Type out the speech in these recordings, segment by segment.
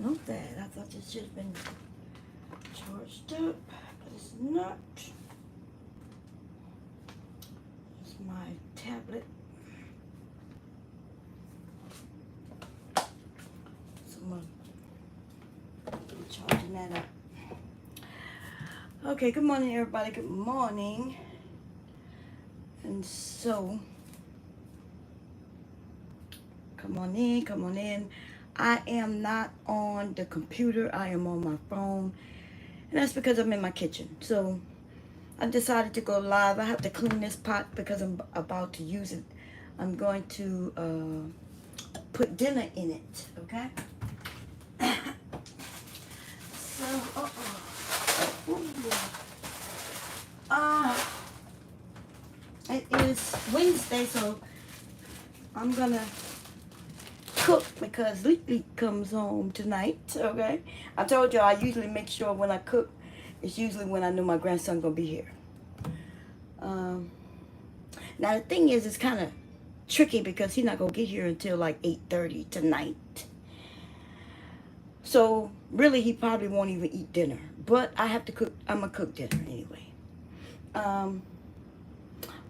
know that. I thought this should have been charged up, but it's not. It's my tablet. So I'm charging that up. Okay, good morning, everybody. Good morning. And so, come on in, come on in. I am not on the computer. I am on my phone. And that's because I'm in my kitchen. So, I decided to go live. I have to clean this pot because I'm about to use it. I'm going to put dinner in it, okay? So, it is Wednesday, so I'm gonna cook because Leek comes home tonight, okay? I told you I usually make sure when I cook, it's usually when I know my grandson gonna be here. Now the thing is, it's kind of tricky because he's not gonna get here until like 8:30 tonight. So really, he probably won't even eat dinner. But I have to cook. I'm gonna cook dinner anyway.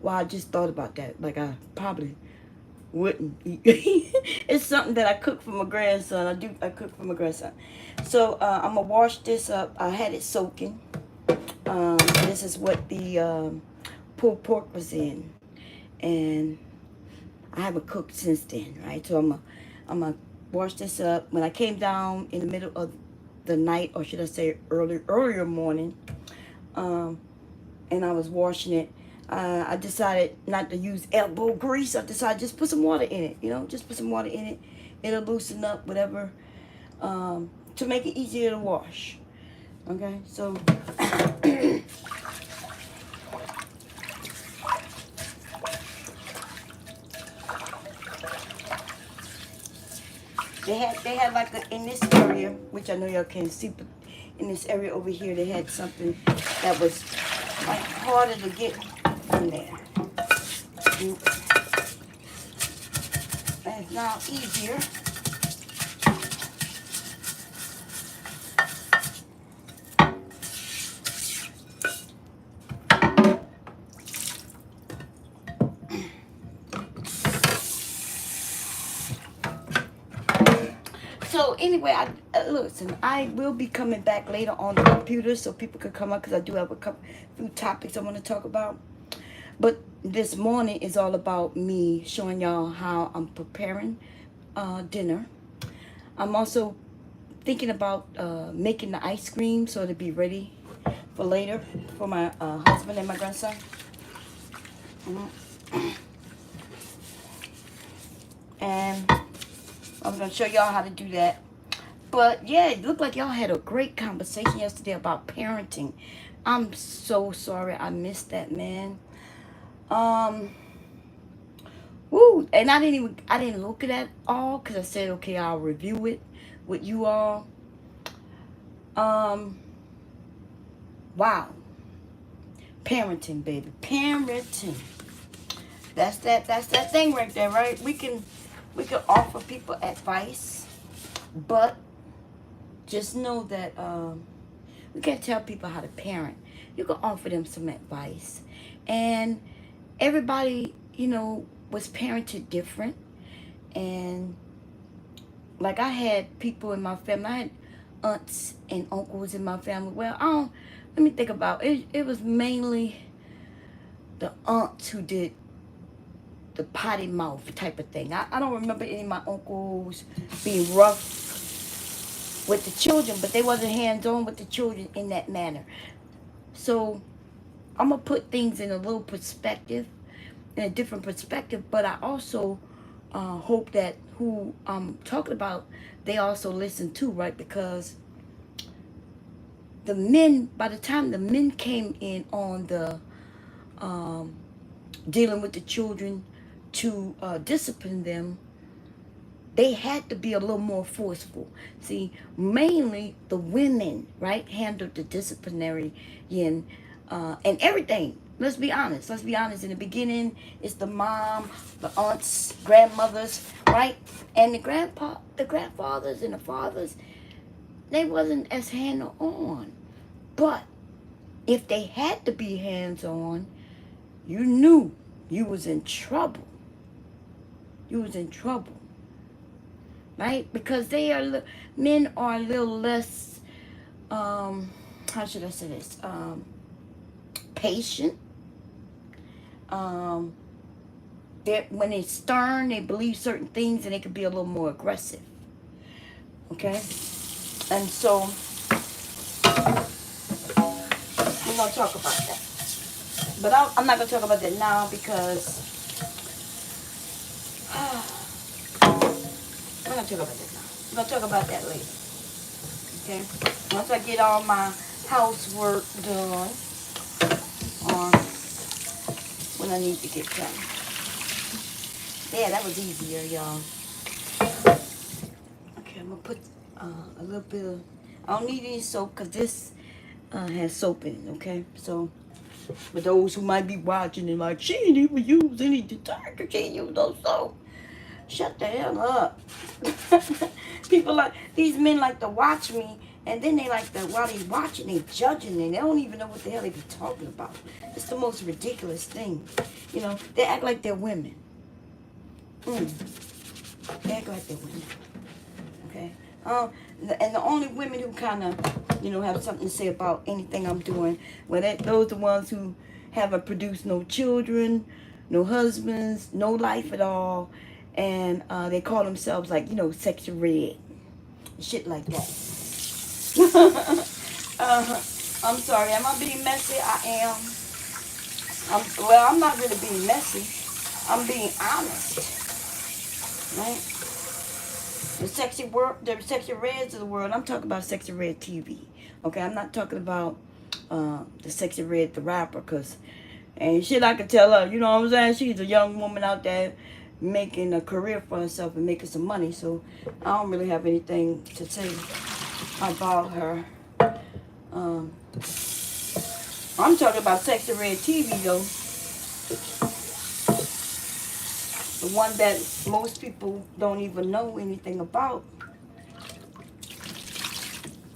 Well, I just thought about that. Like I probably wouldn't eat. It's something that I cook for my grandson. I cook for my grandson. So I'm gonna wash this up. I had it soaking. This is what the pulled pork was in, and I haven't cooked since then, right? So I'm gonna wash this up. When I came down in the middle of the night, or should I say earlier morning, and I was washing it, I decided not to use elbow grease. I decided just put some water in it, just put some water in it. It'll loosen up, whatever, to make it easier to wash. Okay, so they had like in this area, which I know y'all can't see, but in this area over here, they had something that was like harder to get in there. And it's now easier. So anyway, listen, I will be coming back later on the computer so people can come up because I do have few topics I want to talk about. But this morning is all about me showing y'all how I'm preparing dinner. I'm also thinking about making the ice cream so it'll be ready for later for my husband and my grandson. And I'm going to show y'all how to do that. But yeah, it looked like y'all had a great conversation yesterday about parenting. I'm so sorry I missed that, man. And I didn't look at that all because I said, okay, I'll review it with you all. Wow. Parenting, baby. Parenting. That's that thing right there, right? We can offer people advice, but just know that we can't tell people how to parent. You can offer them some advice. And everybody, was parented different. And like I had people in my family. I had aunts and uncles in my family. Well, let me think about it. It was mainly the aunts who did the potty mouth type of thing. I don't remember any of my uncles being rough with the children, but they wasn't hands-on with the children in that manner. So I'm going to put things in a little perspective, in a different perspective, but I also hope that who I'm talking about, they also listen too, right? Because the men, by the time the men came in on the dealing with the children to discipline them, they had to be a little more forceful. See, mainly the women, right, handled the disciplinary and everything. Let's be honest. In the beginning, it's the mom, the aunts, grandmothers, right, and the grandfathers and the fathers. they wasn't as hands-on. But if they had to be hands-on, you knew you was in trouble. You was in trouble. Right? Because men are a little less, how should I say this? Patient. When they're stern, they believe certain things and they can be a little more aggressive. Okay? And so, we're going to talk about that. But I'm not going to talk about that now because we're going to talk about that now. We're going to talk about that later. Okay? Once I get all my housework done, or when I need to get done. Yeah, that was easier, y'all. Okay, I'm going to put a little bit of... I don't need any soap because this has soap in it, okay? So, for those who might be watching and like, she ain't even use any detergent, she ain't use no soap. Shut the hell up. People like, these men like to watch me, and then they like to, while they watching, they judging, and they don't even know what the hell they be talking about. It's the most ridiculous thing. You know, they act like they're women. They act like they're women. Okay? And the only women who kind of, you know, have something to say about anything I'm doing, well, those are the ones who haven't produced no children, no husbands, no life at all, and they call themselves like, you know, sexy red, shit like that. I'm sorry, am I being messy? I am. I'm not really being messy. I'm being honest, right? The sexy reds of the world. I'm talking about Sexy Red TV. Okay, I'm not talking about the Sexy Red the rapper, cause and shit I could tell her. You know what I'm saying? She's a young woman out there making a career for herself and making some money. So I don't really have anything to say about her. I'm talking about Sexy Red TV though. The one that most people don't even know anything about.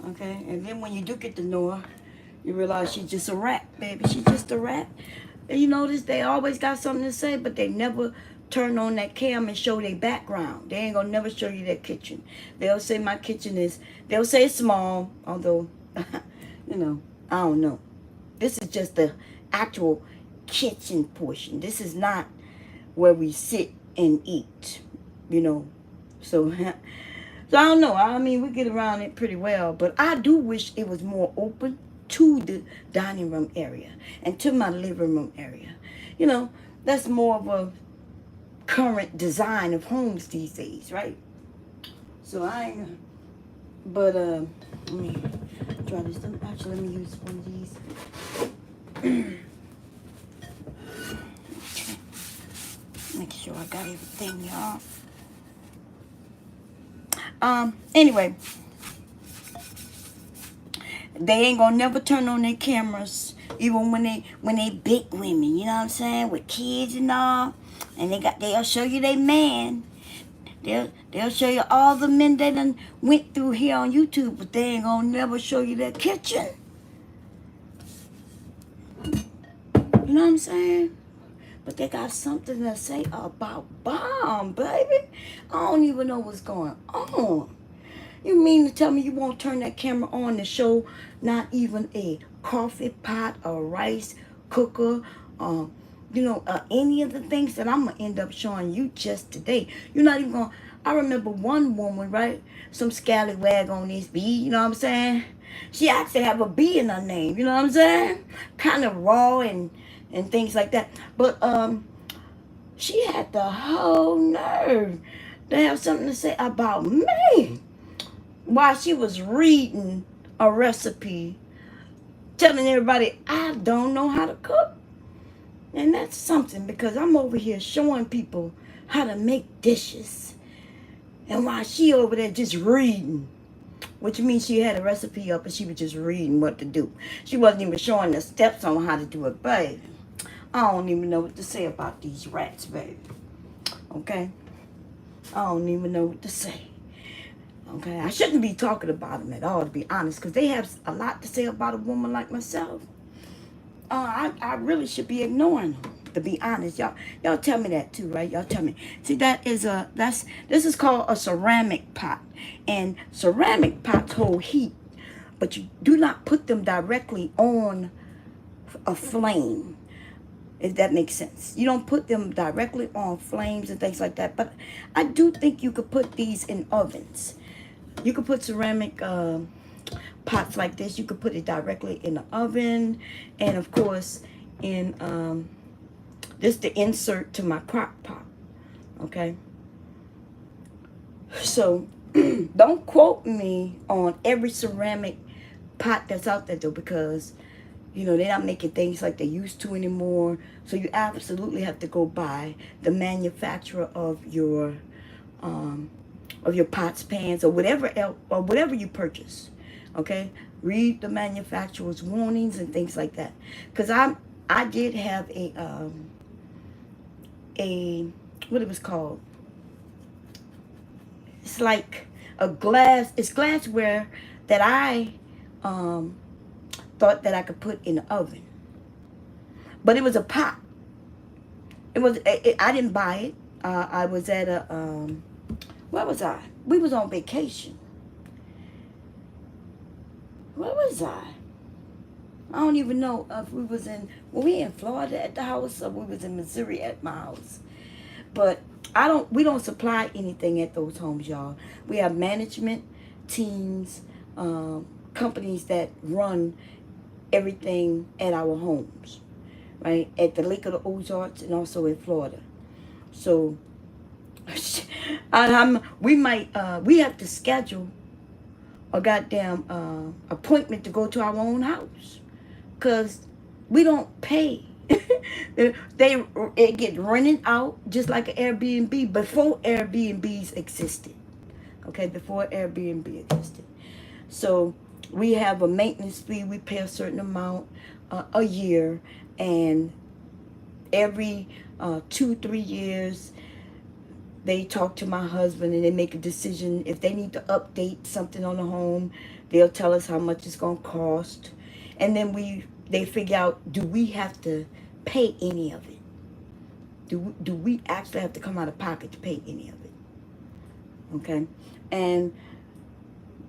Okay, and then when you do get to know her, you realize she's just a rat, baby. She's just a rat. And you notice they always got something to say, but they never turn on that cam and show their background. They ain't gonna never show you their kitchen. They'll say my kitchen is, they'll say it's small, although, you know, I don't know. This is just the actual kitchen portion. This is not where we sit and eat, you know. So I don't know. I mean, we get around it pretty well, but I do wish it was more open to the dining room area and to my living room area. You know, that's more of a current design of homes these days, right? So but let me try this. Actually, let me use one of these. Make sure I got everything, y'all. Anyway, they ain't gonna never turn on their cameras, even when they big women, you know what I'm saying, with kids and all, and they'll show you they man. They'll show you all the men they done went through here on YouTube, but they ain't gonna never show you their kitchen. You know what I'm saying? But they got something to say about bomb, baby. I don't even know what's going on. You mean to tell me you won't turn that camera on to show not even a coffee pot or rice cooker, you know, any of the things that I'm going to end up showing you just today? You're not even going to... I remember one woman, right? Some scallywag on this bee, you know what I'm saying? She actually have a B in her name, you know what I'm saying? Kind of raw and things like that. But she had the whole nerve to have something to say about me while she was reading a recipe, telling everybody I don't know how to cook. And that's something, because I'm over here showing people how to make dishes, and while she over there just reading, which means she had a recipe up and she was just reading what to do. She wasn't even showing the steps on how to do it, baby. I don't even know what to say about these rats, baby. Okay? I don't even know what to say. Okay, I shouldn't be talking about them at all, to be honest, because they have a lot to say about a woman like myself. I really should be ignoring them, to be honest. Y'all tell me that too, right? Y'all tell me. See, this is called a ceramic pot, and ceramic pots hold heat, but you do not put them directly on a flame, if that makes sense. You don't put them directly on flames and things like that. But I do think you could put these in ovens. You could put ceramic pots like this. You could put it directly in the oven, and of course, in this the insert to my crock pot. Okay. So don't quote me on every ceramic pot that's out there though, because they're not making things like they used to anymore. So you absolutely have to go by the manufacturer of your pots, pans, or whatever else, or whatever you purchase. Okay, read the manufacturer's warnings and things like that. Because I did have a what it was called. It's like a glass. It's glassware that I thought that I could put in the oven, but it was a pot. It was. I didn't buy it. I was at a where was I? We was on vacation. Where was I? I don't even know if we was in. Were we in Florida at the house, or we was in Missouri at my house? But we don't supply anything at those homes, y'all. We have management teams, companies that run everything at our homes, right? At the Lake of the Ozarks and also in Florida. So we have to schedule a goddamn appointment to go to our own house, because we don't pay. It get rented out just like an Airbnb before Airbnbs existed. Okay, before Airbnb existed. So we have a maintenance fee. We pay a certain amount a year, and every 2-3 years they talk to my husband and they make a decision. If they need to update something on the home, they'll tell us how much it's going to cost, and then they figure out, do we have to pay any of it? Do we actually have to come out of pocket to pay any of it? Okay, and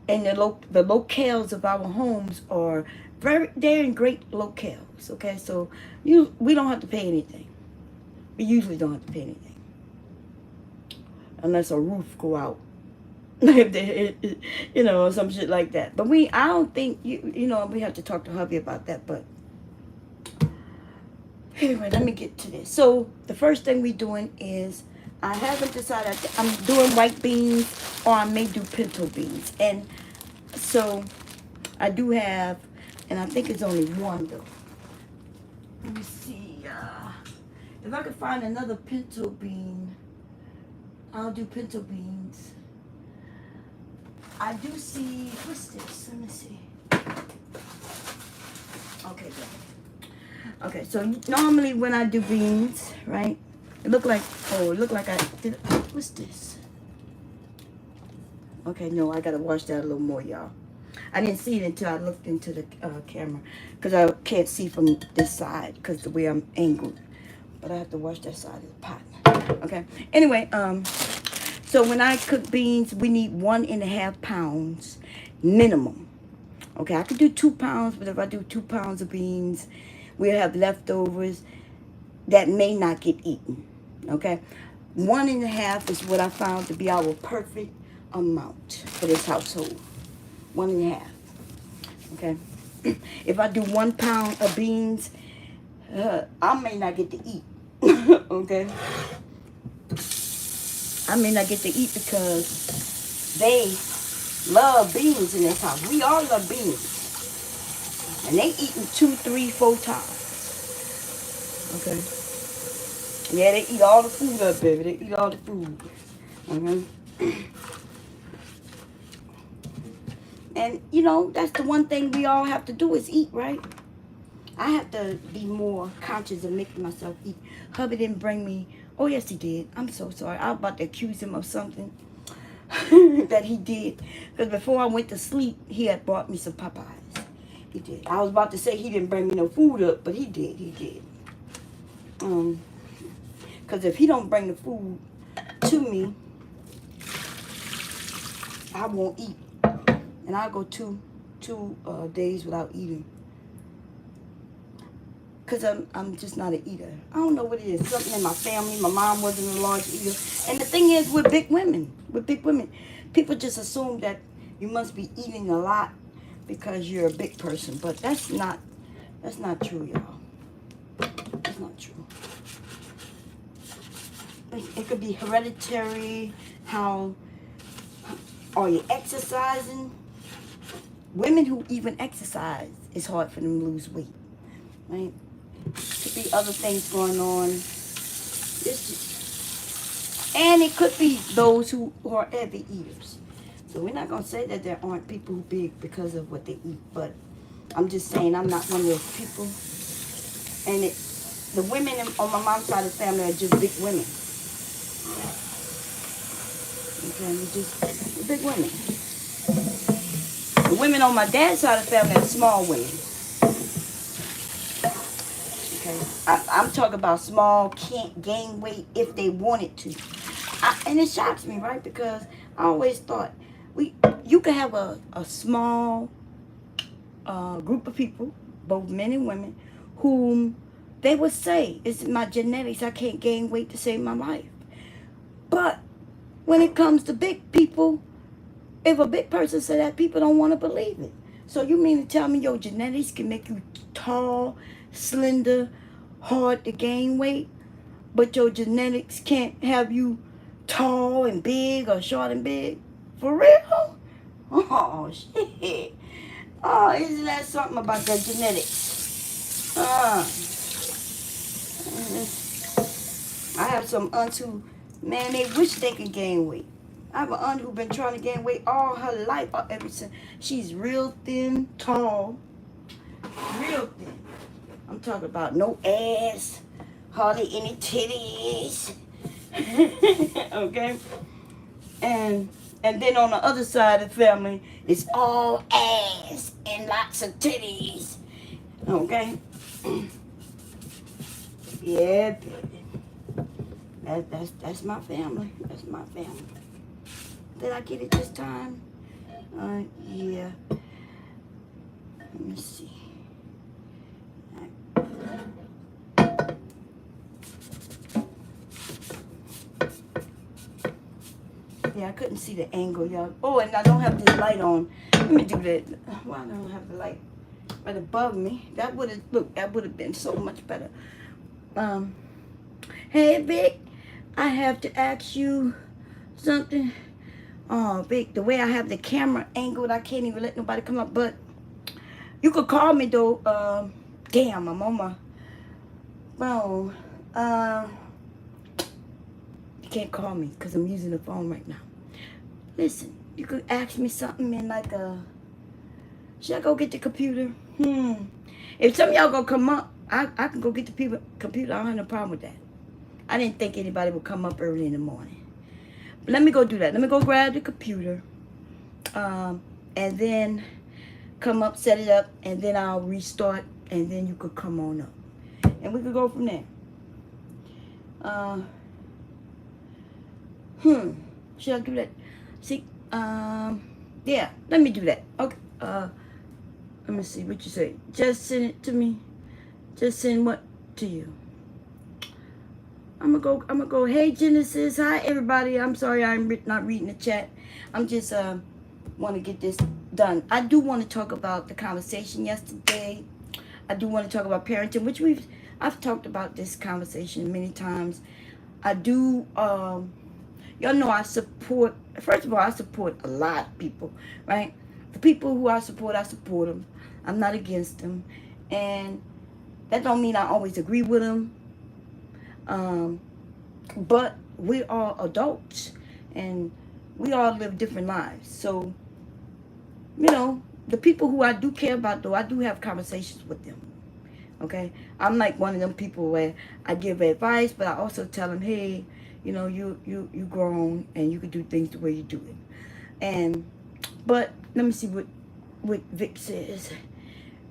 the locales of our homes are they're in great locales. Okay, so we don't have to pay anything. We usually don't have to pay anything unless a roof go out, some shit like that. But I don't think we have to talk to hubby about that. But anyway, let me get to this. So the first thing we're doing is, I haven't decided. I'm doing white beans, or I may do pinto beans. And so I do have, and I think it's only one though. Let me see. If I could find another pinto bean, I'll do pinto beans. I do see, what's this? Let me see. Okay, good. Okay, so normally when I do beans, right, it looked like I did. What's this? Okay, no, I gotta wash that a little more, y'all. I didn't see it until I looked into the camera, because I can't see from this side because the way I'm angled. But I have to wash that side of the pot. Okay. Anyway, so when I cook beans, we need 1.5 pounds minimum. Okay, I could do 2 pounds, but if I do 2 pounds of beans, we'll have leftovers that may not get eaten. Okay, 1.5 is what I found to be our perfect amount for this household. 1.5. Okay. If I do 1 pound of beans, I may not get to eat. Okay. I may not get to eat because they love beans in this house. We all love beans. And they eating 2, 3, 4 times. Okay. Yeah, they eat all the food up, baby. They eat all the food. And, that's the one thing we all have to do is eat, right? I have to be more conscious of making myself eat. Hubby didn't bring me. Oh, yes, he did. I'm so sorry. I was about to accuse him of something. that he did. Because before I went to sleep, he had brought me some Popeyes. He did. I was about to say he didn't bring me no food up, but he did. He did. Because if he don't bring the food to me, I won't eat. And I'll go two days without eating. Because I'm just not an eater. I don't know what it is. Something in my family. My mom wasn't a large eater. And the thing is, we're big women. We're big women. People just assume that you must be eating a lot because you're a big person. But that's not true, y'all. That's not true. It could be hereditary. How are you exercising? Women who even exercise, it's hard for them to lose weight. Right? Could be other things going on. And it could be those who are heavy eaters. So we're not going to say that there aren't people who big because of what they eat. But I'm just saying I'm not one of those people. And the women on my mom's side of the family are just big women. Okay, we're big women. The women on my dad's side of the family are small women. Okay, I'm talking about small, can't gain weight if they wanted to. And it shocks me, right? Because I always thought you could have a small group of people, both men and women, whom they would say, it's my genetics, I can't gain weight to save my life. But when it comes to big people, if a big person said that, people don't want to believe it. So you mean to tell me your genetics can make you tall, slender, hard to gain weight, but your genetics can't have you tall and big or short and big? For real? Oh, shit. Oh, isn't that something about that genetics? I have some aunts who, man, they wish they could gain weight. I have an aunt who's been trying to gain weight all her life. Ever since. She's real thin, tall, real thin. I'm talking about no ass, hardly any titties. Okay? And then on the other side of the family, it's all ass and lots of titties. Okay? Yeah, baby. That's my family. That's my family. Did I get it this time? Yeah. Let me see. Yeah, I couldn't see the angle, y'all. Oh, and I don't have this light on. Let me do that. Why I don't have the light right above me? That would have been so much better. Hey, Vic, I have to ask you something. Oh, Vic, the way I have the camera angled, I can't even let nobody come up. But you could call me, though. Damn, I'm on my phone. You can't call me because I'm using the phone right now. Listen, you could ask me something in like should I go get the computer? If some of y'all gonna come up, I can go get the computer. I don't have no problem with that. I didn't think anybody would come up early in the morning. But let me go do that. Let me go grab the computer. And then come up, set it up, and then I'll restart, and then you could come on up. And we could go from there. Should I do that? See, yeah, let me do that. Okay, let me see what you say. Just send it to me. Just send what to you? I'm gonna go, hey Genesis, hi everybody. I'm sorry I'm not reading the chat. I'm just want to get this done. I do want to talk about the conversation yesterday. I do want to talk about parenting, which I've talked about this conversation many times. I do, y'all know I support, first of all, I support a lot of people, right? The people who I support them. I'm not against them. And that don't mean I always agree with them. But we are adults and we all live different lives. So, you know, the people who I do care about, though, I do have conversations with them. Okay? I'm like one of them people where I give advice, but I also tell them, hey, you know, you grown and you can do things the way you do it. But let me see what Vic says.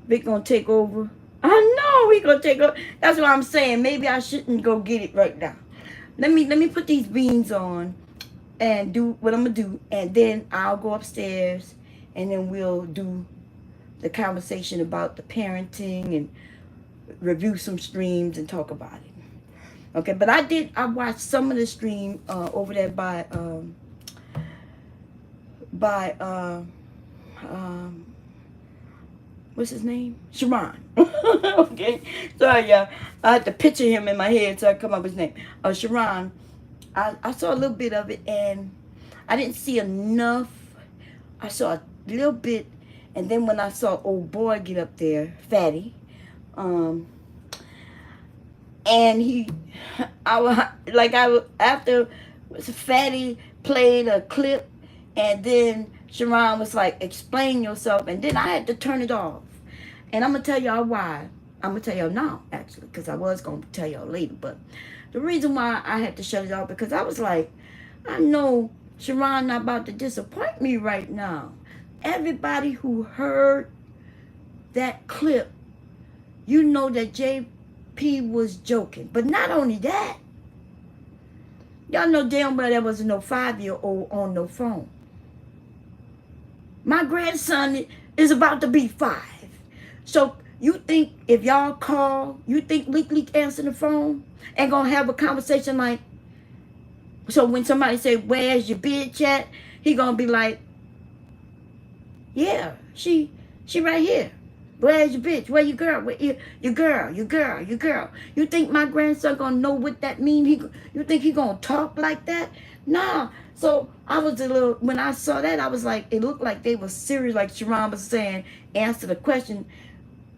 Vic gonna take over. I know he gonna take over. That's what I'm saying. Maybe I shouldn't go get it right now. Let me put these beans on and do what I'm gonna do, and then I'll go upstairs, and then we'll do the conversation about the parenting and review some streams and talk about it. Okay, but I watched some of the stream over there by what's his name? Sharon. Okay. Sorry, y'all. I had to picture him in my head so I come up with his name. Sharon. I saw a little bit of it and I didn't see enough. I saw a little bit, and then when I saw old boy get up there, Fatty, and after Fatty played a clip, and then Sharon was like, explain yourself, and then I had to turn it off. And I'm going to tell y'all why. I'm going to tell y'all now, actually, because I was going to tell y'all later. But the reason why I had to shut it off, because I was like, I know Sharon not about to disappoint me right now. Everybody who heard that clip, you know that JP was joking. But not only that, y'all know damn well there wasn't no 5-year-old on no phone. My grandson is about to be 5. So you think if y'all call, you think Leak answer the phone and gonna have a conversation like, so when somebody say, where's your bitch at? He gonna be like, yeah, she right here. Where's your bitch? Where your girl? Where your girl. You think my grandson gonna know what that mean? You think he gonna talk like that? Nah. So I was a little, when I saw that, I was like, it looked like they were serious, like Sharon was saying, answer the question.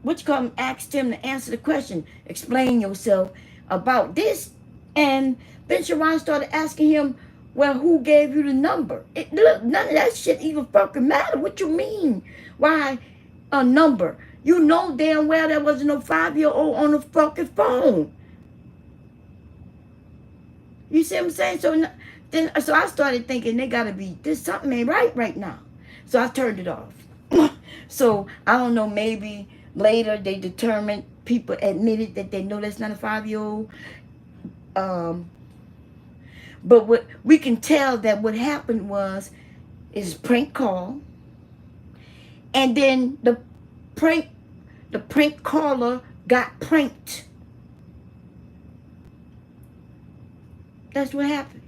What you call him, asked him to answer the question, explain yourself about this. And then Sharon started asking him, well, who gave you the number? Look, none of that shit even fucking matter. What you mean? Why a number? You know damn well there wasn't no 5-year-old on the fucking phone. You see what I'm saying? So I started thinking they gotta be, there's something ain't right now. So I turned it off. So I don't know, maybe later they determined, people admitted that they know that's not a 5-year-old. But what we can tell that what happened is prank call, and then the prank caller got pranked. That's what happened.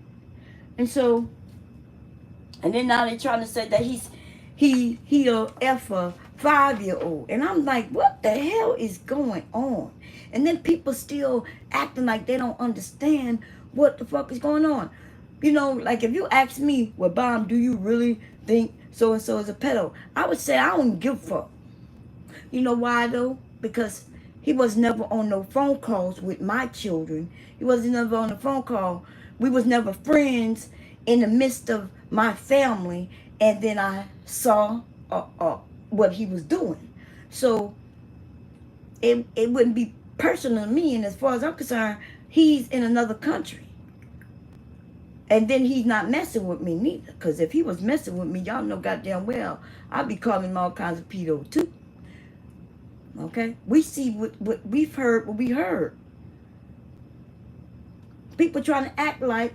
And so, and then now they're trying to say that he'll F a 5-year-old. And I'm like, what the hell is going on? And then people still acting like they don't understand what the fuck is going on. You know, like if you ask me, well, Bomb, do you really think so-and-so is a pedo? I would say I don't give a fuck. You know why, though? Because he was never on no phone calls with my children. He wasn't never on a phone call. We was never friends in the midst of my family. And then I saw what he was doing. So it wouldn't be personal to me. And as far as I'm concerned, he's in another country. And then he's not messing with me neither. Because if he was messing with me, y'all know goddamn well, I'd be calling him all kinds of pedo too. Okay? We see what we've heard, what we heard. People trying to act like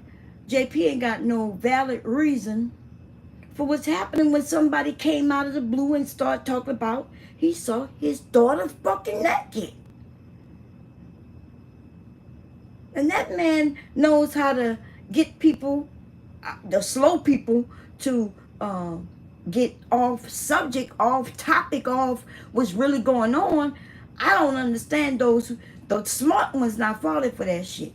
JP ain't got no valid reason for what's happening when somebody came out of the blue and started talking about he saw his daughter fucking naked. And that man knows how to get people, the slow people, to get off subject, off topic, off what's really going on. I don't understand those smart ones not falling for that shit.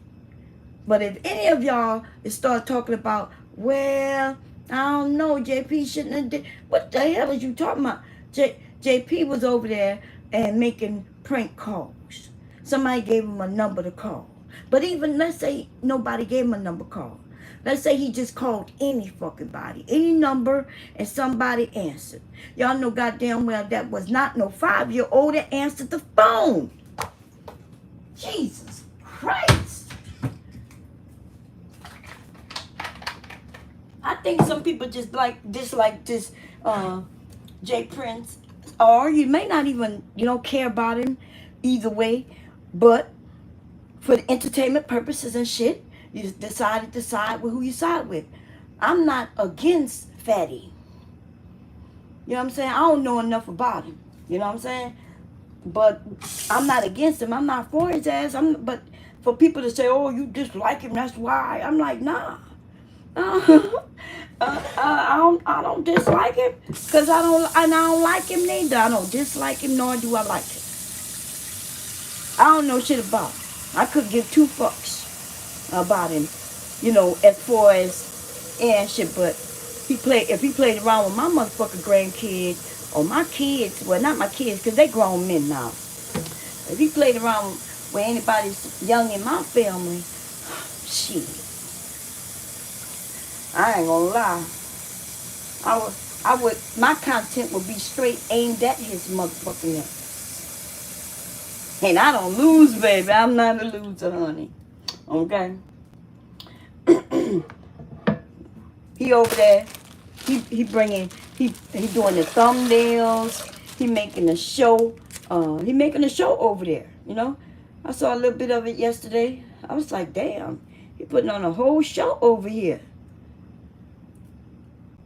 But if any of y'all start talking about, well, I don't know, JP shouldn't have did. What the hell is you talking about? JP was over there and making prank calls. Somebody gave him a number to call. But even, let's say nobody gave him a number call. Let's say he just called any fucking body, any number, and somebody answered. Y'all know goddamn well that was not no 5-year-old that answered the phone. Jesus Christ. I think some people just dislike this Jay Prince, or you may not even care about him either way, but for the entertainment purposes and shit, you just decided to side with who you side with. I'm not against Fatty. You know what I'm saying? I don't know enough about him. You know what I'm saying? But I'm not against him. I'm not for his ass. But for people to say, "Oh, you dislike him," that's why. I'm like, nah. I don't dislike him because I don't like him neither. I don't dislike him nor do I like him. I don't know shit about him. I could give two fucks about him, as far as and shit. But if he played around with my motherfucking grandkids or my kids, well, not my kids because they grown men now. If he played around with anybody's young in my family, shit, I ain't gonna lie. My content would be straight aimed at his motherfucking ass. And I don't lose, baby. I'm not a loser, honey. Okay? He over there. He doing the thumbnails. He making a show. He making a show over there. I saw a little bit of it yesterday. I was like, damn. He putting on a whole show over here.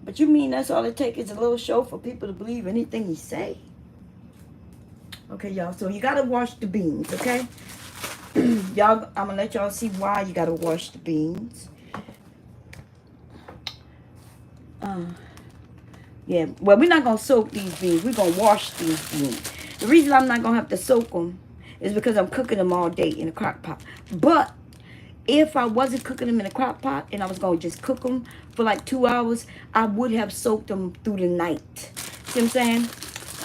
But you mean that's all it takes is a little show for people to believe anything he say? Okay, y'all. So you gotta wash the beans, okay? Y'all, I'm gonna let y'all see why you gotta wash the beans. Yeah, well, we're not gonna soak these beans. We're gonna wash these beans. The reason I'm not gonna have to soak them is because I'm cooking them all day in a crock pot. But if I wasn't cooking them in a crock pot and I was gonna just cook them for like 2 hours, I would have soaked them through the night. See what I'm saying?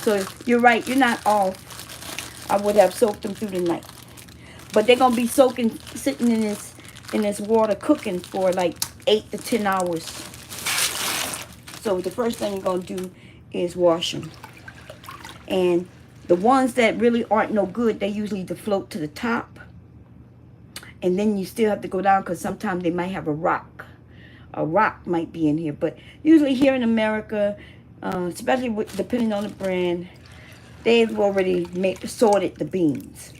So you're right, you're not off. I would have soaked them through the night. But they're gonna be sitting in this water cooking for like 8 to 10 hours. So the first thing you're gonna do is wash them. And the ones that really aren't no good, they usually float to the top. And then you still have to go down because sometimes they might have a rock. A rock might be in here. But usually here in America, especially depending on the brand, they've already sorted the beans.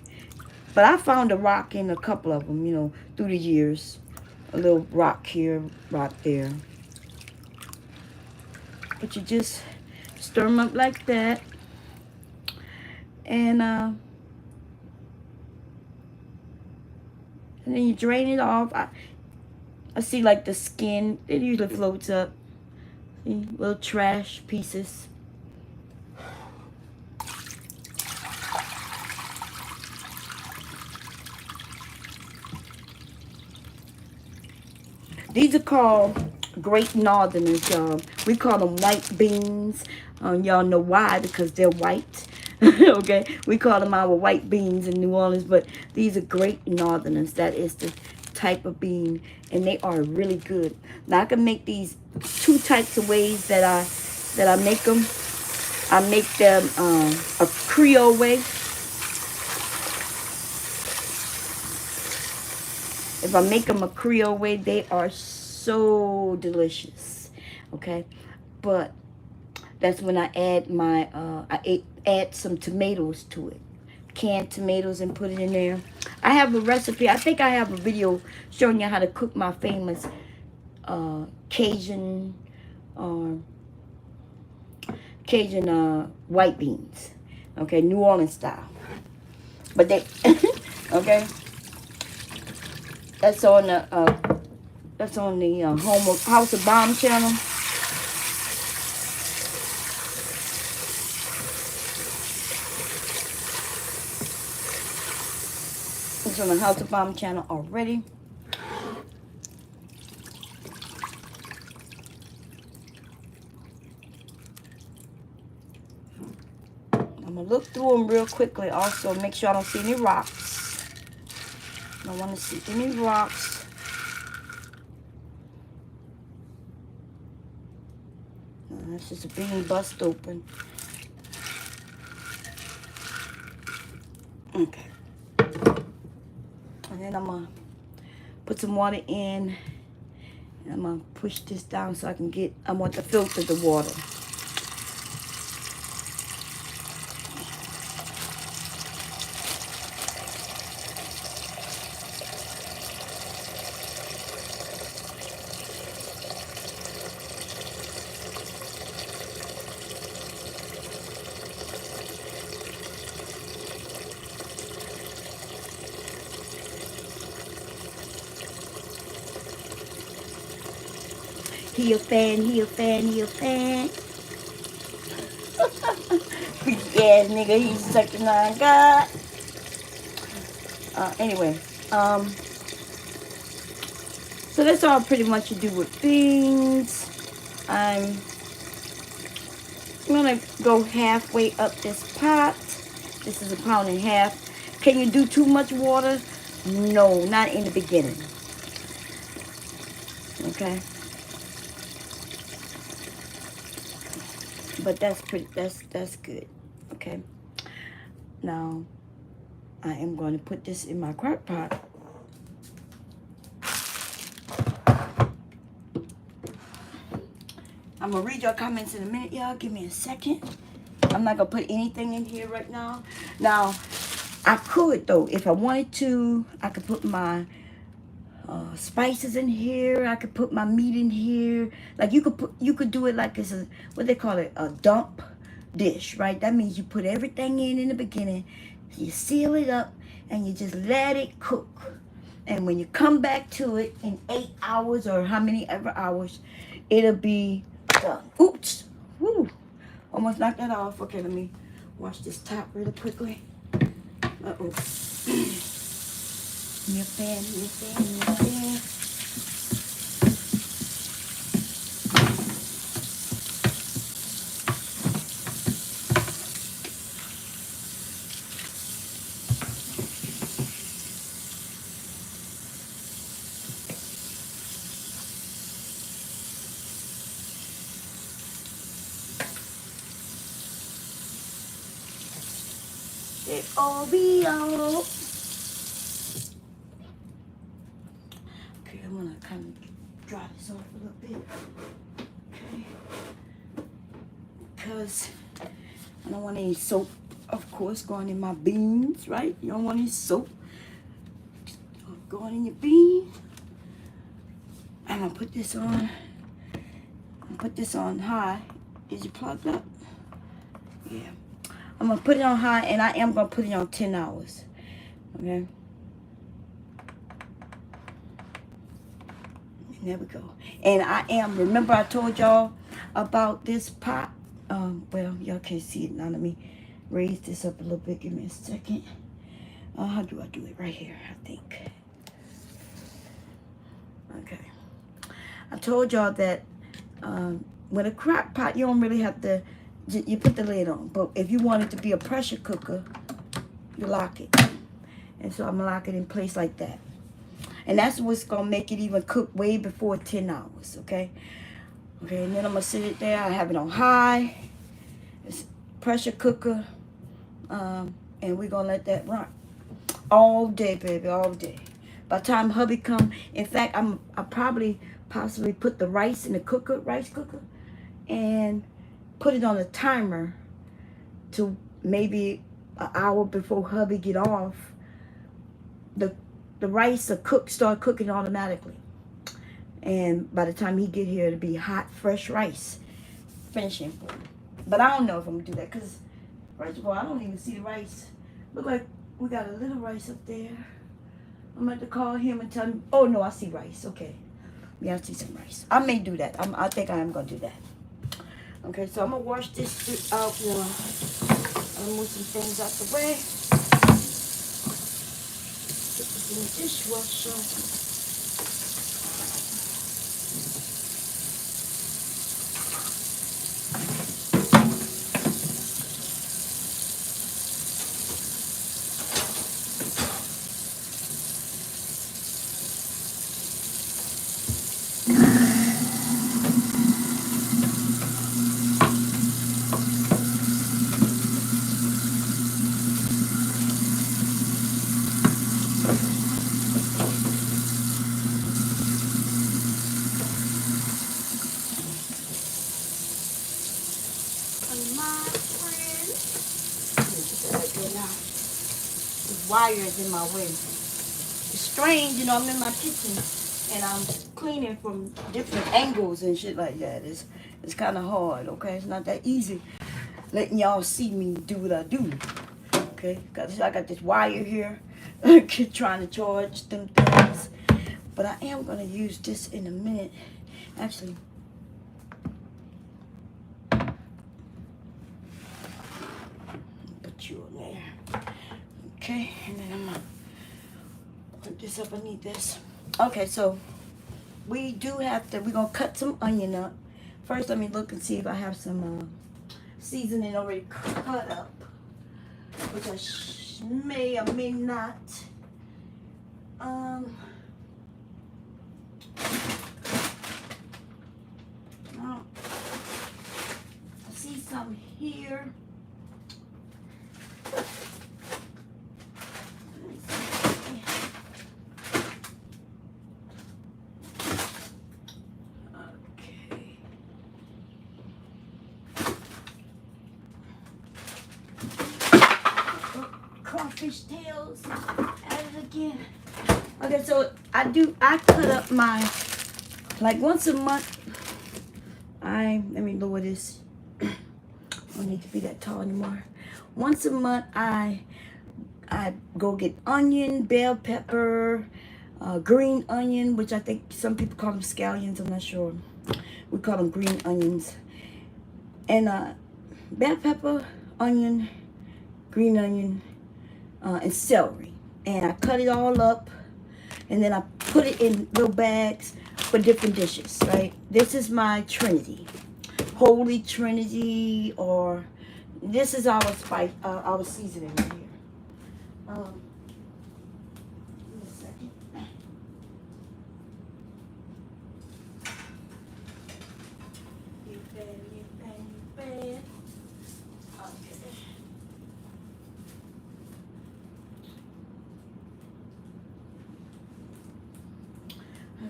But I found a rock in a couple of them, through the years. A little rock here, rock there. But you just stir them up like that. And then you drain it off. I see like the skin. It usually floats up. See, little trash pieces. These are called Great Northerners, y'all. We call them white beans. Y'all know why, because they're white. Okay, we call them our white beans in New Orleans, but these are Great Northerners. That is the type of bean, and they are really good. Now I can make these two types of ways that I make them. I make them a Creole way. If I make them a Creole way, they are so delicious. Okay, but that's when I add my add some tomatoes to it, canned tomatoes, and put it in there. I have a recipe. I think I have a video showing you how to cook my famous Cajun white beans. Okay, New Orleans style. But they okay. That's on the House of Bomb channel. It's on the House of Bomb channel already. I'm gonna look through them real quickly. Also, make sure I don't see any rocks. I don't want to see any rocks. That's just a bean bust open. Okay. And then I'm going to put some water in. I'm going to push this down so I want to filter the water. He a fan, he a fan, he a fan. Yeah, nigga, he's sucking on God. Anyway, so that's all pretty much you do with beans. I'm gonna go halfway up this pot. This is 1.5 pounds. Can you do too much water? No, not in the beginning. Okay. But that's good. Okay. Now I am going to put this in my crock pot. I'm gonna read your comments in a minute, y'all. Give me a second. I'm not gonna put anything in here right now. Now, I could though, if I wanted to, I could put my spices in here. I could put my meat in here. Like you could do it like it's what they call it, a dump dish, right? That means you put everything in the beginning, you seal it up, and you just let it cook. And when you come back to it in 8 hours or how many ever hours, it'll be done. Oops, woo! Almost knocked that off. Okay, let me wash this top really quickly. Uh-oh. Your fan, your fan, your fan. It all be all. Okay, I'm gonna kind of dry this off a little bit. Okay. Because I don't want any soap, of course, going in my beans, right? You don't want any soap going in your beans. I'm gonna put this on. Put this on high. Is it plugged up? Yeah. I'm gonna put it on high, and I am gonna put it on 10 hours. Okay. And there we go. And remember I told y'all about this pot? Well, y'all can't see it now. Let me raise this up a little bit. Give me a second. How do I do it? Right here, I think. Okay. I told y'all that with a crock pot, you don't really have to, you put the lid on. But if you want it to be a pressure cooker, you lock it. And so I'm going to lock it in place like that. And that's what's going to make it even cook way before 10 hours, okay? Okay, and then I'm going to sit it there. I have it on high. It's pressure cooker. And we're going to let that run. All day, baby, all day. By the time hubby come, in fact, I possibly put the rice in the rice cooker, and put it on a timer to maybe an hour before hubby get off. The rice will start cooking automatically. And by the time he get here, it'll be hot, fresh rice. Finishing for him. But I don't know if I'm gonna do that, because first of all, I don't even see the rice. Look like we got a little rice up there. I'm going to call him and tell him, oh no, I see rice. Okay. Yeah, I see some rice. I may do that. I think I am going to do that. Okay, so I'm going to wash this out now. I'll move some things out the way. Put this in the dishwasher. friend. Get that right there now. This wire is in my way. It's strange, you know, I'm in my kitchen and I'm cleaning from different angles and shit like that. It's kind of hard, okay? It's not that easy letting y'all see me do what I do, okay? Because I got this wire here trying to charge them things. But I am going to use this in a minute. Actually, put you in there. Okay, and then I'm going to put this up. I need this. Okay, so we do have to, we're going to cut some onion up. First, let me look and see if I have some seasoning already cut up, which I may or may not. I see some here. Crawfish tails, add it again. Okay, so I cut up my, like once a month, let me lower this. I don't need to be that tall anymore. Once a month, I go get onion, bell pepper, green onion, which I think some people call them scallions, I'm not sure. We call them green onions. And bell pepper, onion, green onion, and celery. And I cut it all up, and then I put it in little bags for different dishes, right? This is my Trinity. Holy Trinity, or this is our spice, our seasoning right here. Give me a second. You bad.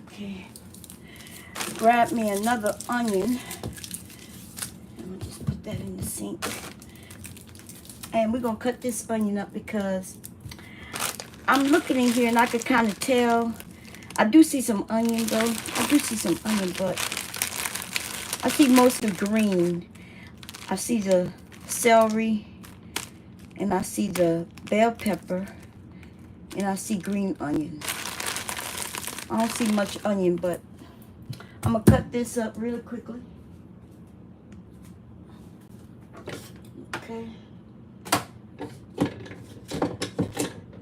Okay. Grab me another onion. I'm gonna just put that in the sink. And we're gonna cut this onion up because I'm looking in here and I can kind of tell. I do see some onion though. I do see some onion, but I see most of green. I see the celery, and I see the bell pepper, and I see green onion. I don't see much onion, but I'm gonna cut this up really quickly. Okay.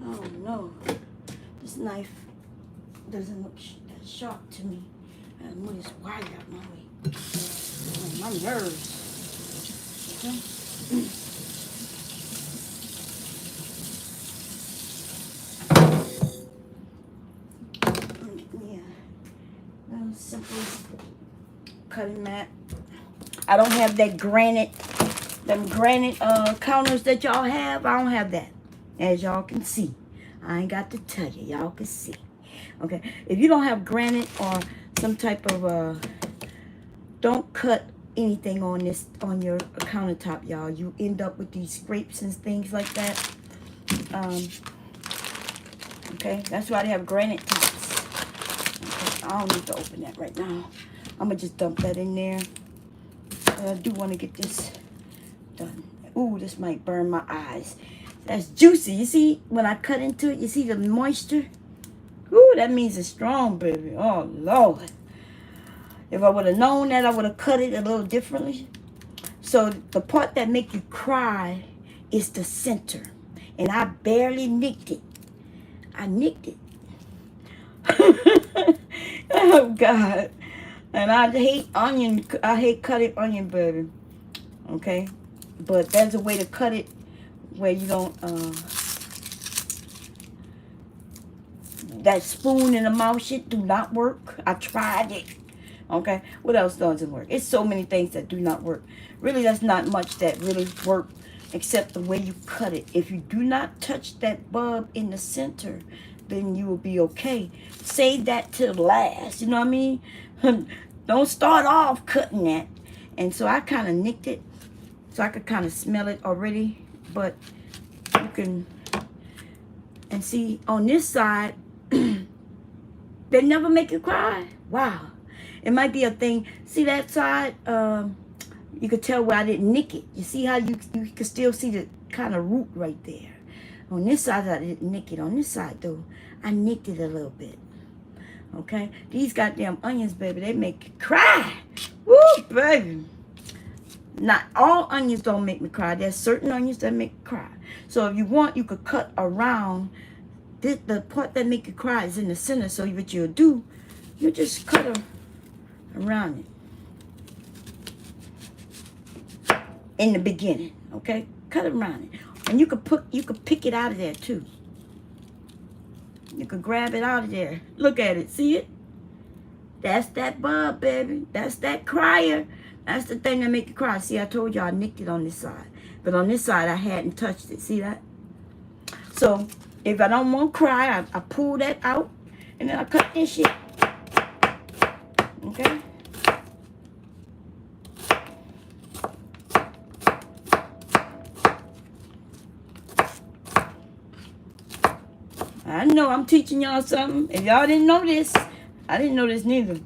Oh no, this knife doesn't look that sharp to me. I gotta move this wire out my way. Oh, my nerves. Okay. Simple cutting mat. I don't have that granite, them granite counters that y'all have. I don't have that, as y'all can see. I ain't got to tell you, y'all can see. Okay, if you don't have granite or some type of don't cut anything on this, on your countertop, y'all. You end up with these scrapes and things like that. Okay, that's why they have granite tops. I don't need to open that right now. I'm going to just dump that in there. I do want to get this done. Ooh, this might burn my eyes. That's juicy. You see, when I cut into it, you see the moisture? Ooh, that means it's strong, baby. Oh, Lord. If I would have known that, I would have cut it a little differently. So the part that make you cry is the center. And I barely nicked it. I nicked it. Oh God. And I hate onion. I hate cutting onion, baby. Okay, but there's a way to cut it where you don't that spoon in the mouth shit do not work. I tried it. Okay, what else doesn't work? It's so many things that do not work. Really, that's not much that really work except the way you cut it. If you do not touch that bulb in the center, then you will be okay. Save that till last. You know what I mean? Don't start off cutting that. And so I kind of nicked it. so I could kind of smell it already. But you can, and see on this side, they never make you cry. Wow. It might be a thing. See that side? You could tell where I didn't nick it. You see how you can still see the kind of root right there. On this side, I didn't nick it. On this side, though, I nicked it a little bit. Okay? These goddamn onions, baby, they make you cry. Woo, baby. Not all onions don't make me cry. There's certain onions that make me cry. So if you want, you could cut around. The part that make you cry is in the center. So what you'll do, you just cut around it in the beginning. Okay? Cut around it. And you could pick it out of there too. You could grab it out of there. Look at it. See it? That's that bud, baby. That's that crier. That's the thing that make you cry. See, I told you I nicked it on this side. But on this side, I hadn't touched it. See that? So, if I don't want to cry, I pull that out. And then I cut this shit. Okay? I know I'm teaching y'all something. If y'all didn't know this, I didn't know this neither.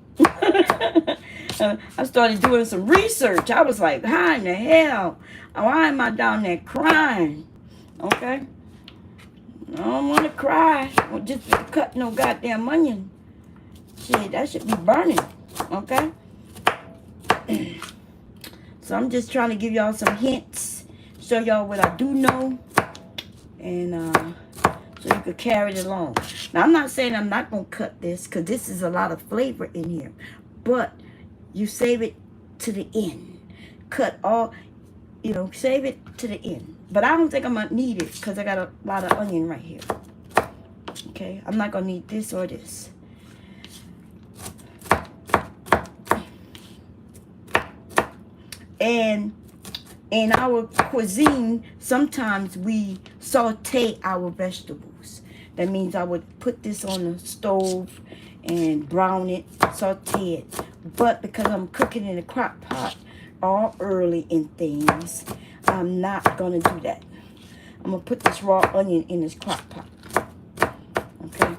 I started doing some research. I was like, how in the hell? Why am I down there crying? Okay? I don't want to cry. Well, just cut no goddamn onion. Shit, that should be burning. Okay? So I'm just trying to give y'all some hints. Show y'all what I do know. And, so you could carry it along. Now, I'm not saying I'm not going to cut this, because this is a lot of flavor in here. But you save it to the end. Cut all, save it to the end. But I don't think I'm going to need it, because I got a lot of onion right here. Okay? I'm not going to need this or this. And in our cuisine, sometimes we saute our vegetables. That means I would put this on the stove and brown it, saute it. But because I'm cooking in a crock pot all early in things, I'm not going to do that. I'm going to put this raw onion in this crock pot. Okay?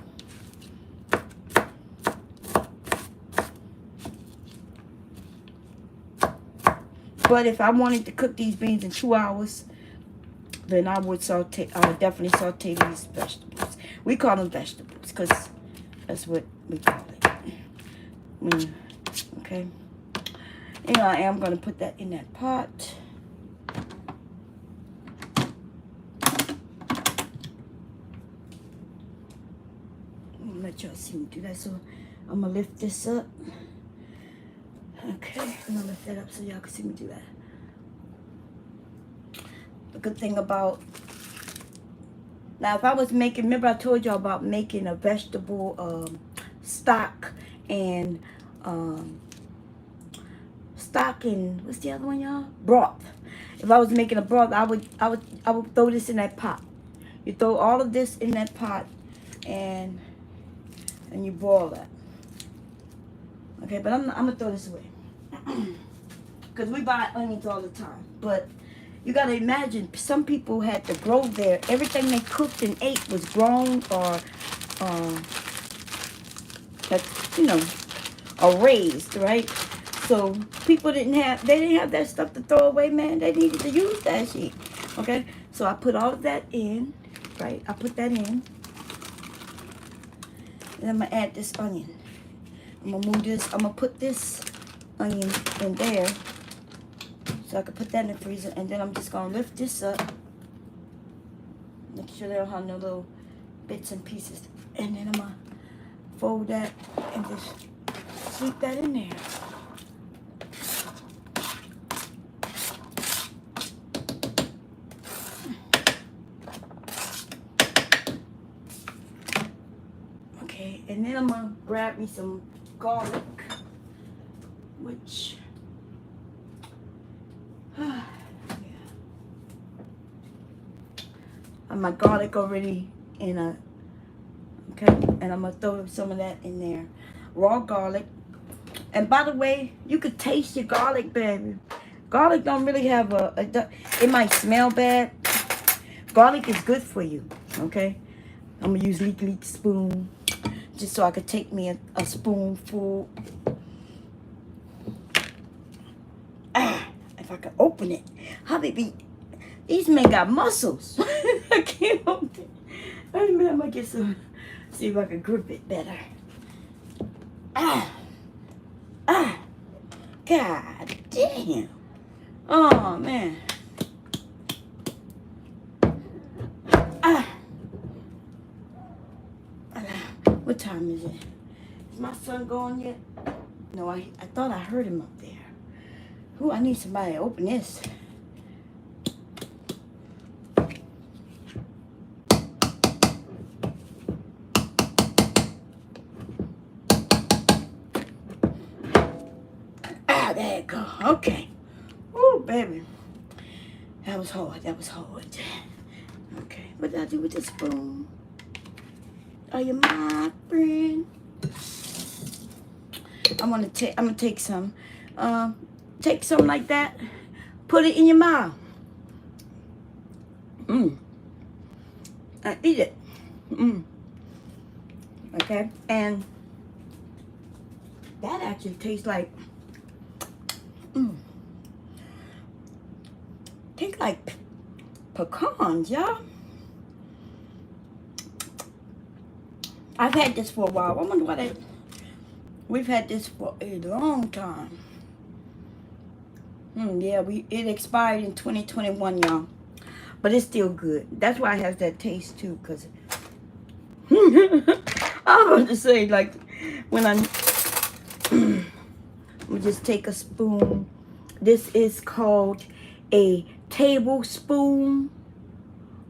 But if I wanted to cook these beans in 2 hours, then I would definitely saute these vegetables. We call them vegetables because that's what we call it. Okay. And I am going to put that in that pot. Let y'all see me do that. So I'm going to lift this up. Okay, I'm going to lift that up so y'all can see me do that. The good thing about, now if I was making, remember I told y'all about making a vegetable stock and what's the other one, y'all? Broth. If I was making a broth, I would throw this in that pot. You throw all of this in that pot and you boil that. Okay, but I'm gonna throw this away. Because we buy onions all the time. But you gotta imagine, some people had to grow there. Everything they cooked and ate was grown or or raised, right? So people didn't have that stuff to throw away, man. They needed to use that shit. Okay? So I put all of that in, right? I put that in. And I'm gonna add this onion. I'm gonna put this onion in there. So I can put that in the freezer. And then I'm just gonna lift this up. Make sure they don't have no little bits and pieces. And then I'm gonna fold that and just sweep that in there. Okay, and then I'm gonna grab me some garlic, which my garlic already in okay, and I'm gonna throw some of that in there, raw garlic. And by the way, you could taste your garlic, baby. Garlic don't really have it might smell bad. Garlic is good for you, okay? I'm gonna use leak spoon just so I could take me a spoonful. If I could open it. How they be? These men got muscles. I can't open it. I might get some, see if I can grip it better. God damn. Oh, man. What time is it? Is my son gone yet? No, I thought I heard him up there. Ooh, I need somebody to open this. There you go. Okay. Ooh, baby. That was hard. That was hard. Okay. What did I do with the spoon? Are you my friend? I'm gonna take some. Take some like that. Put it in your mouth. Eat it. Okay. And that actually tastes like tastes like pecans, y'all. I've had this for a while. I wonder why we've had this for a long time. Yeah, it expired in 2021, y'all. But it's still good. That's why it has that taste too, because I was to say, like, when I'm gonna just take a spoon. This is called a tablespoon.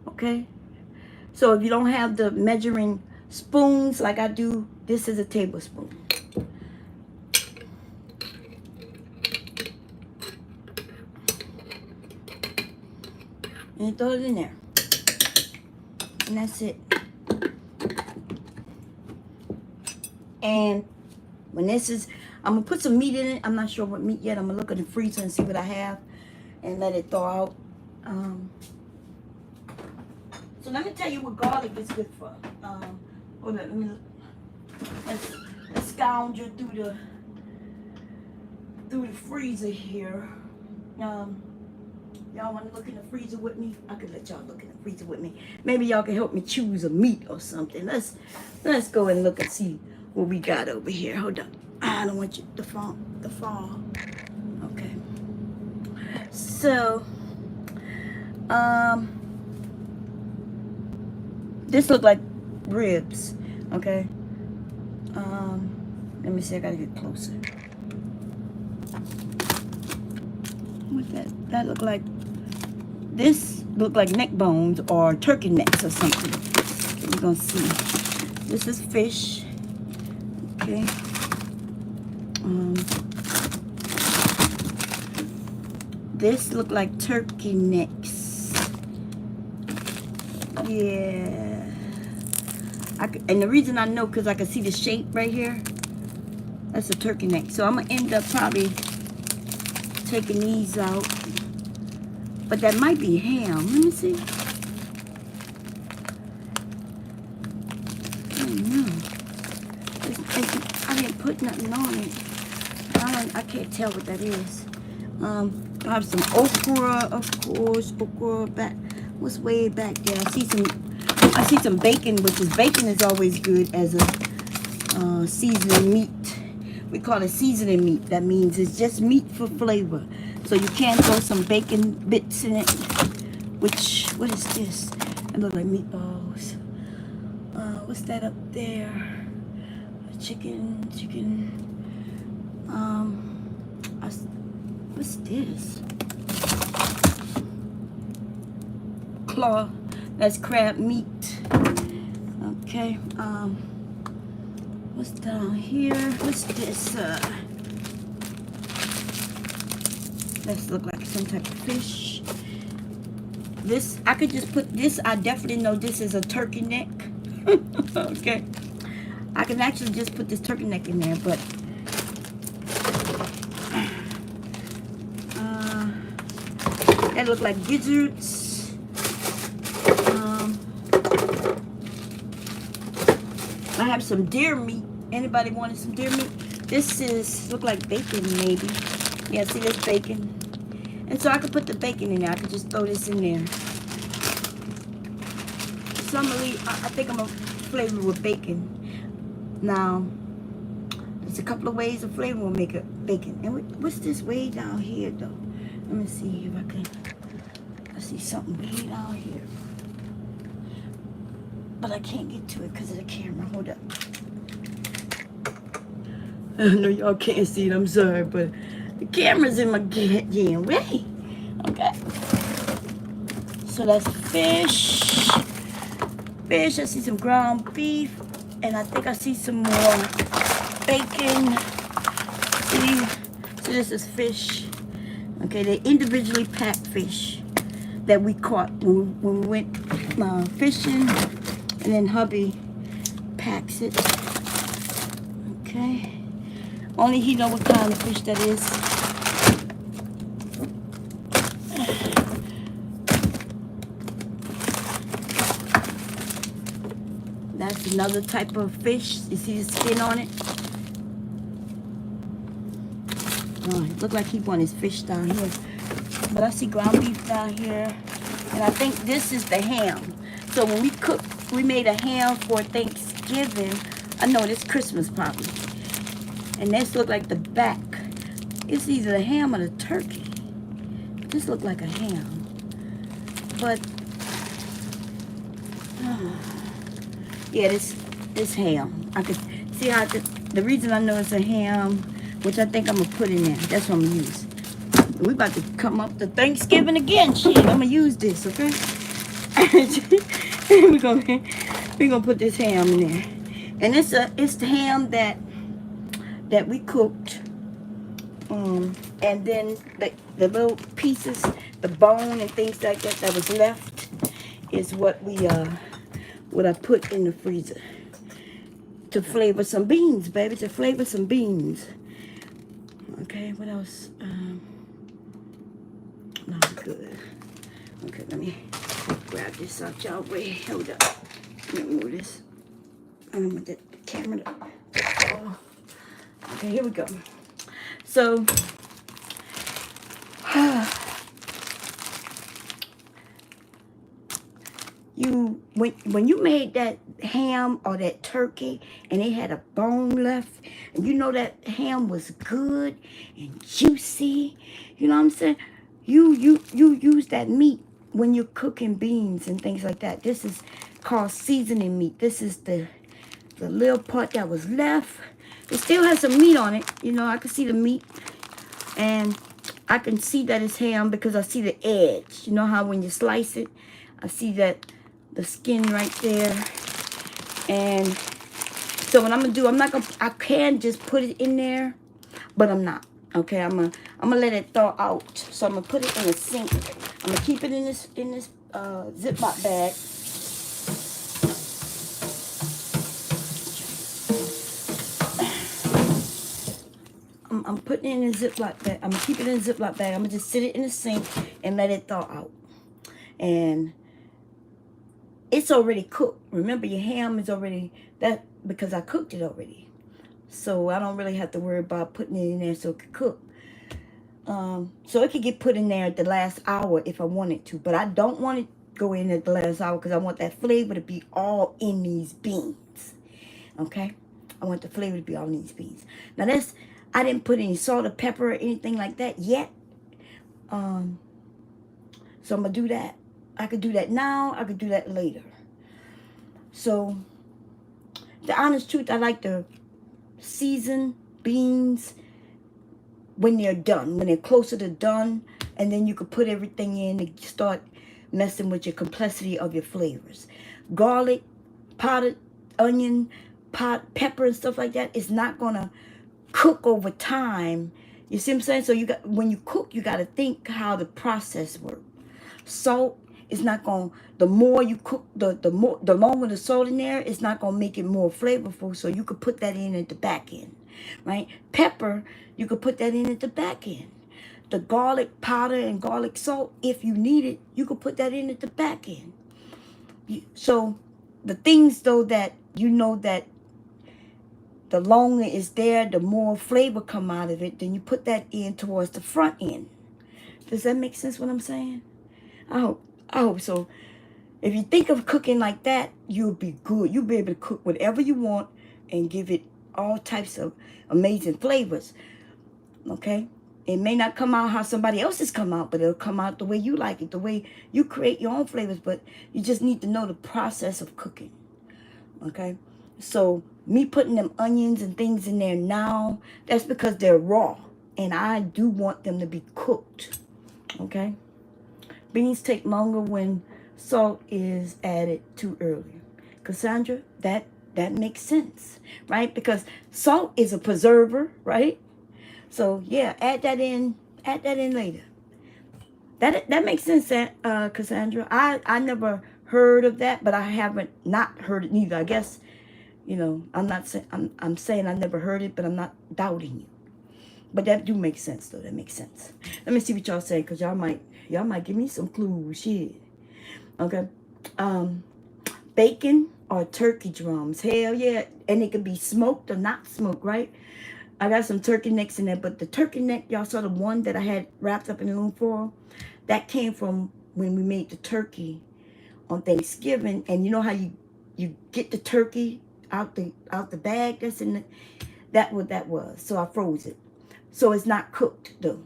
Okay? So if you don't have the measuring spoons like I do, this is a tablespoon. And you throw it in there. And that's it. And when this is, I'm going to put some meat in it. I'm not sure what meat yet. I'm going to look in the freezer and see what I have. And let it thaw out. So let me tell you what garlic is good for. Hold on, let's scourge through the freezer here. Y'all want to look in the freezer with me? I could let y'all look in the freezer with me. Maybe y'all can help me choose a meat or something. Let's go and look and see what we got over here. Hold on. I don't want you to fall. Okay. So, this look like ribs. Okay. Let me see. I gotta get closer. What that look like? This look like neck bones or turkey necks or something. We're gonna see. This is fish. Okay. This look like turkey necks. Yeah. And the reason I know, because I can see the shape right here. That's a turkey neck. So I'm gonna end up probably taking these out. But that might be ham. Let me see. I don't know. I didn't put nothing on it. I can't tell what that is. I have some okra, of course. Okra back. What's way back there? I see some bacon, bacon is always good as a seasoning meat. We call it seasoning meat. That means it's just meat for flavor. So you can throw some bacon bits in it. What is this? It looks like meatballs. What's that up there? Chicken. What's this? Claw. That's crab meat. Okay. What's down here? What's this? This look like some type of fish. This, I could just put this. I definitely know this is a turkey neck. Okay. I can actually just put this turkey neck in there, but look like gizzards. I have some deer meat. Anybody wanted some deer meat? This is look like bacon maybe. Yeah, see this bacon. And so I could put the bacon in there. I could just throw this in there. So I think I'm gonna flavor with bacon. Now, there's a couple of ways of flavor will make it bacon. And what's this way down here though? Let me see if I can. I see something way down here. But I can't get to it because of the camera. Hold up. I know y'all can't see it. I'm sorry, but the camera's in my damn way. Okay. So that's fish. Fish. I see some ground beef. And I think I see some more bacon. See? So this is fish. Okay, they individually packed fish that we caught when we went fishing. And then hubby packs it. Okay. Only he knows what kind of fish that is. That's another type of fish. You see the skin on it? Oh, it looked like he wanted his fish down here. But I see ground beef down here. And I think this is the ham. So when we cooked, we made a ham for Thanksgiving. I know this Christmas probably. And this looked like the back. It's either the ham or the turkey. This looked like a ham. But, yeah, this ham. I could see how the reason I know it's a ham, which I think I'm going to put in there. That's what I'm going to use. We're about to come up to Thanksgiving again. Shit, I'm going to use this, okay? we're gonna put this ham in there, and it's the ham that we cooked, and then the little pieces, the bone and things like that was left is what I put in the freezer to flavor some beans, baby. To flavor some beans. Okay, what else? No, good. Okay, let me grab this out y'all way. Hold up. Let me move this. I don't want the camera to. Oh. Okay, here we go. So, when you made that ham or that turkey and it had a bone left, and you know that ham was good and juicy, you know what I'm saying? You use that meat when you're cooking beans and things like that. This is called seasoning meat. This is the little part that was left. It still has some meat on it. You know, I can see the meat. And I can see that it's ham because I see the edge. You know how when you slice it, I see that the skin right there. And so what I'm going to do, I can just put it in there, but I'm not. Okay, I'm gonna let it thaw out. So I'm gonna put it in a sink. I'm gonna keep it in this Ziploc bag. I'm putting it in a Ziploc bag. I'm gonna keep it in a Ziploc bag. I'm gonna just sit it in the sink and let it thaw out. And it's already cooked. Remember, your ham is already that because I cooked it already. So I don't really have to worry about putting it in there so it could cook. So it could get put in there at the last hour if I wanted to. But I don't want it to go in at the last hour because I want that flavor to be all in these beans. Okay? I want the flavor to be all in these beans. Now I didn't put any salt or pepper or anything like that yet. So I'm going to do that. I could do that now. I could do that later. So the honest truth, I like to season beans when they're done, when they're closer to done, and then you could put everything in and start messing with your complexity of your flavors. Garlic, potted onion, pepper and stuff like that is not gonna cook over time. You see what I'm saying? So when you cook, you got to think how the process works. Salt is not going. The more you cook, the longer the salt in there, it's not going to make it more flavorful. So you could put that in at the back end, right? Pepper, you could put that in at the back end. the garlic powder and garlic salt, if you need it, you can put that in at the back end. So the things though that you know that the longer it's there, the more flavor come out of it, then you put that in towards the front end. Does that make sense what I'm saying? I hope so. If you think of cooking like that, you'll be good. You'll be able to cook whatever you want and give it all types of amazing flavors. Okay? It may not come out how somebody else's come out, but it'll come out the way you like it, the way you create your own flavors. But you just need to know the process of cooking. Okay? So me putting them onions and things in there now, that's because they're raw. And I do want them to be cooked. Okay? Beans take longer when salt is added too early. Cassandra, that makes sense, right? Because salt is a preserver, right? So yeah, add that in later. That makes sense, Cassandra. I never heard of that, but I haven't not heard it neither. I guess, I'm saying I never heard it, but I'm not doubting you. But that do make sense though. That makes sense. Let me see what y'all say, because y'all might give me some clues. Shit. Okay. Bacon or turkey drums. Hell yeah. And it could be smoked or not smoked, right? I got some turkey necks in there, but the turkey neck, y'all saw the one that I had wrapped up in aluminum foil? That came from when we made the turkey on Thanksgiving. And you know how you get the turkey out the bag that's in that what that was. So I froze it. So it's not cooked though.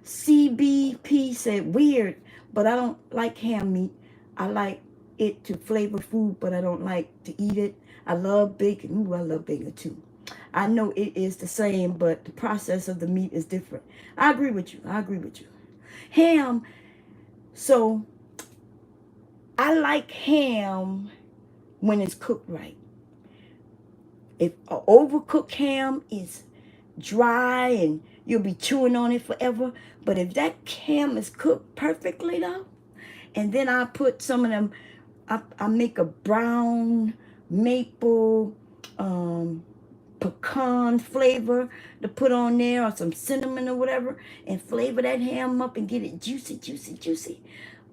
CBP said, weird, but I don't like ham meat. I like it to flavor food, but I don't like to eat it. I love bacon. Ooh, I love bacon too. I know it is the same, but the process of the meat is different. I agree with you. Ham. So I like ham when it's cooked right. If an overcooked ham is dry and you'll be chewing on it forever. But if that ham is cooked perfectly though, and then I put some of them, I make a brown maple pecan flavor to put on there, or some cinnamon or whatever, and flavor that ham up and get it juicy.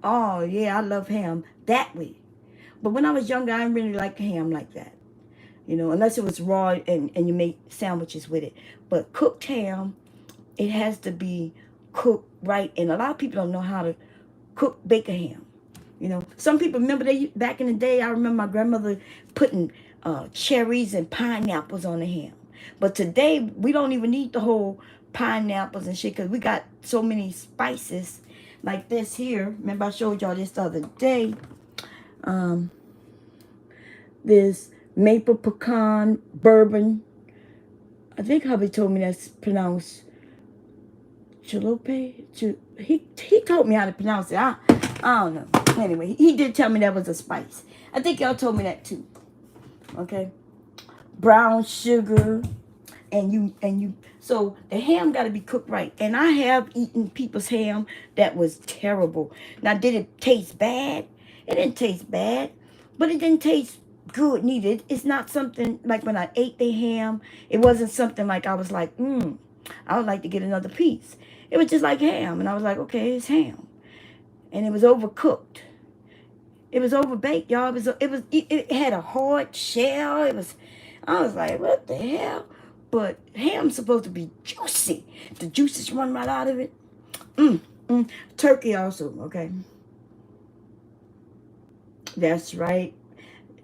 Oh yeah, I love ham that way. But when I was younger, I didn't really like ham like that. Unless it was raw and you make sandwiches with it. But cooked ham, it has to be cooked right. And a lot of people don't know how to cook bacon ham. Some people remember back in the day, I remember my grandmother putting cherries and pineapples on the ham. But today, we don't even need the whole pineapples and shit because we got so many spices like this here. Remember I showed y'all this the other day. There's maple pecan bourbon. I think hubby told me that's pronounced chalupe. He told me how to pronounce it. I don't know. Anyway, he did tell me that was a spice. I think y'all told me that too. Okay. Brown sugar. And you so the ham got to be cooked right. And I have eaten people's ham that was terrible. Now, did it taste bad? It didn't taste bad, but it didn't taste good neither. It's not something like when I ate the ham, it wasn't something like I was like, I would like to get another piece. It was just like ham, and I was like, okay, it's ham. And it was overcooked. It was overbaked, y'all. It had a hard shell. I was like, what the hell? But ham's supposed to be juicy. The juices run right out of it. Turkey also, okay. That's right.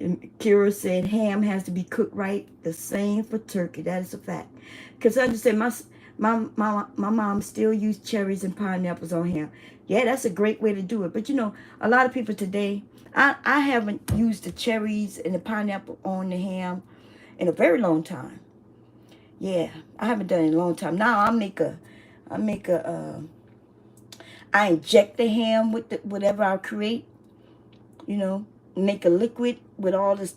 Kira said ham has to be cooked right. The same for turkey. That is a fact. Because I just said my mom still used cherries and pineapples on ham. Yeah, that's a great way to do it. But a lot of people today, I haven't used the cherries and the pineapple on the ham in a very long time. Yeah, I haven't done it in a long time. Now I inject the ham with whatever I create. Make a liquid with all the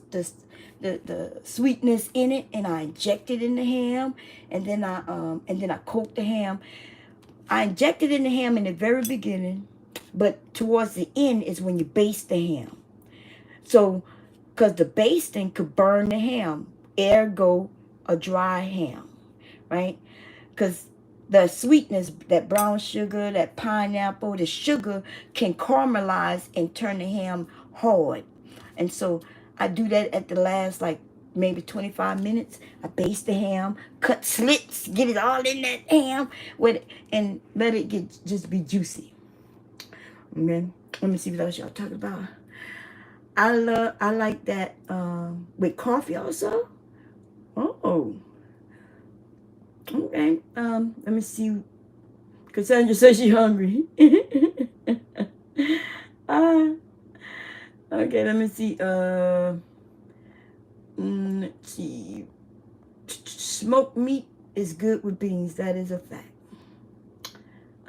sweetness in it, and I inject it in the ham, and then I coat the ham. I inject it in the ham in the very beginning, but towards the end is when you baste the ham. So, because the basting could burn the ham, ergo a dry ham, right? Because the sweetness, that brown sugar, that pineapple, the sugar can caramelize and turn the ham hard. And so I do that at the last, like, maybe 25 minutes. I baste the ham, cut slits, get it all in that ham with, and let it just be juicy. Okay, let me see what else y'all talking about. I like that with coffee also. Oh, okay. Let me see. Cassandra says she's hungry. Okay, let me see. Let's see. Smoked meat is good with beans. That is a fact.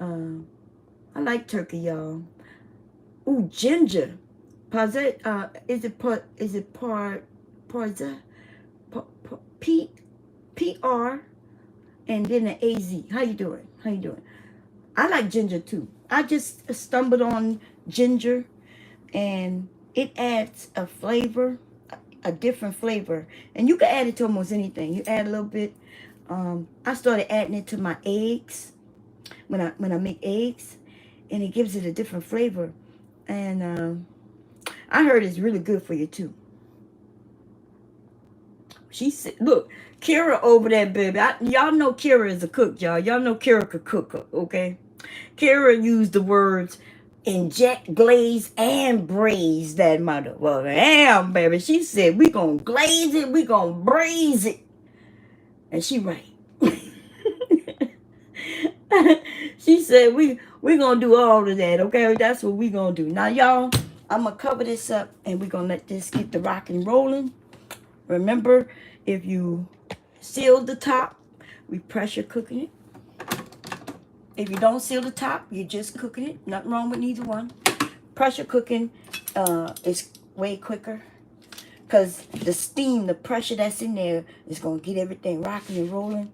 I like turkey, y'all. Ooh, ginger. Parza, is it parza? P-R and then an A-Z. How you doing? How you doing? I like ginger too. I just stumbled on ginger, and it adds a flavor, a different flavor. And you can add it to almost anything. You add a little bit. I started adding it to my eggs when I make eggs, and it gives it a different flavor. And I heard it's really good for you too. She said, look, Kira over there, baby. Y'all know Kira is a cook, y'all. Y'all know Kira could cook, okay? Kira used the words inject, glaze, and braise that motherfucker. Damn, baby. She said, we gonna glaze it, we gonna braise it. And she right. She said, we gonna do all of that, okay? That's what we gonna do. Now, y'all, I'm gonna cover this up, and we gonna let this get the rock and rolling. Remember, if you seal the top, we pressure cooking it. If you don't seal the top, you're just cooking it. Nothing wrong with neither one. Pressure cooking is way quicker, because the steam, the pressure that's in there is going to get everything rocking and rolling.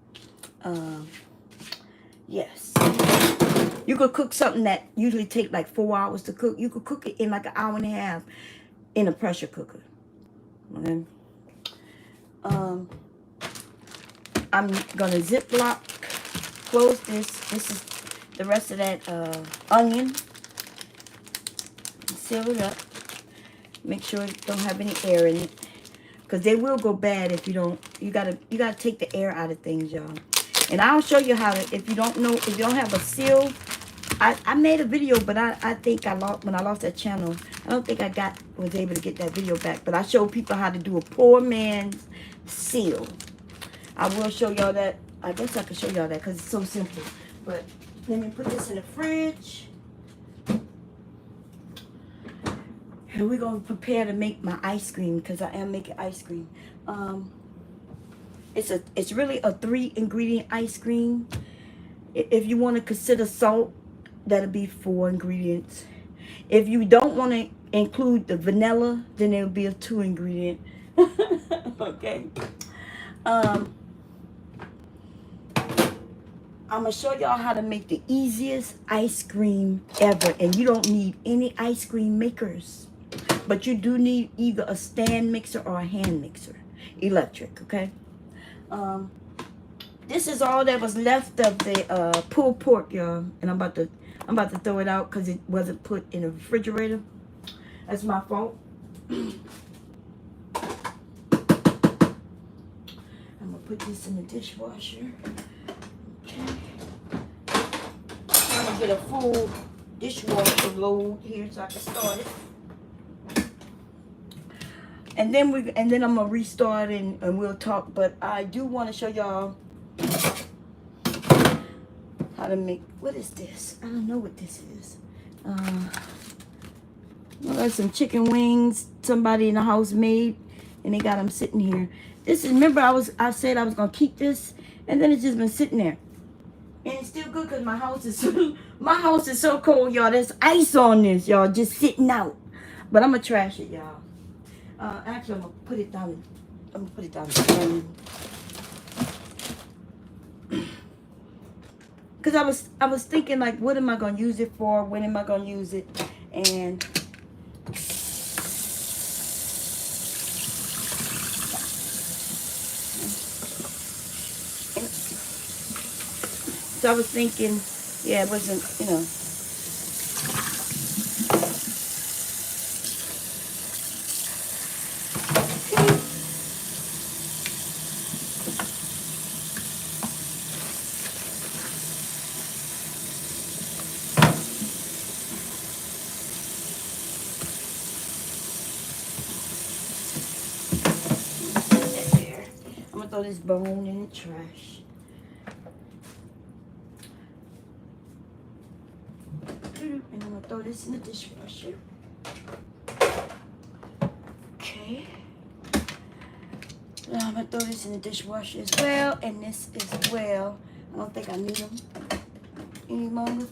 Yes. You could cook something that usually take like 4 hours to cook. You could cook it in like an hour and a half in a pressure cooker. Okay. I'm going to Ziploc close this. This is the rest of that onion. Seal it up. Make sure it don't have any air in it, because they will go bad if you don't. You gotta take the air out of things, y'all. And I'll show you how to. If you don't know, if you don't have a seal, I made a video, but I think I lost when I lost that channel. I don't think I was able to get that video back. But I showed people how to do a poor man's seal. I will show y'all that. I guess I can show y'all that because it's so simple. But let me put this in the fridge. And we're going to prepare to make my ice cream, because I am making ice cream. It's really a 3-ingredient ice cream. If you want to consider salt, that'll be 4 ingredients. If you don't want to include the vanilla, then it'll be a 2-ingredient. Okay. I'm going to show y'all how to make the easiest ice cream ever. And you don't need any ice cream makers. But you do need either a stand mixer or a hand mixer. Electric, okay? This is all that was left of the pulled pork, y'all. And I'm about to throw it out because it wasn't put in the refrigerator. That's my fault. I'm going to put this in the dishwasher. Okay. I'm going to get a full dishwasher load here so I can start it. And then I'm gonna restart and we'll talk. But I do want to show y'all how to make. What is this? I don't know what this is. There's some chicken wings somebody in the house made, and they got them sitting here. This is, remember I said I was gonna keep this, and then it's just been sitting there, and it's still good because my house is so cold, y'all. There's ice on this, y'all, just sitting out. But I'm gonna trash it, y'all. Actually, I'm gonna put it down. I'm gonna put it down. Because I was thinking, like, what am I gonna use it for? When am I gonna use it? And So I was thinking, yeah, it wasn't, you know. There. I'm gonna throw this bone in the trash. And I'm gonna throw this in the dishwasher. Okay. Now I'm gonna throw this in the dishwasher as well, and this as well. I don't think I need them any longer.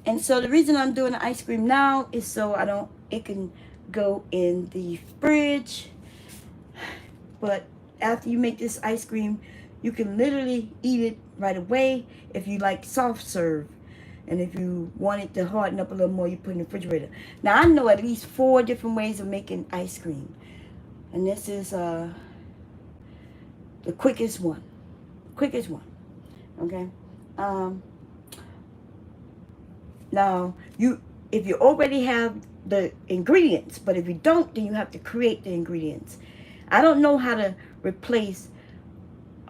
And so the reason I'm doing the ice cream now is so it can go in the fridge. But after you make this ice cream, you can literally eat it right away if you like soft serve. And if you want it to harden up a little more, you put it in the refrigerator. Now, I know at least 4 different ways of making ice cream. And this is the quickest one. Quickest one. Okay? Now, if you already have the ingredients, but if you don't, then you have to create the ingredients. I don't know how to replace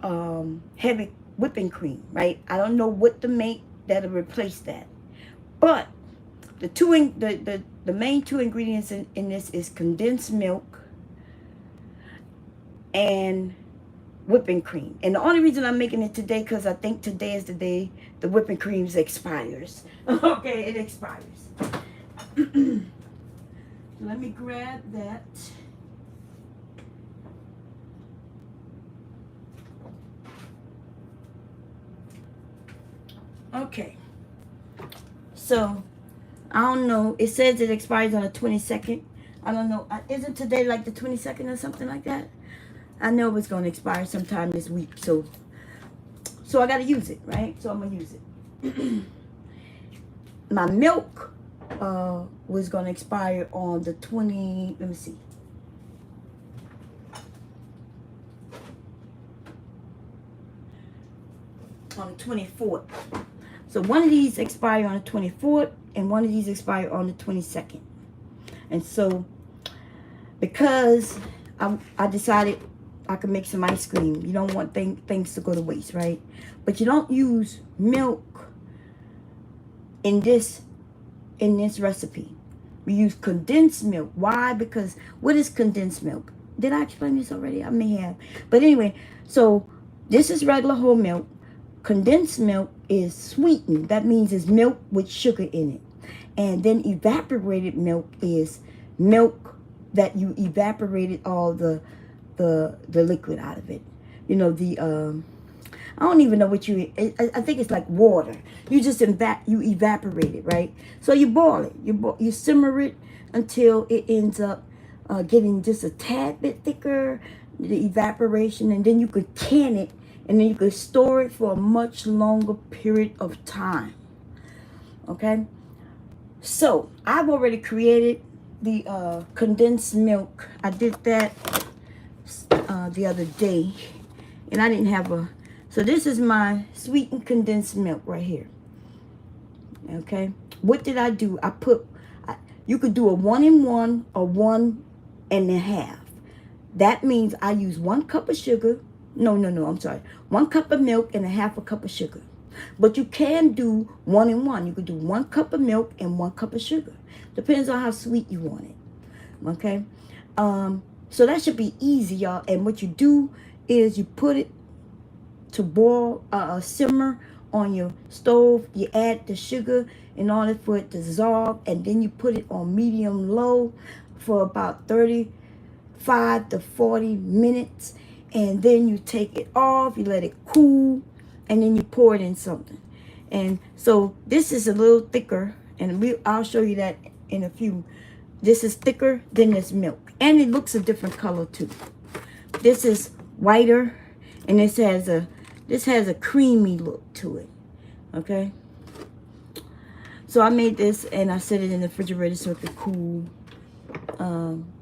heavy whipping cream, right? I don't know what to make that'll replace that. But the main 2 ingredients in this is condensed milk and whipping cream. And the only reason I'm making it today, because I think today is the day the whipping cream expires. Okay, it expires. So let me grab that. Okay. So, I don't know. It says it expires on the 22nd. I don't know. Isn't today like the 22nd or something like that? I know it's going to expire sometime this week. So I got to use it, right? So I'm going to use it. My milk was going to expire on the let me see. On the 24th. So one of these expire on the 24th and one of these expire on the 22nd. And so because I decided I could make some ice cream. You don't want things to go to waste, right? But you don't use milk in this recipe. We use condensed milk. Why? Because what is condensed milk? Did I explain this already? I may have. But anyway, so this is regular whole milk. Condensed milk is sweetened. That means it's milk with sugar in it. And then evaporated milk is milk that you evaporated all the liquid out of it. You know, I don't even know what I think it's like water. You just you evaporate it, right? So you boil it. You simmer it until it ends up getting just a tad bit thicker, the evaporation, and then you could can it, and then you could store it for a much longer period of time. Okay? So I've already created the condensed milk. I did that the other day, and I didn't have so this is my sweetened condensed milk right here. Okay, what did I do? You could do a 1-in-1 or 1.5. That means I use 1 cup of sugar. No, I'm sorry. 1 cup of milk and 1/2 cup of sugar. But you can do 1-in-1. You could do 1 cup of milk and 1 cup of sugar. Depends on how sweet you want it. Okay. So that should be easy, y'all. And what you do is you put it to boil, simmer on your stove. You add the sugar in order for it to dissolve, and then you put it on medium low for about 35 to 40 minutes, and then you take it off. You let it cool, and then you pour it in something. And so this is a little thicker, and I'll show you that in a few. This is thicker than this milk, and it looks a different color too. This is whiter, and this has a creamy look to it. Okay, So I made this and I set it in the refrigerator so it could cool.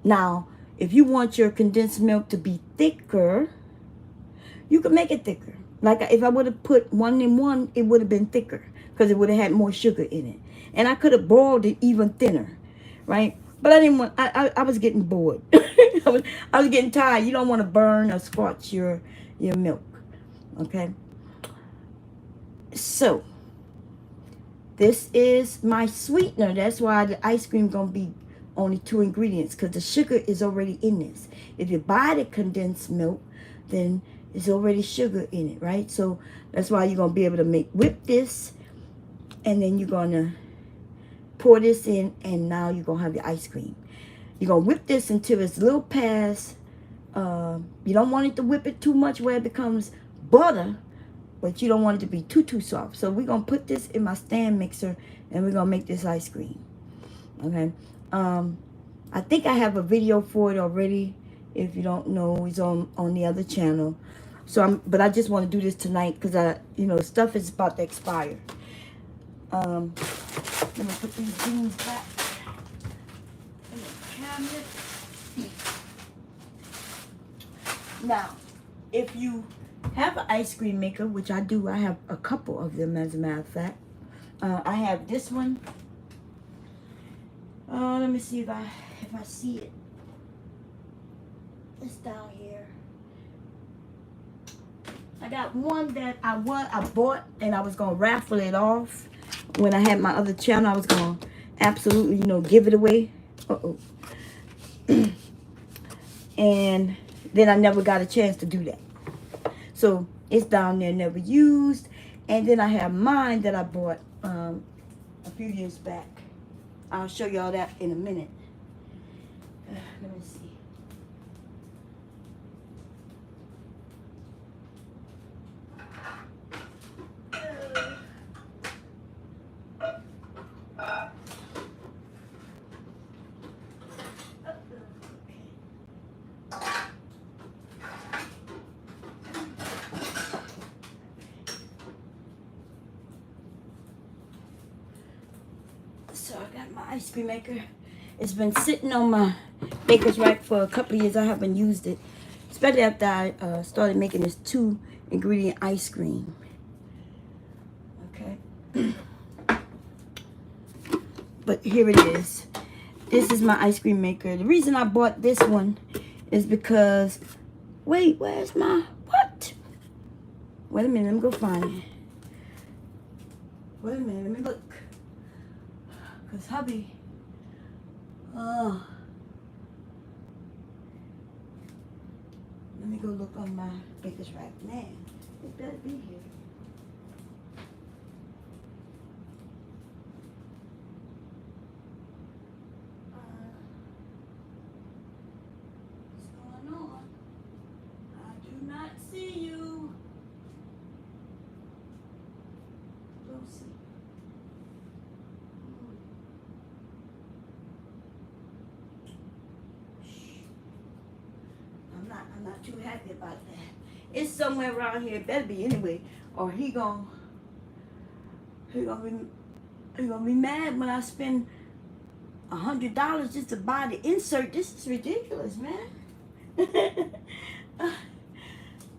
Now, If you want your condensed milk to be thicker, you can make it thicker. Like if I would have put 1 in 1, it would have been thicker because it would have had more sugar in it. And I could have boiled it even thinner, right? But I didn't want, I was getting bored. I was getting tired. You don't want to burn or scorch your milk, okay? So, this is my sweetener. That's why the ice cream going to be only 2 ingredients because the sugar is already in this. If you buy the condensed milk, then there's already sugar in it, right? So that's why you're going to be able to whip this, and then you're going to pour this in, and now you're going to have your ice cream. You're going to whip this until it's a little past. You don't want it to whip it too much where it becomes butter, but you don't want it to be too soft. So we're going to put this in my stand mixer, and we're going to make this ice cream. Okay. I think I have a video for it already. If you don't know, it's on the other channel. But I just want to do this tonight because stuff is about to expire. Let me put these beans back in the cabinet. Now, if you have an ice cream maker, which I do, I have a couple of them as a matter of fact. I have this one. Let me see if I see it. It's down here. I got one that I bought, and I was gonna raffle it off when I had my other channel. I was gonna absolutely, give it away. And then I never got a chance to do that. So it's down there, never used. And then I have mine that I bought a few years back. I'll show y'all that in a minute. Let me see. So I got my ice cream maker. It's been sitting on my baker's rack for a couple of years. I haven't used it, especially after I started making this 2 ingredient ice cream. Okay. But here it is. This is my ice cream maker. The reason I bought this one is because, wait, where's my, what? Wait a minute, let me go find it. Wait a minute, let me look. Because hubby, let me go look on my baker's rack. Man, it better be here. What's going on? I do not see you. Don't see. I'm not too happy about that. It's somewhere around here. It better be anyway, or he gonna be mad when I spend $100 just to buy the insert. This is ridiculous, man.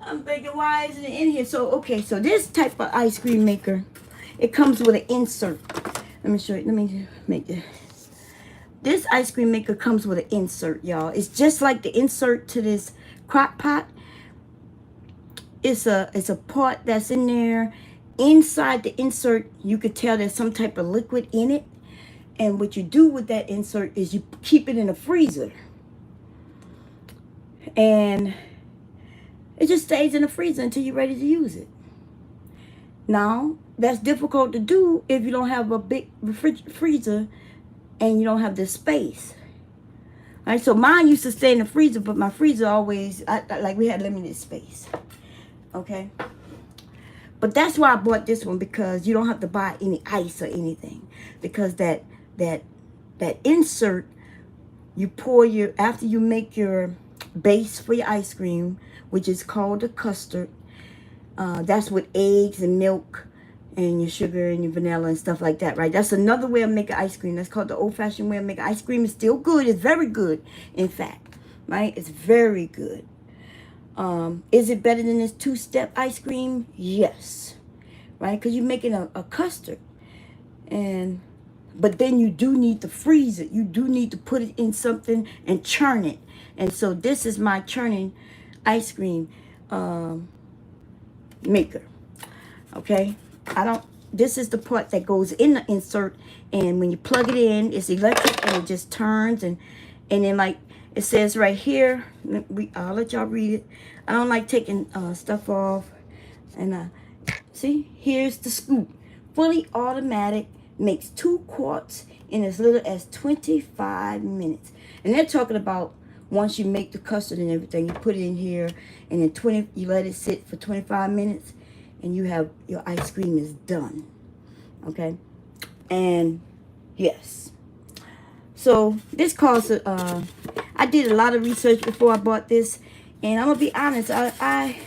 I'm thinking, why isn't it in here? So okay, so this type of ice cream maker, it comes with an insert. Let me show you. Let me make it. This ice cream maker comes with an insert, y'all. It's just like the insert to this crock pot. It's a part that's in there. Inside the insert, you could tell there's some type of liquid in it. And what you do with that insert is you keep it in a freezer. And it just stays in the freezer until you're ready to use it. Now, that's difficult to do if you don't have a big freezer and you don't have the space. All right, so mine used to stay in the freezer, but my freezer always, like we had limited space. Okay? But that's why I bought this one, because you don't have to buy any ice or anything. Because that insert, you pour after you make your base for your ice cream, which is called a custard. That's with eggs and milk and your sugar and your vanilla and stuff like that, right? That's another way of making ice cream. That's called the old-fashioned way of making ice cream. It's still good. It's very good, in fact. right? It's very good. Is it better than this two-step ice cream? Yes, right? Because you're making a custard. But then you do need to freeze it. You do need to put it in something and churn it. And so this is my churning ice cream maker. Okay, this is the part that goes in the insert, and when you plug it in, it's electric and it just turns, and then like it says right here, I'll let y'all read it. I don't like taking stuff off. And see, here's the scoop. Fully automatic, makes 2 quarts in as little as 25 minutes. And they're talking about once you make the custard and everything, you put it in here, and then you let it sit for 25 minutes, and you have your ice cream is done. Okay, and yes, so this costs I did a lot of research before I bought this, and I'm gonna be honest, I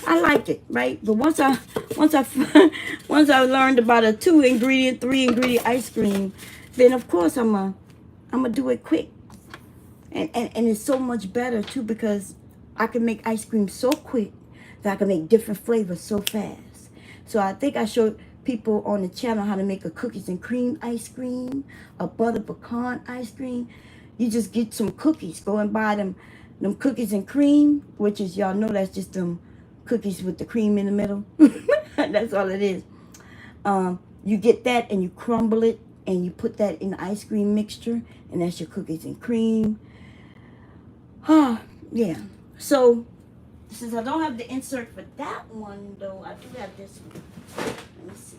liked it, right? But once I once I learned about a 2-ingredient, 3-ingredient ice cream, then of course I'm gonna do it quick, and it's so much better too, because I can make ice cream so quick that I can make different flavors so fast. So I think I showed people on the channel how to make a cookies and cream ice cream, a butter pecan ice cream. You just get some cookies, go and buy them cookies and cream, which is, y'all know, that's just them cookies with the cream in the middle. That's all it is. You get that and you crumble it and you put that in the ice cream mixture, and that's your cookies and cream. Yeah. So since I don't have the insert for that one, though, I do have this one. Let me see.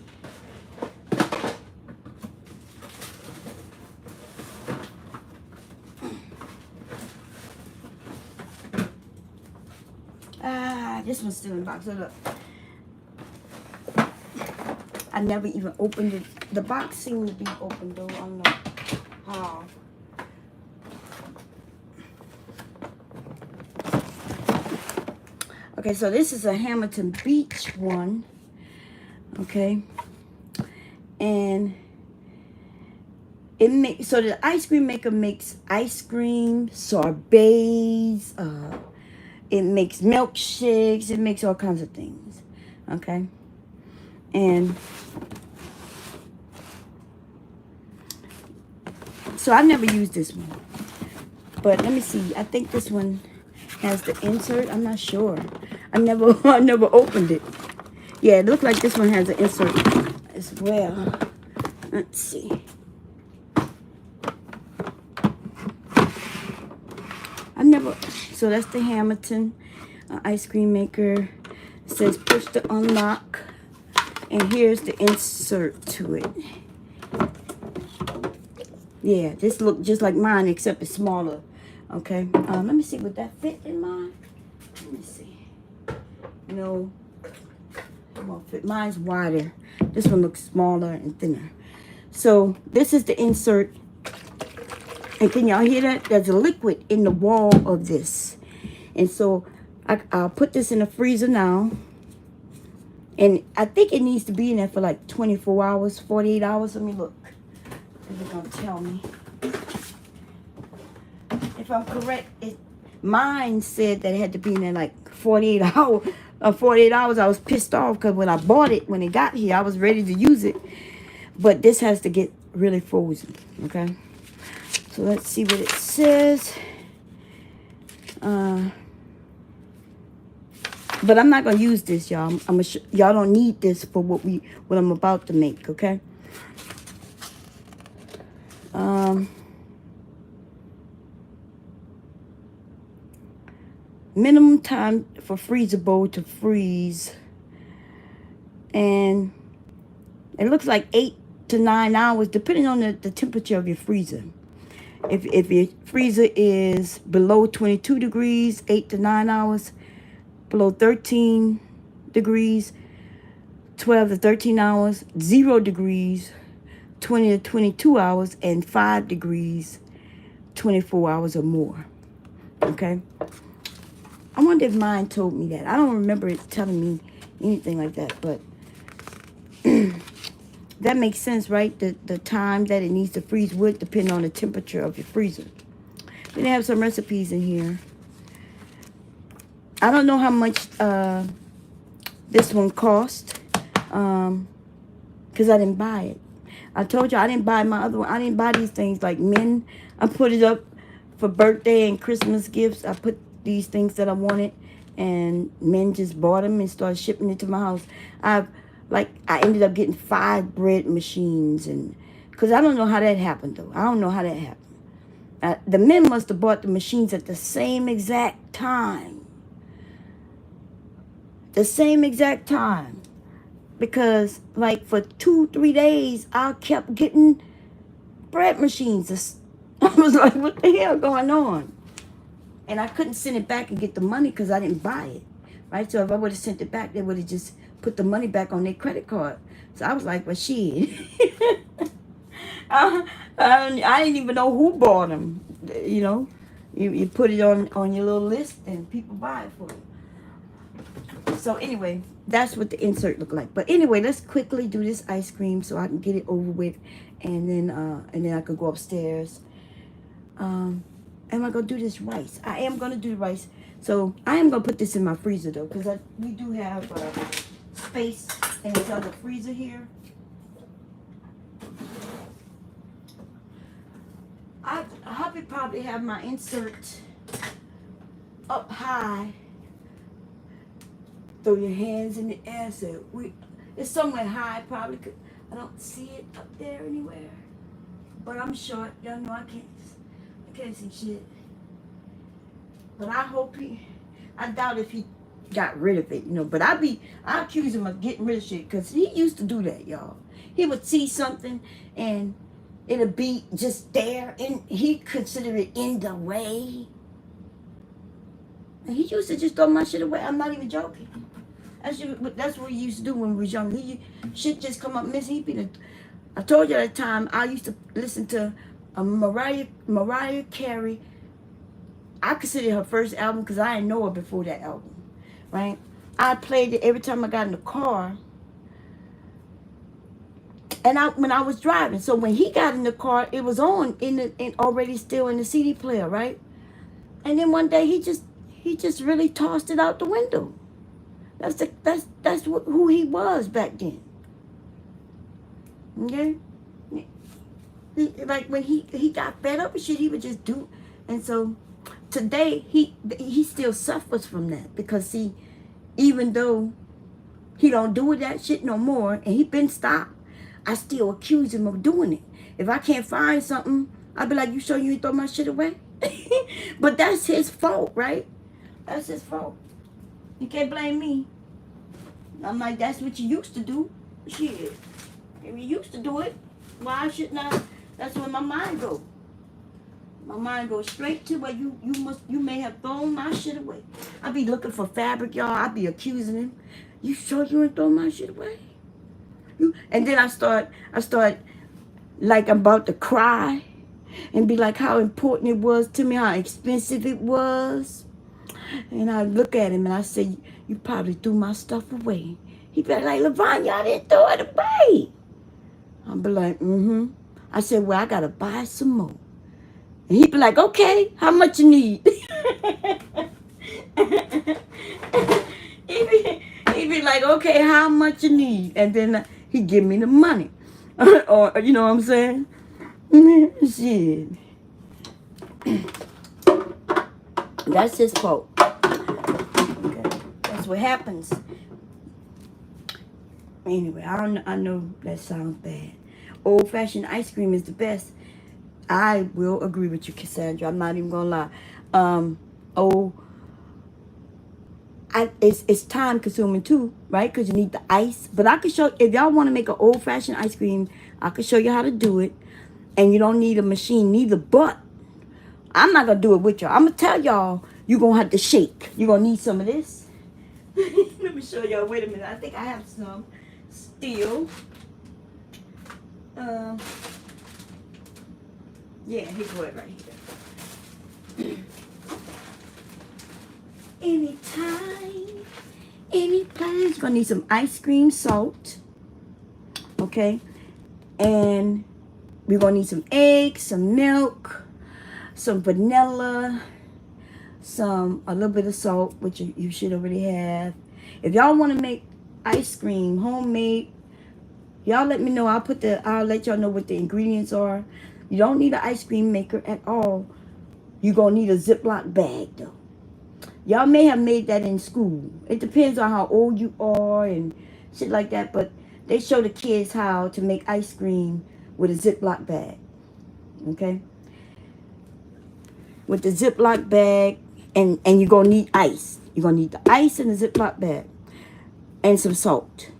This one's still in the box. So look, I never even opened it. The box seemed to be open, though. I don't know how. Okay, so this is a Hamilton Beach one. Okay, and so the ice cream maker makes ice cream, sorbets, it makes milkshakes, it makes all kinds of things. Okay, and so I've never used this one, but let me see. I think this one has the insert. I'm not sure. I never opened it. Yeah, it looks like this one has an insert as well. Let's see. So that's the Hamilton ice cream maker. It says push to unlock, and here's the insert to it. Yeah, this looks just like mine, except it's smaller. Okay, let me see, would that fit in mine? Let me see. No, it won't fit. Mine's wider. This one looks smaller and thinner. So this is the insert. And can y'all hear that? There's a liquid in the wall of this. And so I'll put this in the freezer now. And I think it needs to be in there for like 24 hours, 48 hours. Let me look. They're going to tell me. If I'm correct, mine said that it had to be in there like 48 hours. 48 hours. I was pissed off because when I bought it, when it got here, I was ready to use it. But this has to get really frozen. Okay. So let's see what it says. But I'm not gonna use this, y'all. Y'all don't need this for what I'm about to make, okay? Minimum time for freezer bowl to freeze, and it looks like 8 to 9 hours, depending on the temperature of your freezer. If your freezer is below 22 degrees, 8 to 9 hours. Below 13 degrees, 12 to 13 hours. 0 degrees, 20 to 22 hours. And 5 degrees, 24 hours or more. Okay? I wonder if mine told me that. I don't remember it telling me anything like that, but that makes sense, right? The time that it needs to freeze would depend on the temperature of your freezer. They have some recipes in here. I don't know how much this one cost. Because I didn't buy it. I told you I didn't buy my other one. I didn't buy these things like men. I put it up for birthday and Christmas gifts. I put these things that I wanted, and men just bought them and started shipping it to my house. I ended up getting 5 bread machines, and because I don't know how that happened though. I don't know how that happened. The men must have bought the machines at the same exact time. The same exact time. Because like for 2-3 days, I kept getting bread machines. I was like, what the hell going on? And I couldn't send it back and get the money because I didn't buy it. Right? So if I would have sent it back, they would have just put the money back on their credit card. So I was like, well, shit. I didn't even know who bought them. You know, you put it on your little list and people buy it for you. So anyway, that's what the insert looked like. But anyway, let's quickly do this ice cream so I can get it over with, and then I could go upstairs. Am I gonna do this rice? I am gonna do the rice. So I am gonna put this in my freezer though, because we do have space in this other freezer here. I probably have my insert up high. Throw your hands in the air. So it's somewhere high probably. I don't see it up there anywhere. But I'm short. Y'all know I can't see shit. But I doubt if he got rid of it, you know. But I accuse him of getting rid of shit, because he used to do that, y'all. He would see something and it'll be just there, and he consider it in the way. And he used to just throw my shit away. I'm not even joking. That's what he used to do when we was young. Shit just come up missing. I told you at the time I used to listen to Mariah Carey. I consider her first album because I didn't know her before that album, right? I played it every time I got in the car, and when I was driving. So when he got in the car, it was on already still in the CD player, right? And then one day he just really tossed it out the window. That's who he was back then. Okay? Like when he got fed up with shit, he would just do. And so today he still suffers from that, because see, even though he don't do that shit no more and he been stopped, I still accuse him of doing it. If I can't find something, I'll be like, you sure you ain't throw my shit away? But that's his fault, right? That's his fault. You can't blame me. I'm like, that's what you used to do. Shit. If you used to do it, why shouldn't I? That's where my mind goes. My mind goes straight to where you may have thrown my shit away. I be looking for fabric, y'all. I be accusing him. You sure you ain't throw my shit away? And then I start like I'm about to cry and be like how important it was to me, how expensive it was. And I look at him and I say, you probably threw my stuff away. He be like, Lavanya, I didn't throw it away. I'll be like, I said, well, I got to buy some more. And he'd be like, okay, how much you need? He'd be like, okay, how much you need? And then he'd give me the money. Or, you know what I'm saying? Shit. That's his fault. Okay. That's what happens. Anyway, I know that sounds bad. Old-fashioned ice cream is the best. I will agree with you, Cassandra. I'm not even gonna lie. It's time consuming too, right? Because you need the ice. But I can show, if y'all want to make an old-fashioned ice cream, I can show you how to do it. And you don't need a machine neither. But I'm not gonna do it with y'all. I'm gonna tell y'all you're gonna have to shake. You're gonna need some of this. Let me show y'all. Wait a minute. I think I have some still. Yeah, here's it right here. Anytime, any place. You're gonna need some ice cream salt. Okay. And we're gonna need some eggs, some milk, some vanilla, a little bit of salt, which you should already have. If y'all want to make ice cream homemade, y'all let me know. I'll let y'all know what the ingredients are. You don't need an ice cream maker at all. You're gonna need a Ziploc bag though. Y'all may have made that in school. It depends on how old you are and shit like that, but they show the kids how to make ice cream with a Ziploc bag. Okay? With the Ziploc bag, and you're gonna need ice. You're gonna need the ice in the Ziploc bag and some salt.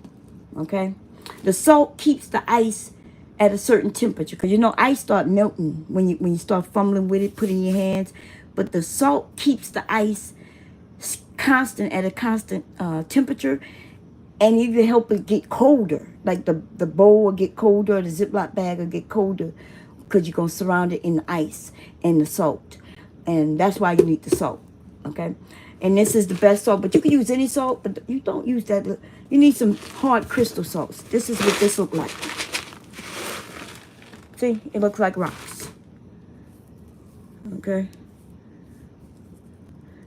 Okay? The salt keeps the ice at a certain temperature, because you know ice start melting when you start fumbling with it, put it in your hands. But the salt keeps the ice constant at a constant temperature, and even help it get colder. Like the bowl will get colder, the Ziploc bag will get colder, because you're gonna surround it in the ice and the salt, and that's why you need the salt. Okay, and this is the best salt, but you can use any salt, but you don't use that. You need some hard crystal salts. This is what this looks like. See, it looks like rocks. Okay,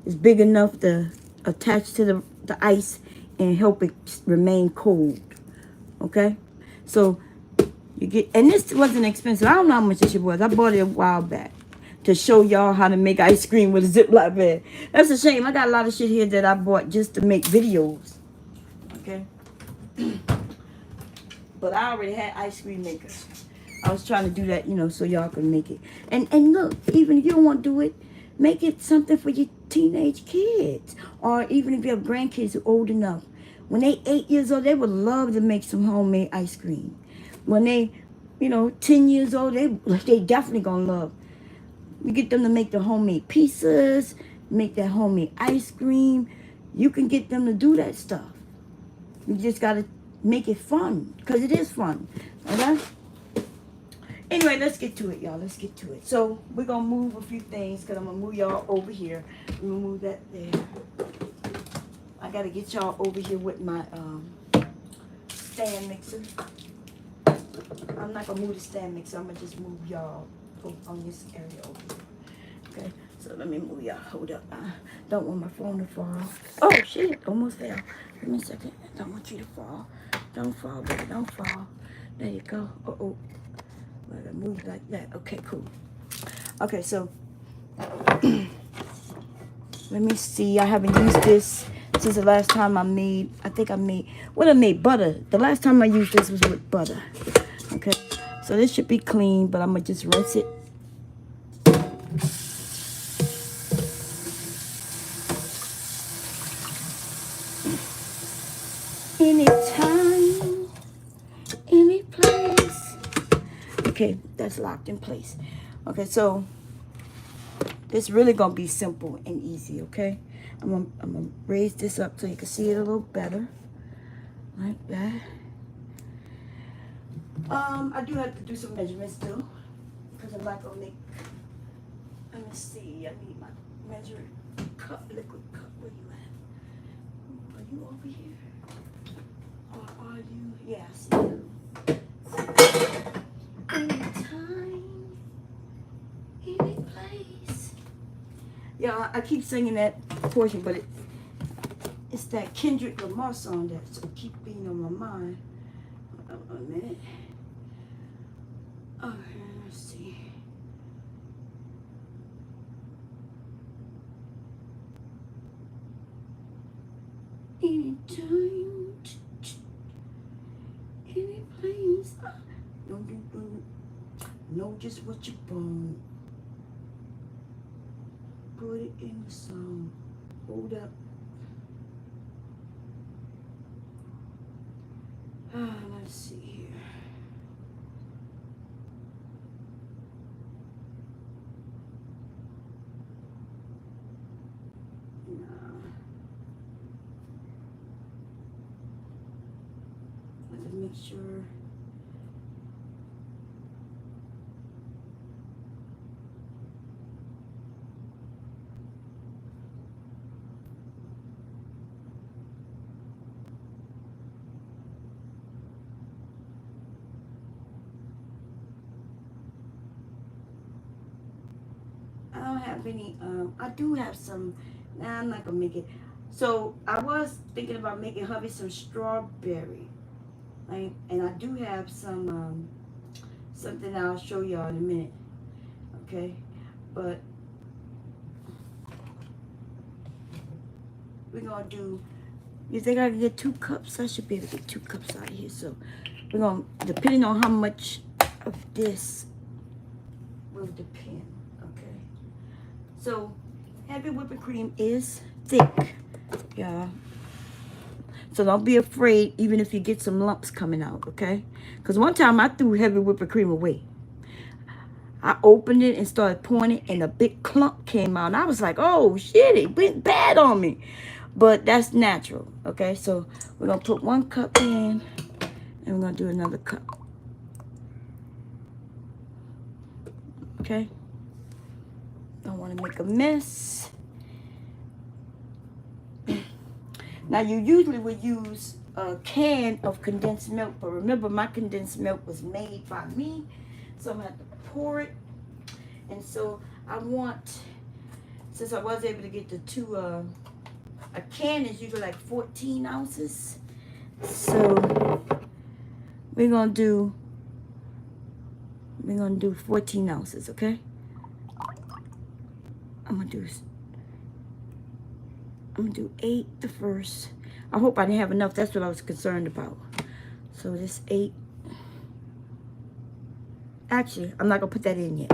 it's big enough to attach to the ice and help it remain cold. Okay, so you get, and this wasn't expensive. I don't know how much this shit was. I bought it a while back to show y'all how to make ice cream with a Ziploc bag. That's a shame. I got a lot of shit here that I bought just to make videos. Okay, but I already had ice cream makers. I was trying to do that, you know, so y'all can make it. And look, even if you don't want to do it, make it something for your teenage kids. Or even if you have grandkids who are old enough. When they 8 years old, they would love to make some homemade ice cream. When they, 10 years old, they definitely going to love. You get them to make the homemade pizzas, make that homemade ice cream. You can get them to do that stuff. You just got to make it fun, because it is fun. Okay? Anyway, let's get to it, y'all. Let's get to it. So, we're going to move a few things, because I'm going to move y'all over here. I'm going to move that there. I got to get y'all over here with my stand mixer. I'm not going to move the stand mixer. I'm going to just move y'all on this area over here. Okay? So, let me move y'all. Hold up. I don't want my phone to fall. Oh, shit. Almost fell. Give me a second. I don't want you to fall. Don't fall, baby. Don't fall. There you go. Uh-oh. I gotta move like that. Okay, cool. Okay, so let me see. I haven't used this since the last time I made butter. The last time I used this was with butter. Okay, so this should be clean, but I'm gonna just rinse it. Anytime, any place. Okay, that's locked in place. Okay, so it's really gonna be simple and easy. Okay, I'm gonna raise this up so you can see it a little better, like that. I do have to do some measurements still, because I'm not gonna make. Let me see. I need my measuring cup, liquid cup. Where you at? Are you over here? Or are you? Yeah, I see you. Anytime, any place. Yeah, I keep singing that portion, but it's that Kendrick Lamar song that keep being on my mind. Hold on a minute. Oh, let's see. Anytime, any place. Know just what you want. Put it in the song. Hold up. Let's see here. Let's make sure. have any, I do have some, nah, I'm not gonna make it. So I was thinking about making hubby some strawberry, right? And I do have some, something I'll show y'all in a minute, okay? But we're gonna do, you think I can get 2 cups? I should be able to get 2 cups out of here. So we're gonna, depending on how much of this will depend, okay? So heavy whipping cream is thick, y'all. So don't be afraid even if you get some lumps coming out, okay? Because one time I threw heavy whipping cream away. I opened it and started pouring it, and a big clump came out. And I was like, oh, shit, it went bad on me. But that's natural, okay? So we're going to put 1 cup in, and we're going to do another cup. Okay? Don't want to make a mess. Now, you usually would use a can of condensed milk, but remember, my condensed milk was made by me, so I'm going to have to pour it. And so I want, since I was able to get the 2, a can is usually like 14 ounces. So we're going to do 14 ounces, okay? I'm going to do 8 the first. I hope I didn't have enough. That's what I was concerned about. So this 8. Actually, I'm not going to put that in yet.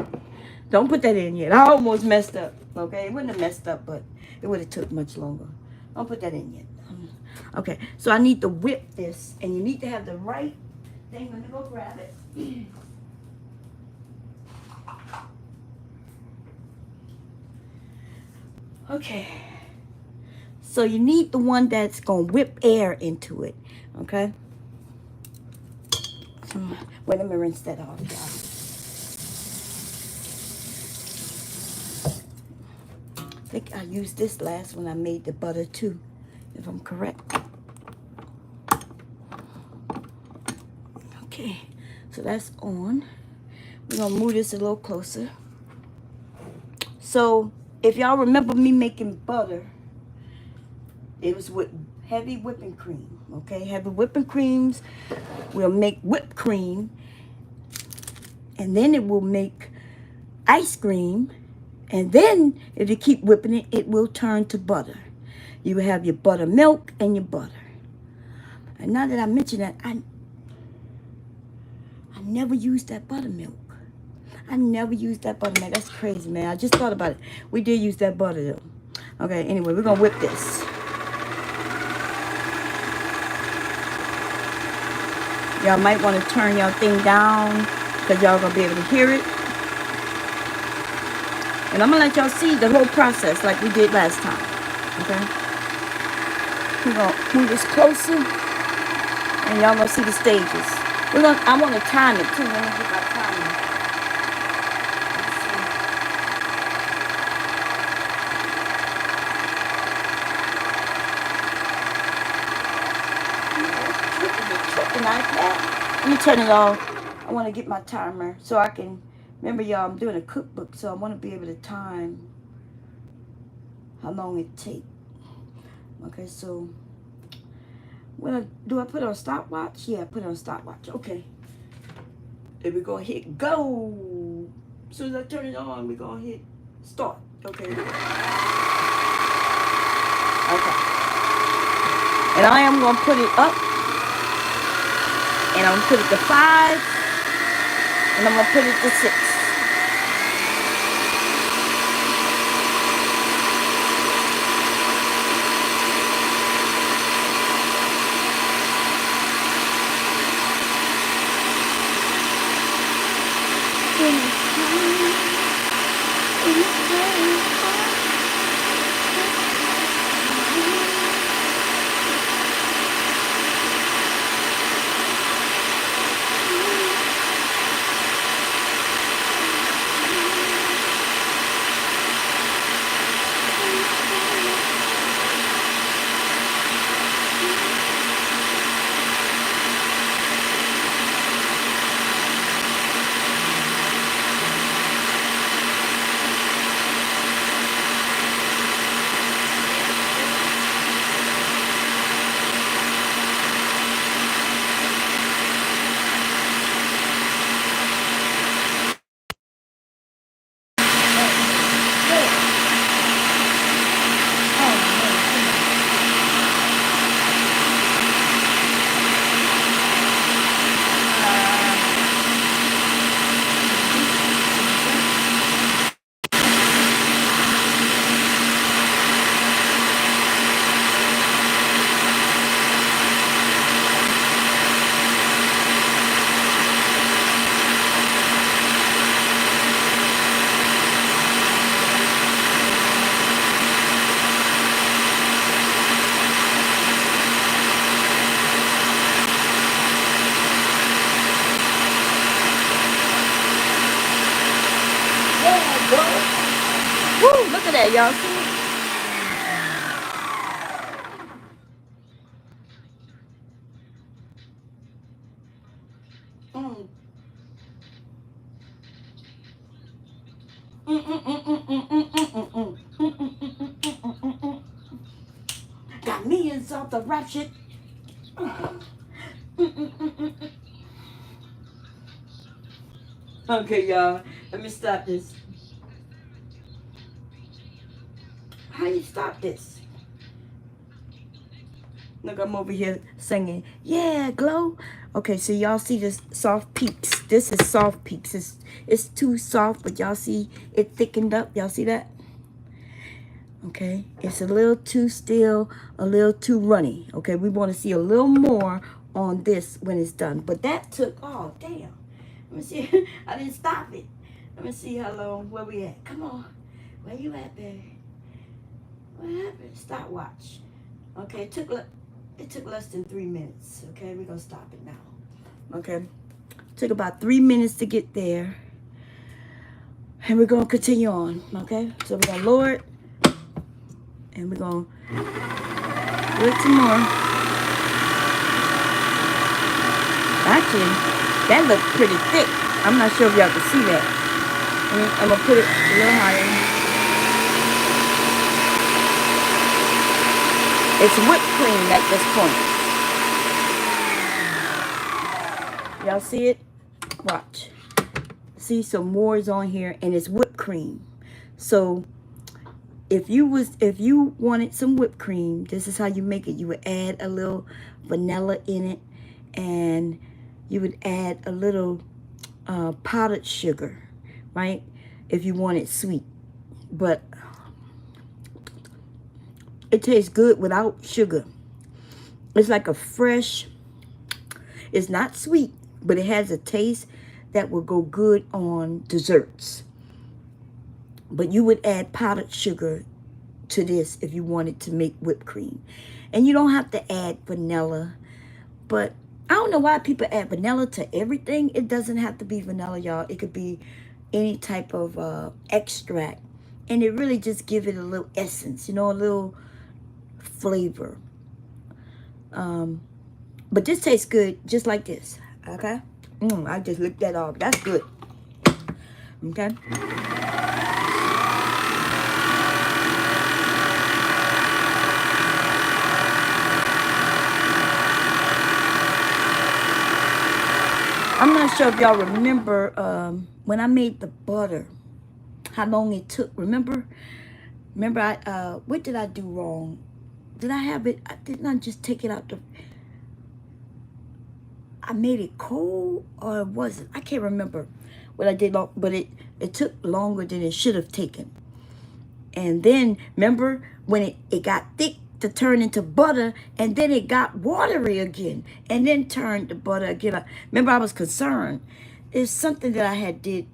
Don't put that in yet. I almost messed up. Okay? It wouldn't have messed up, but it would have took much longer. Don't put that in yet. Okay. So I need to whip this. And you need to have the right thing. Let me go grab it. Okay. So you need the one that's going to whip air into it. Okay? So, wait, let me rinse that off, y'all. I think I used this last when I made the butter too, if I'm correct. Okay, so that's on. We're going to move this a little closer. So, if y'all remember me making butter, it was with heavy whipping cream, okay? Heavy whipping creams will make whipped cream, and then it will make ice cream, and then if you keep whipping it, it will turn to butter. You will have your buttermilk and your butter. And now that I mention that, I never used that buttermilk. I never used that buttermilk. That's crazy, man. I just thought about it. We did use that butter, though. Okay, anyway, we're going to whip this. Y'all might want to turn your thing down because y'all going to be able to hear it. And I'm going to let y'all see the whole process like we did last time. Okay? We're going to move this closer. And y'all going to see the stages. I want to time it too. Let me get my timer. Let me turn it off. I want to get my timer so I can, remember y'all, I'm doing a cookbook, so I want to be able to time how long it takes. Okay, so do I put on stopwatch? Yeah, I put on stopwatch. Okay. Then we're going to hit go. As soon as I turn it on, we're going to hit start. Okay. Okay. And I am going to put it up. And I'm going to put it to 5. And I'm going to put it to 6. that? Y'all see it? Got millions off the rap shit. Okay, y'all. Let me stop this. How you stop this? Look, I'm over here singing. Yeah, glow. Okay, so y'all see this soft peaks. This is soft peaks. It's too soft, but y'all see it thickened up. Y'all see that? Okay, it's a little too still, a little too runny. Okay, we want to see a little more on this when it's done. But that took, oh, damn. Let me see. I didn't stop it. Let me see how long, where we at. Come on. Where you at, baby? What happened? Stopwatch. Okay, it took less than 3 minutes. Okay, we're going to stop it now. Okay. Took about 3 minutes to get there. And we're going to continue on. Okay, so we're going to lower it. And we're going to do it some more. Actually, that looks pretty thick. I'm not sure if y'all can see that. I'm going to put it a little higher. It's whipped cream at this point. Y'all see it? Watch. See, some more is on here, and it's whipped cream. So if you wanted some whipped cream, this is how you make it. You would add a little vanilla in it, and you would add a little powdered sugar, right? If you want it sweet. But it tastes good without sugar. It's like a fresh, it's not sweet, but it has a taste that will go good on desserts. But you would add powdered sugar to this if you wanted to make whipped cream. And you don't have to add vanilla. But I don't know why people add vanilla to everything. It doesn't have to be vanilla, y'all. It could be any type of extract. And it really just give it a little essence, you know, a little flavor. But this tastes good just like this, okay? I just licked that off. That's good. Okay? I'm not sure if y'all remember when I made the butter, how long it took. Remember I what did I do wrong? Did I have it? I did not just take it out the. I made it cold, or was it? I can't remember what I did, but it took longer than it should have taken. And then remember when it got thick to turn into butter, and then it got watery again, and then turned to butter again. Remember, I was concerned. It's something that I had did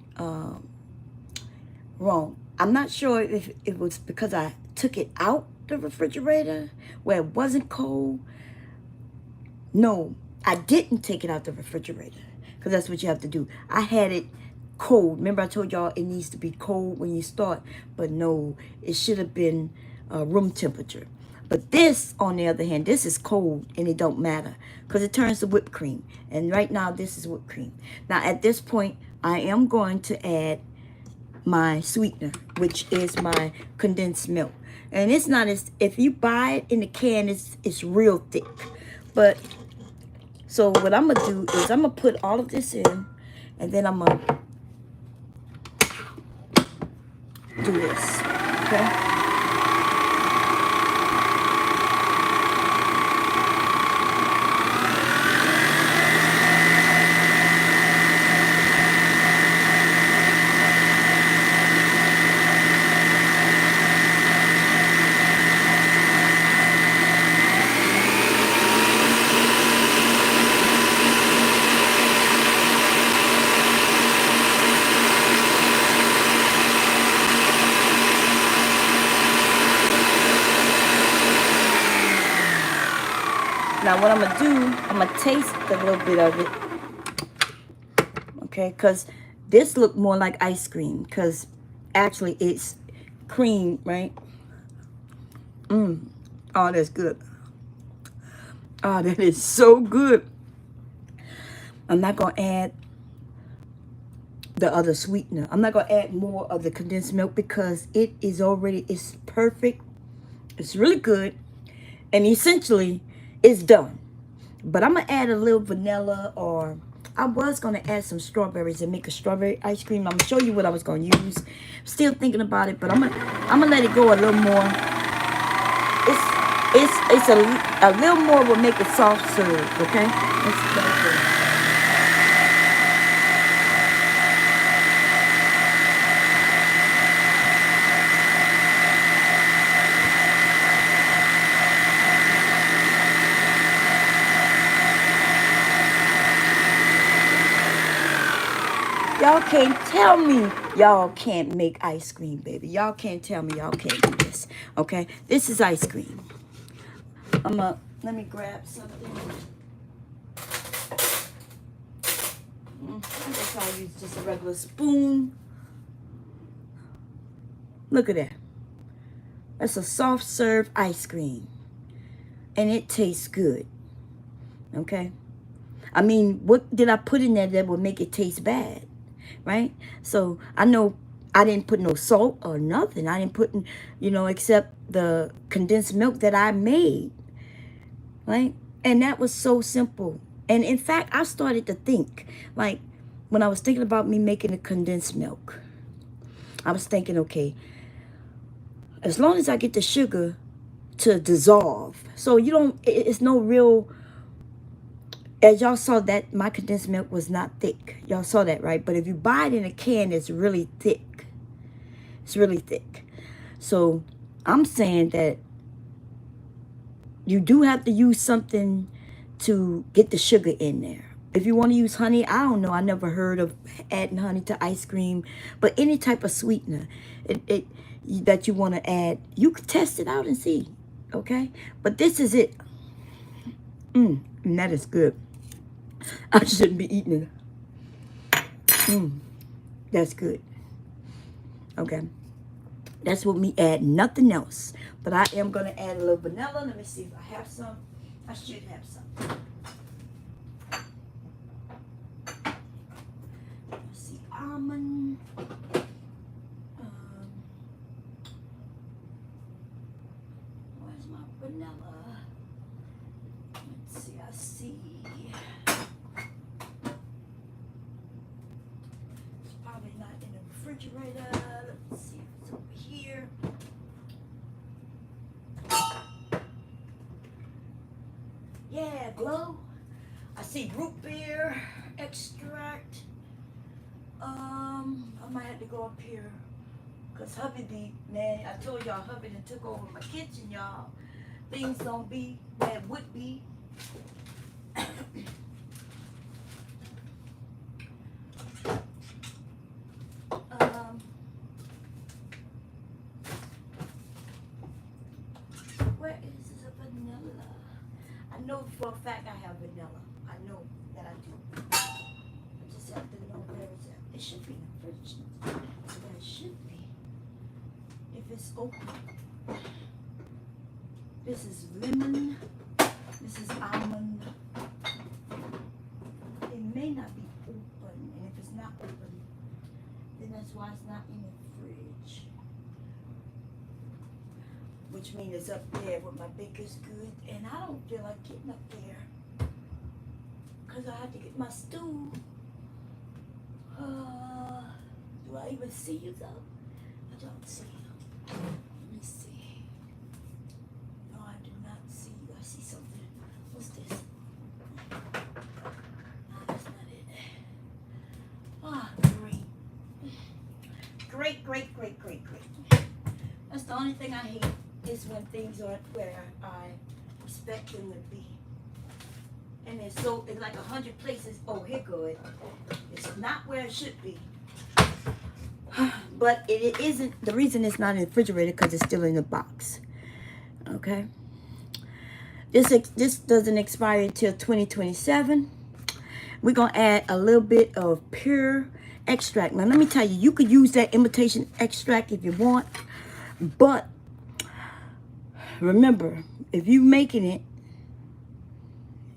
wrong. I'm not sure if it was because I took it out the refrigerator where it wasn't cold. No, I didn't take it out the refrigerator, because that's what you have to do. I had it cold. Remember I told y'all it needs to be cold when you start, but no, it should have been room temperature. But this, on the other hand, this is cold, and it don't matter because it turns to whipped cream. And right now, this is whipped cream. Now, at this point, I am going to add my sweetener, which is my condensed milk. And it's not as, if you buy it in the can, it's real thick. But, so what I'm going to do is I'm going to put all of this in, and then I'm going to do this, okay? Now what I'm going to do, I'm going to taste a little bit of it. Okay, because this looked more like ice cream. Because actually it's cream, right? Oh, that's good. Oh, that is so good. I'm not going to add the other sweetener. I'm not going to add more of the condensed milk because it is already, it's perfect. It's really good. And essentially, it's done. But I'm going to add a little vanilla, or I was going to add some strawberries and make a strawberry ice cream. I'm going to show you what I was going to use. Still thinking about it, but I'm gonna let it go a little more. It's a little more will make it soft serve, okay? Let's go. Y'all can't tell me y'all can't make ice cream, baby. Y'all can't tell me y'all can't do this, okay? This is ice cream. Let me grab something. I guess I'll use just a regular spoon. Look at that. That's a soft serve ice cream. And it tastes good, okay? I mean, what did I put in there that would make it taste bad? Right? So I know I didn't put no salt or nothing. I didn't put, except the condensed milk that I made. Right? And that was so simple. And in fact, I started to think, like, when I was thinking about me making the condensed milk, I was thinking, okay, as long as I get the sugar to dissolve, so it's no real. As y'all saw that my condensed milk was not thick. Y'all saw that, right? But if you buy it in a can, it's really thick. It's really thick. So I'm saying that you do have to use something to get the sugar in there. If you want to use honey, I don't know. I never heard of adding honey to ice cream. But any type of sweetener that you want to add, you can test it out and see. Okay? But this is it. And that is good. I shouldn't be eating it. That's good. Okay. That's what me add. Nothing else. But I am going to add a little vanilla. Let me see if I have some. I should have some. Let's see. Almond. Where's my vanilla? Let's see. I see. Refrigerator. Let's see if it's over here. Yeah, glow. I see root beer extract. I might have to go up here because hubby man, I told y'all hubby done took over my kitchen, y'all. Things don't be that would be. Where is the vanilla? I know for a fact I have vanilla. I know that I do. I just have to know where it's at. It should be in the fridge. So that should be. If it's open. This is lemon. This is almond. It may not be open. And if it's not open, then that's why it's not in the fridge. Which means it's up there with my baker's good. And I don't feel like getting up there because I have to get my stool. Do I even see you though? I don't see you. Let me see. No, I do not see you. I see something. What's this? No, that's not it. Ah, great. Great. That's the only thing I hate is when things aren't where I expect them to be. And it's like 100 places. Oh, here good. It's not where it should be. But it isn't. The reason it's not in the refrigerator because it's still in the box. Okay. This doesn't expire until 2027. We're gonna add a little bit of pure extract. Now let me tell you, you could use that imitation extract if you want. But remember, if you making it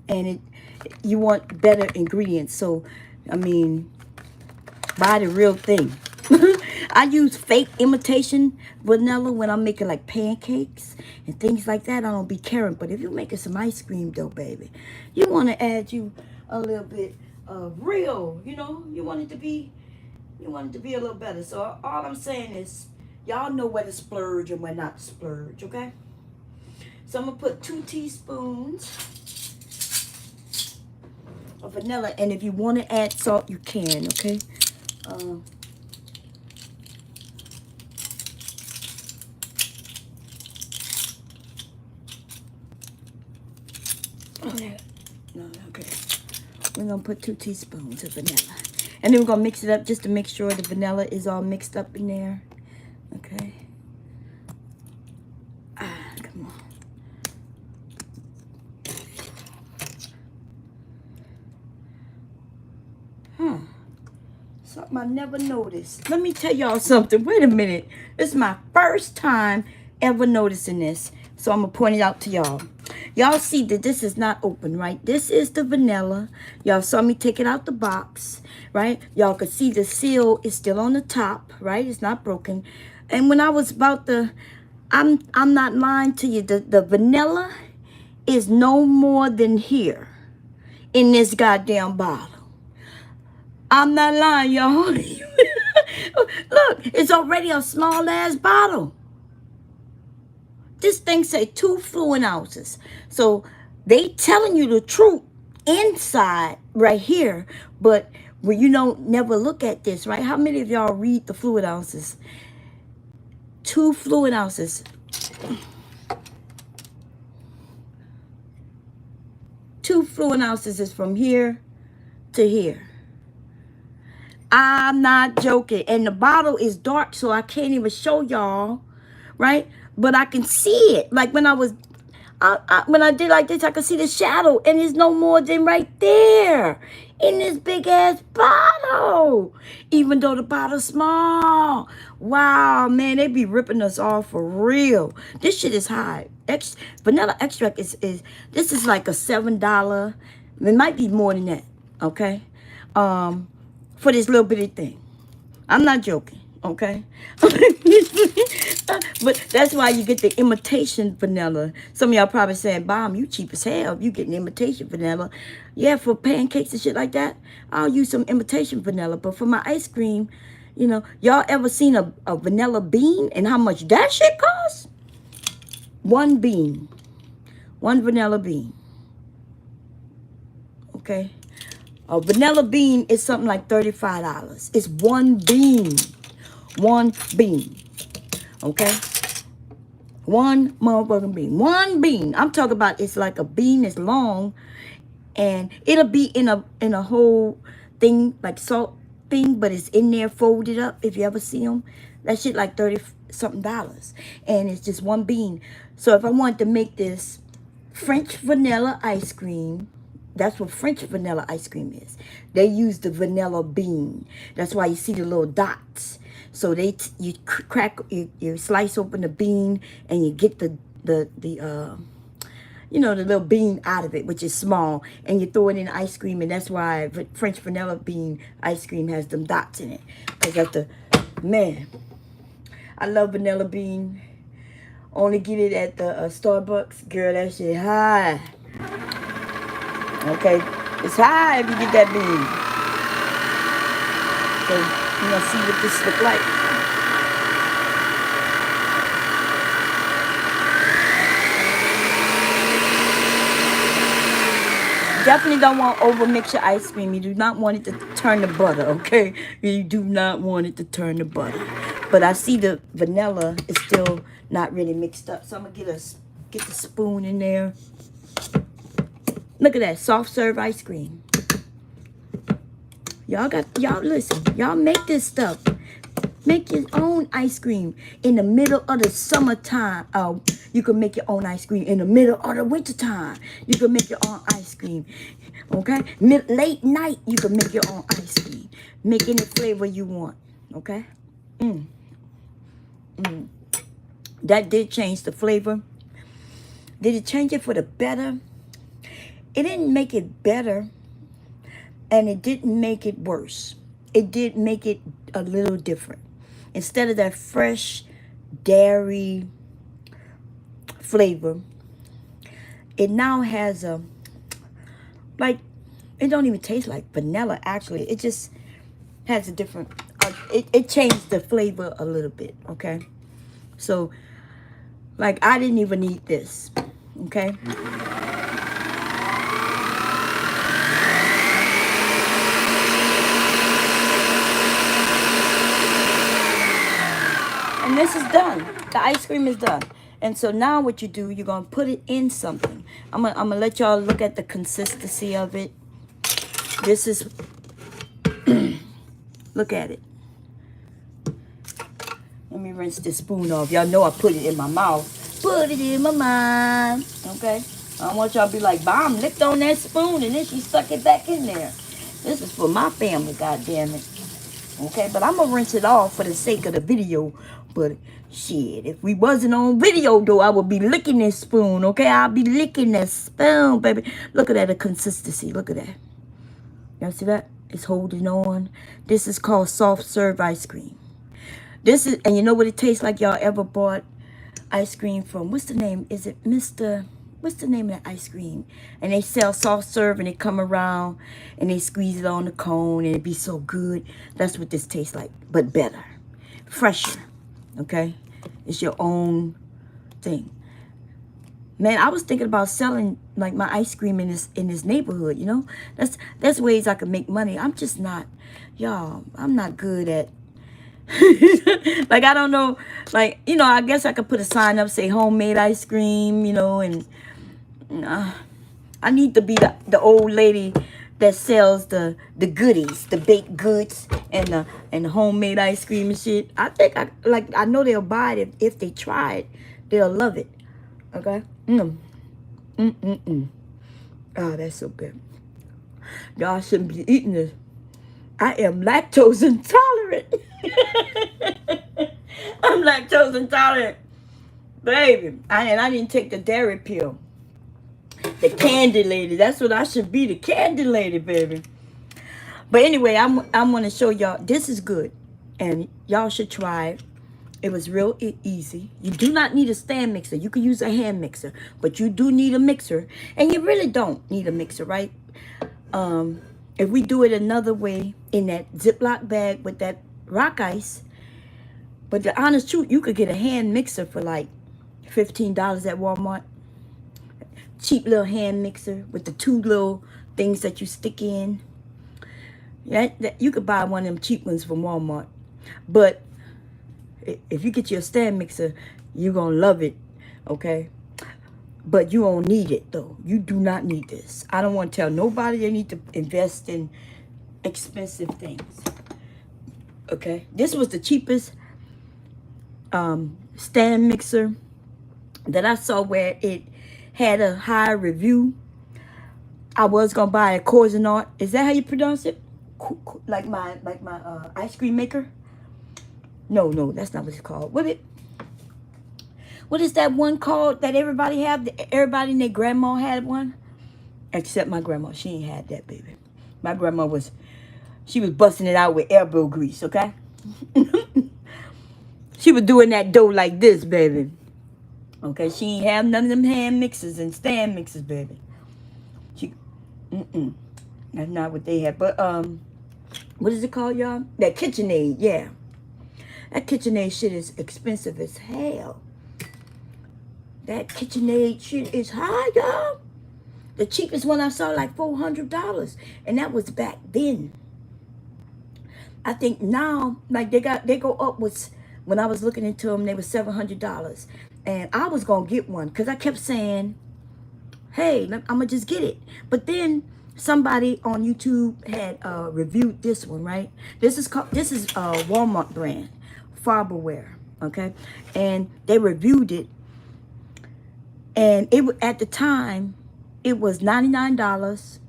and you want better ingredients, so I mean, buy the real thing. I use fake imitation vanilla when I'm making like pancakes and things like that. I don't be caring. But if you're making some ice cream though, baby, you want to add you a little bit of real, you know, you want it to be a little better. So all I'm saying is, y'all know where to splurge and where not to splurge, okay? So I'm gonna put 2 teaspoons of vanilla, and if you want to add salt, you can, okay? No, okay. We're gonna put 2 teaspoons of vanilla, and then we're gonna mix it up just to make sure the vanilla is all mixed up in there. Okay. Come on. Something I never noticed. Let me tell y'all something. Wait a minute. This is my first time ever noticing this. So I'm going to point it out to y'all. Y'all see that this is not open, right? This is the vanilla. Y'all saw me take it out the box, right? Y'all could see the seal is still on the top, right? It's not broken. And when I was about to, I'm not lying to you. The vanilla is no more than here in this goddamn bottle. I'm not lying, y'all. Look, it's already a small ass bottle. This thing say 2 fluid ounces. So they telling you the truth inside right here. But when you don't never look at this, right? How many of y'all read the fluid ounces? 2 fluid ounces. 2 fluid ounces is from here to here. I'm not joking. And the bottle is dark, so I can't even show y'all, right? But I can see it. Like when I did like this, I could see the shadow, and it's no more than right there in this big ass bottle. Even though the bottle's small. Wow, man, they be ripping us off for real. This shit is high. Vanilla extract is this is like a $7. It might be more than that. Okay. For this little bitty thing. I'm not joking, okay? But that's why you get the imitation vanilla. Some of y'all probably saying, Bomb, you cheap as hell. You getting imitation vanilla. Yeah, for pancakes and shit like that, I'll use some imitation vanilla. But for my ice cream, you know, y'all ever seen a vanilla bean and how much that shit costs? 1 bean. 1 vanilla bean. Okay? A vanilla bean is something like $35. It's 1 bean. 1 bean. Okay? 1 motherfucking bean. 1 bean. I'm talking about it's like a bean that's long, and it'll be in a whole thing, like salt thing, but it's in there folded up. If you ever see them, that shit like $30-something, and it's just 1 bean. So if I wanted to make this French vanilla ice cream, that's what French vanilla ice cream is. They use the vanilla bean. That's why you see the little dots. So you slice open the bean and you get the you know, the little bean out of it, which is small, and you throw it in ice cream, and that's why French vanilla bean ice cream has them dots in it. Cause man, I love vanilla bean. Only get it at the Starbucks. Girl, that shit high. Okay, it's high if you get that bean. So you're gonna see what this look like. Definitely don't want to over mix your ice cream. You do not want it to turn to butter, okay? You do not want it to turn to butter. But I see the vanilla is still not really mixed up, so I'm gonna get the spoon in there. Look at that, soft serve ice cream. Y'all listen, y'all make this stuff. Make your own ice cream in the middle of the summertime. You can make your own ice cream in the middle of the wintertime. You can make your own ice cream. Okay? Late night, you can make your own ice cream. Make any flavor you want. Okay? That did change the flavor. Did it change it for the better? It didn't make it better, and it didn't make it worse. It did make it a little different. Instead of that fresh dairy flavor, it now has a, like, it don't even taste like vanilla, actually. It just has a different, it changed the flavor a little bit, okay? So, like, I didn't even eat this, okay? And this is done. The ice cream is done. And so now what you do, you're going to put it in something. I'm gonna let y'all look at the consistency of it. This is, look at it. Let me rinse this spoon off. Y'all know I put it in my mouth. Put it in my mouth. Okay? I don't want y'all to be like, Mom licked on that spoon and then she stuck it back in there. This is for my family, goddammit. Okay? But I'm going to rinse it off for the sake of the video. But shit, if we wasn't on video, though, I would be licking this spoon. Okay? I'll be licking that spoon, baby. Look at that, the consistency. Look at that. Y'all see that? It's holding on. This is called soft serve ice cream. This is, and you know what it tastes like? Y'all ever bought ice cream from, what's the name? Is it Mr., what's the name of that ice cream? And they sell soft serve and they come around and they squeeze it on the cone and it be so good. That's what this tastes like, but better. Fresher, okay? It's your own thing. Man, I was thinking about selling like my ice cream in this neighborhood, you know? That's ways I could make money. I'm just not, y'all, I'm not good at, like, I don't know, like, you know, I guess I could put a sign up, say homemade ice cream, you know, and I need to be the old lady that sells the goodies, the baked goods and the homemade ice cream and shit. I think I know they'll buy it if they try it. They'll love it. Okay? Oh, that's so good. Y'all shouldn't be eating this. I am lactose intolerant. I'm lactose intolerant. Baby. And I didn't take the dairy pill. The candy lady. That's what I should be. The candy lady, baby. But anyway, I'm going to show y'all. This is good. And y'all should try it. It was real easy. You do not need a stand mixer. You can use a hand mixer. But you do need a mixer. And you really don't need a mixer, right? If we do it another way, in that Ziploc bag with that rock ice. But the honest truth, you could get a hand mixer for like $15 at Walmart. Cheap little hand mixer with the 2 little things that you stick in. You could buy one of them cheap ones from Walmart. But if you get your stand mixer, you're going to love it, okay? But you don't need it, though. You do not need this. I don't want to tell nobody they need to invest in expensive things, okay? This was the cheapest stand mixer that I saw where it had a high review. I was going to buy a Cuisinart. Is that how you pronounce it? Like my ice cream maker? No, that's not what it's called. What is that one called that everybody have? Everybody and their grandma had one? Except my grandma. She ain't had that, baby. My grandma she was busting it out with elbow grease, okay? She was doing that dough like this, baby. Okay, she ain't have none of them hand mixers and stand mixers, baby. That's not what they had. But, what is it called, y'all? That KitchenAid, yeah. That KitchenAid shit is expensive as hell. That KitchenAid shit is high, y'all. The cheapest one I saw, like $400. And that was back then. I think now, like, they go up with, when I was looking into them, they were $700. And I was going to get one because I kept saying, hey, I'm going to just get it. But then somebody on YouTube had reviewed this one, right? This is a Walmart brand, Farberware, okay? And they reviewed it. And at the time, it was $99.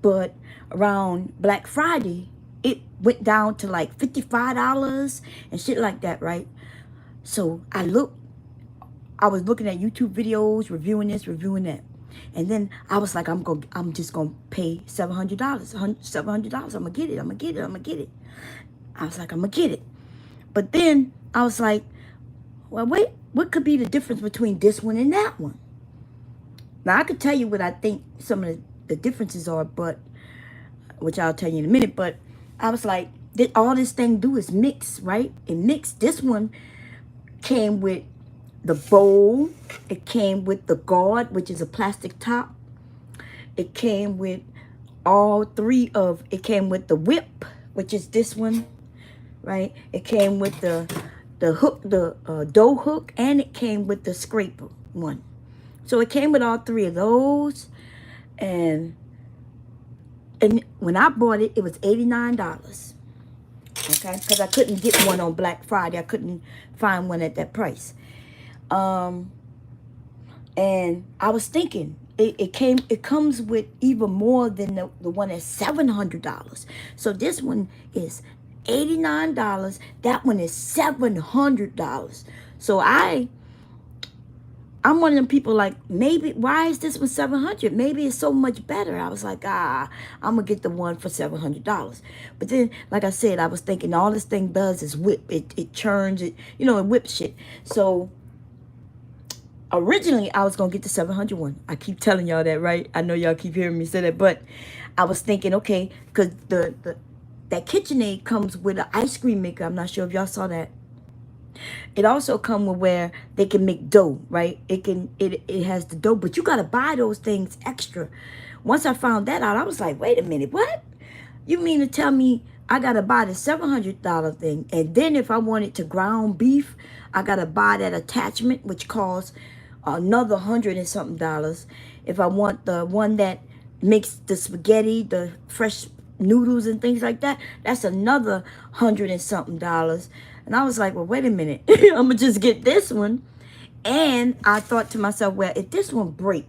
But around Black Friday, it went down to like $55 and shit like that, right? So I looked I was looking at YouTube videos, reviewing this, reviewing that. And then I was like, I'm just gonna pay $700. $700. I'm gonna get it. I'm gonna get it. I'm gonna get it. I was like, I'm gonna get it. But then I was like, well, wait, what could be the difference between this one and that one? Now I could tell you what I think some of the differences are, but which I'll tell you in a minute. But I was like, all this thing do is mix, right? It mixed. This one came with the bowl. It came with the guard, which is a plastic top. It came with it came with the whip, which is this one, right? It came with the hook, the dough hook, and it came with the scraper one. So it came with all three of those. And when I bought it, it was $89. Okay, because I couldn't get one on Black Friday. I couldn't find one at that price. And I was thinking, it comes with even more than the one at $700. So this one is $89. That one is $700. So I'm one of them people like, maybe, why is this one $700? Maybe it's so much better. I was like, I'm going to get the one for $700. But then, like I said, I was thinking all this thing does is whip. It churns, it whips shit. So originally, I was going to get the 700 one. I keep telling y'all that, right? I know y'all keep hearing me say that. But I was thinking, okay, because that KitchenAid comes with an ice cream maker. I'm not sure if y'all saw that. It also comes with where they can make dough, right? It has the dough, but you got to buy those things extra. Once I found that out, I was like, wait a minute, what? You mean to tell me I got to buy the $700 thing, and then if I wanted to ground beef, I got to buy that attachment, which costs another $100 and something. If I want the one that makes the spaghetti, the fresh noodles and things like that, that's another $100 and something. And I was like, well, wait a minute. I'm going to just get this one. And I thought to myself, well, if this one break,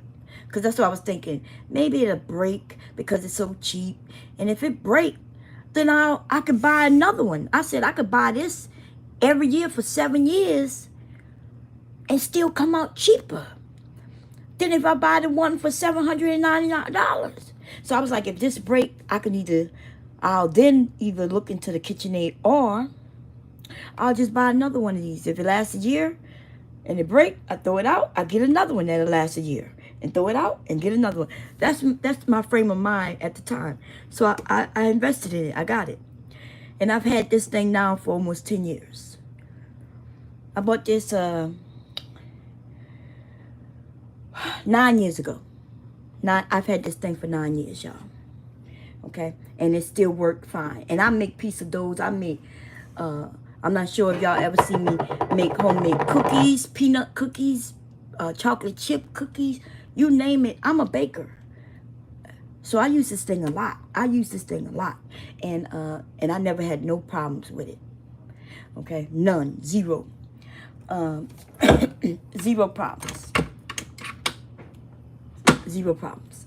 because that's what I was thinking, maybe it'll break because it's so cheap. And if it break, then I could buy another one. I said I could buy this every year for 7 years and still come out cheaper than if I buy the one for $799. So I was like, if this break, I'll then either look into the KitchenAid, or I'll just buy another one of these. If it lasts a year and it break, I throw it out. I get another one that'll last a year and throw it out and get another one. That's my frame of mind at the time. So I invested in it. I got it. And I've had this thing now for almost 10 years. I bought this 9 years ago. I've had this thing for 9 years, y'all. Okay? And it still worked fine. And I make pizza doughs. I make, I'm not sure if y'all ever see me make homemade cookies, peanut cookies, chocolate chip cookies, you name it. I'm a baker. So I use this thing a lot. And I never had no problems with it. Okay? None. Zero. Zero problems. Zero problems.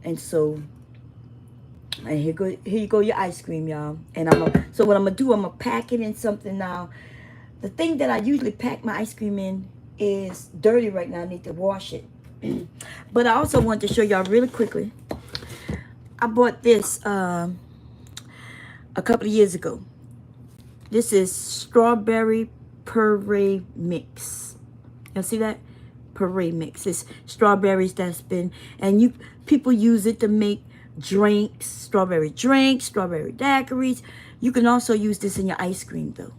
And so, and here you go your ice cream, y'all. And so what I'm gonna do, I'm gonna pack it in something now. The thing that I usually pack my ice cream in is dirty right now. I need to wash it. But I also want to show y'all really quickly. I bought this a couple of years ago. This is strawberry puree mix. Y'all see that? Puree mix. It's strawberries that's been, and people use it to make drinks, strawberry daiquiris. You can also use this in your ice cream though.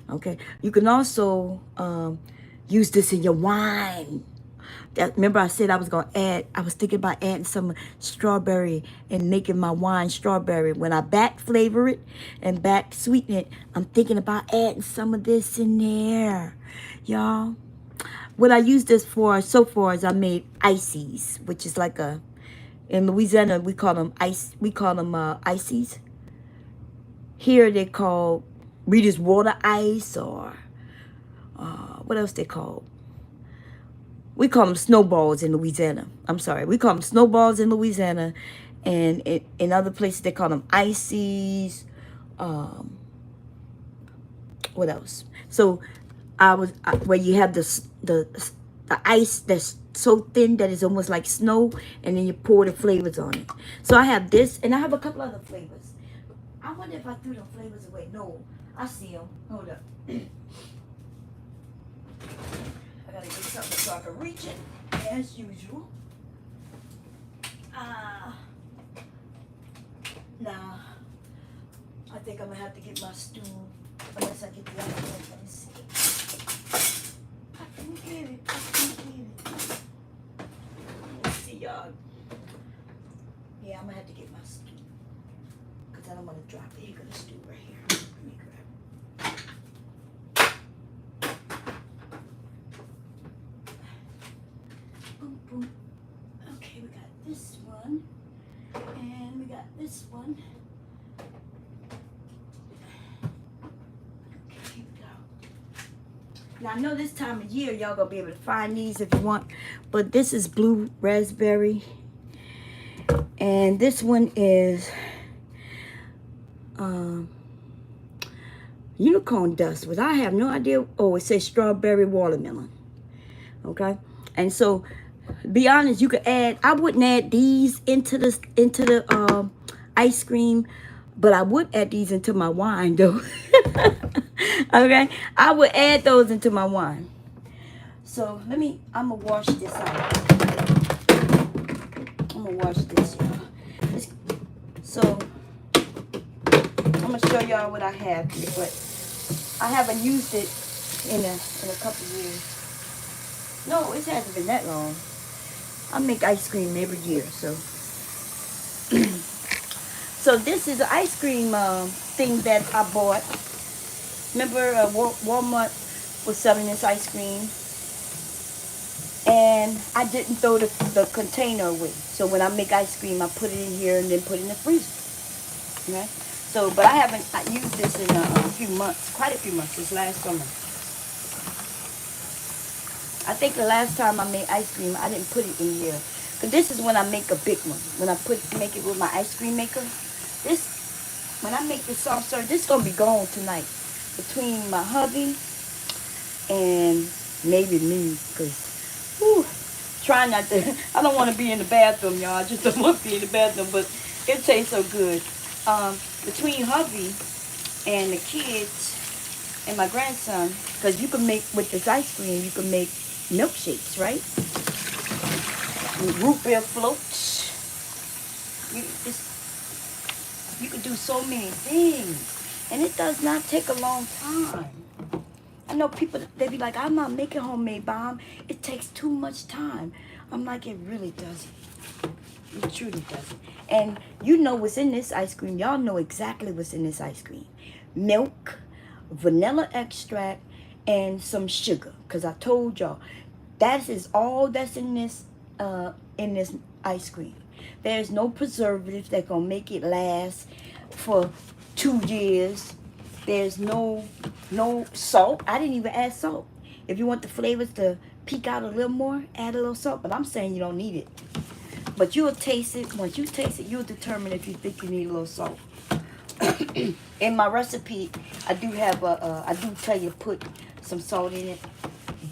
Okay, you can also use this in your wine. Remember I said I was thinking about adding some strawberry and making my wine strawberry. When I back flavor it and back sweeten it, I'm thinking about adding some of this in there, y'all. What I use this for so far is I made ices, which is like in Louisiana we call them ices. Here they call Rita's water ice, or what else they call? We call them snowballs in Louisiana. I'm sorry, we call them snowballs in Louisiana, and in other places they call them ices. What else? So where you have the ice that's so thin that it's almost like snow, and then you pour the flavors on it. So I have this, and I have a couple other flavors. I wonder if I threw the flavors away. No, I see them. Hold up. I gotta get something so I can reach it as usual. Nah, I think I'm gonna have to get my stool unless I get the other one. Let me see. I can get it. I can get it. Let's see, y'all. Yeah, I'm gonna have to get my stool because I don't want to drop it. Here, got a stool right here. Let me grab it. Boom, boom. Okay, we got this one, and we got this one. Okay, here we go. Now I know this time of year y'all gonna be able to find these if you want, but this is blue raspberry, and this one is unicorn dust, which I have no idea. Oh, it says strawberry watermelon. Okay, and so be honest, you could add. I wouldn't add these into the ice cream, but I would add these into my wine though. Okay, I would add those into my wine. So I'm gonna wash this out. I'm gonna wash this, y'all. So I'm gonna show y'all what I have here, but I haven't used it in a couple years. No, it hasn't been that long. I make ice cream every year, so. So this is an ice cream thing that I bought. Remember, Walmart was selling this ice cream, and I didn't throw the container away. So when I make ice cream, I put it in here and then put it in the freezer. Okay. So, but I haven't used this in a few months, quite a few months. This last summer. I think the last time I made ice cream, I didn't put it in here. Cause this is when I make a big one. When I make it with my ice cream maker. When I make this soft serve, this is gonna be gone tonight. Between my hubby and maybe me, cause trying not to. I don't want to be in the bathroom, y'all. I just don't want to be in the bathroom, but it tastes so good. Between hubby and the kids and my grandson, cause you can make with this ice cream, you can make milkshakes, right? With root beer floats. You can do so many things. And it does not take a long time. I know people, they be like, I'm not making homemade bomb. It takes too much time. I'm like, it really doesn't. It truly doesn't. And you know what's in this ice cream. Y'all know exactly what's in this ice cream. Milk, vanilla extract, and some sugar. Because I told y'all, that is all that's in this ice cream. There's no preservatives that gonna make it last for 2 years. There's no salt. I didn't even add salt. If you want the flavors to peak out a little more, add a little salt. But I'm saying you don't need it. But you'll taste it. Once you taste it, you'll determine if you think you need a little salt. In my recipe, I do have I do tell you to put some salt in it.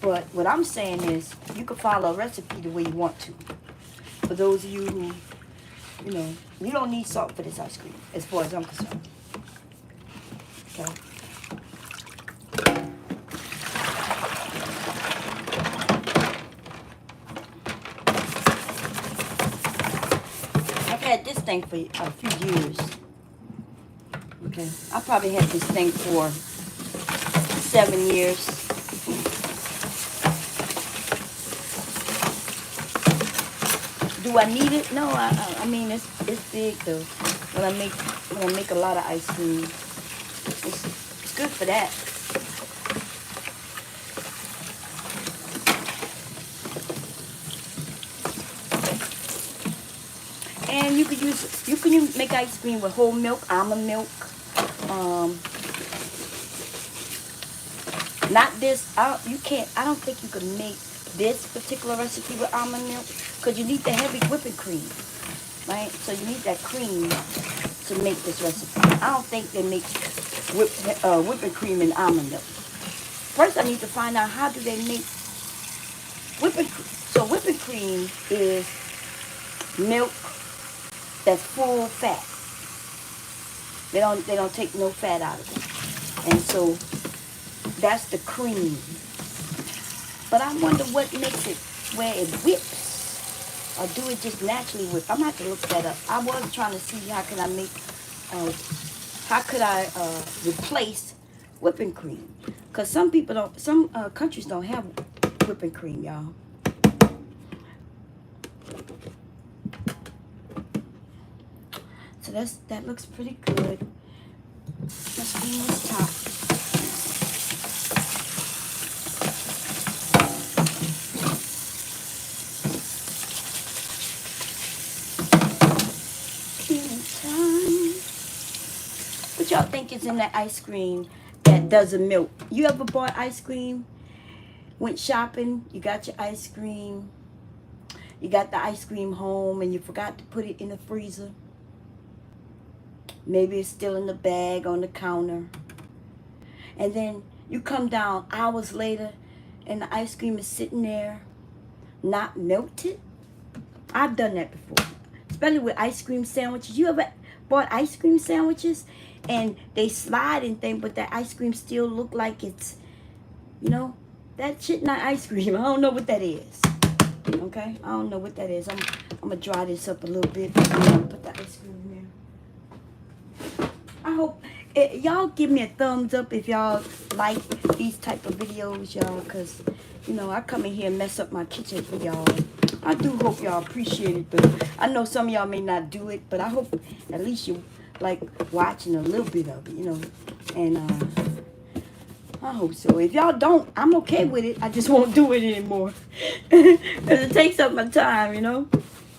But what I'm saying is, you can follow a recipe the way you want to. For those of you who, you don't need salt for this ice cream, as far as I'm concerned. Okay. I've had this thing for a few years. Okay. I probably had this thing for 7 years. Do I need it? No, I mean it's big though. When I make a lot of ice cream, it's good for that. And you can make ice cream with whole milk, almond milk. Not this. I don't think you can make this particular recipe with almond milk because you need the heavy whipping cream, right? So you need that cream to make this recipe. I don't think they make whipping cream in almond milk. First, I need to find out how do they make whipping cream. So whipping cream is milk that's full fat. They don't take no fat out of it. And so that's the cream. But I wonder what makes it where it whips, or do it just naturally whip. I'm gonna have to look that up. I was trying to see how could I replace whipping cream, because some people don't, some countries don't have whipping cream, y'all. So that looks pretty good. Let's clean this top. What y'all think is in that ice cream that doesn't melt? You ever bought ice cream, went shopping, you got your ice cream, you got the ice cream home, and you forgot to put it in the freezer? Maybe it's still in the bag on the counter. And then you come down hours later and the ice cream is sitting there not melted. I've done that before, especially with ice cream sandwiches. You ever bought ice cream sandwiches and they slide and thing, but that ice cream still look like it's, that shit not ice cream. I don't know what that is. Okay, I don't know what that is. I'm gonna dry this up a little bit and then put the ice cream in there. I hope y'all give me a thumbs up if y'all like these type of videos, y'all, because I come in here and mess up my kitchen for y'all. I do hope y'all appreciate it, but I know some of y'all may not do it, but I hope at least you like watching a little bit of it, and I hope so. If y'all don't, I'm okay with it. I just won't do it anymore because it takes up my time,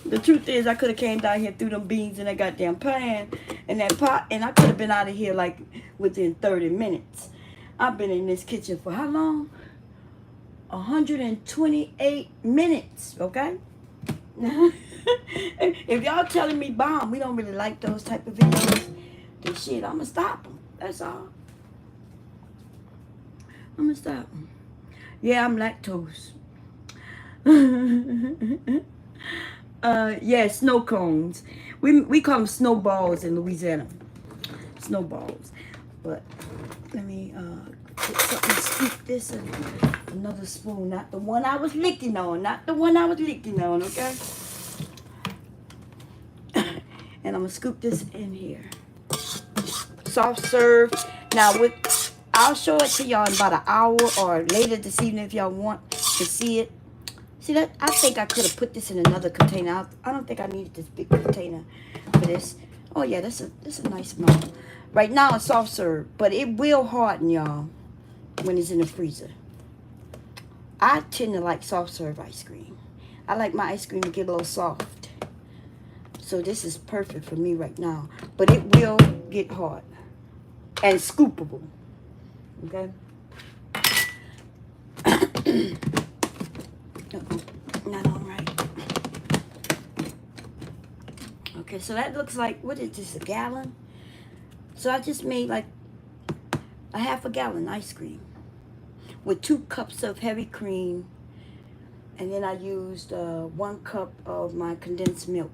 The truth is, I could have came down here, threw them beans in that goddamn pan and that pot, and I could have been out of here like within 30 minutes. I've been in this kitchen for how long? 128 minutes, okay? If y'all telling me, Bomb, we don't really like those type of videos, then shit, I'm going to stop them. That's all. I'm going to stop them. Yeah, I'm lactose. Yeah, snow cones. We call them snowballs in Louisiana. Snowballs. But let me get something to scoop this in another spoon. Not the one I was licking on. Not the one I was licking on, okay? And I'm gonna scoop this in here. Soft serve. Now I'll show it to y'all in about an hour or later this evening if y'all want to see it. See that? I think I could have put this in another container. I don't think I needed this big container for this. Oh yeah, this is a nice amount. Right now it's soft serve, but it will harden, y'all, when it's in the freezer. I tend to like soft serve ice cream. I like my ice cream to get a little soft. So this is perfect for me right now. But it will get hard and scoopable. Okay? Not all right. Okay, so that looks like, what is this, a gallon? So I just made like a half a gallon ice cream with 2 cups of heavy cream, and then I used 1 cup of my condensed milk,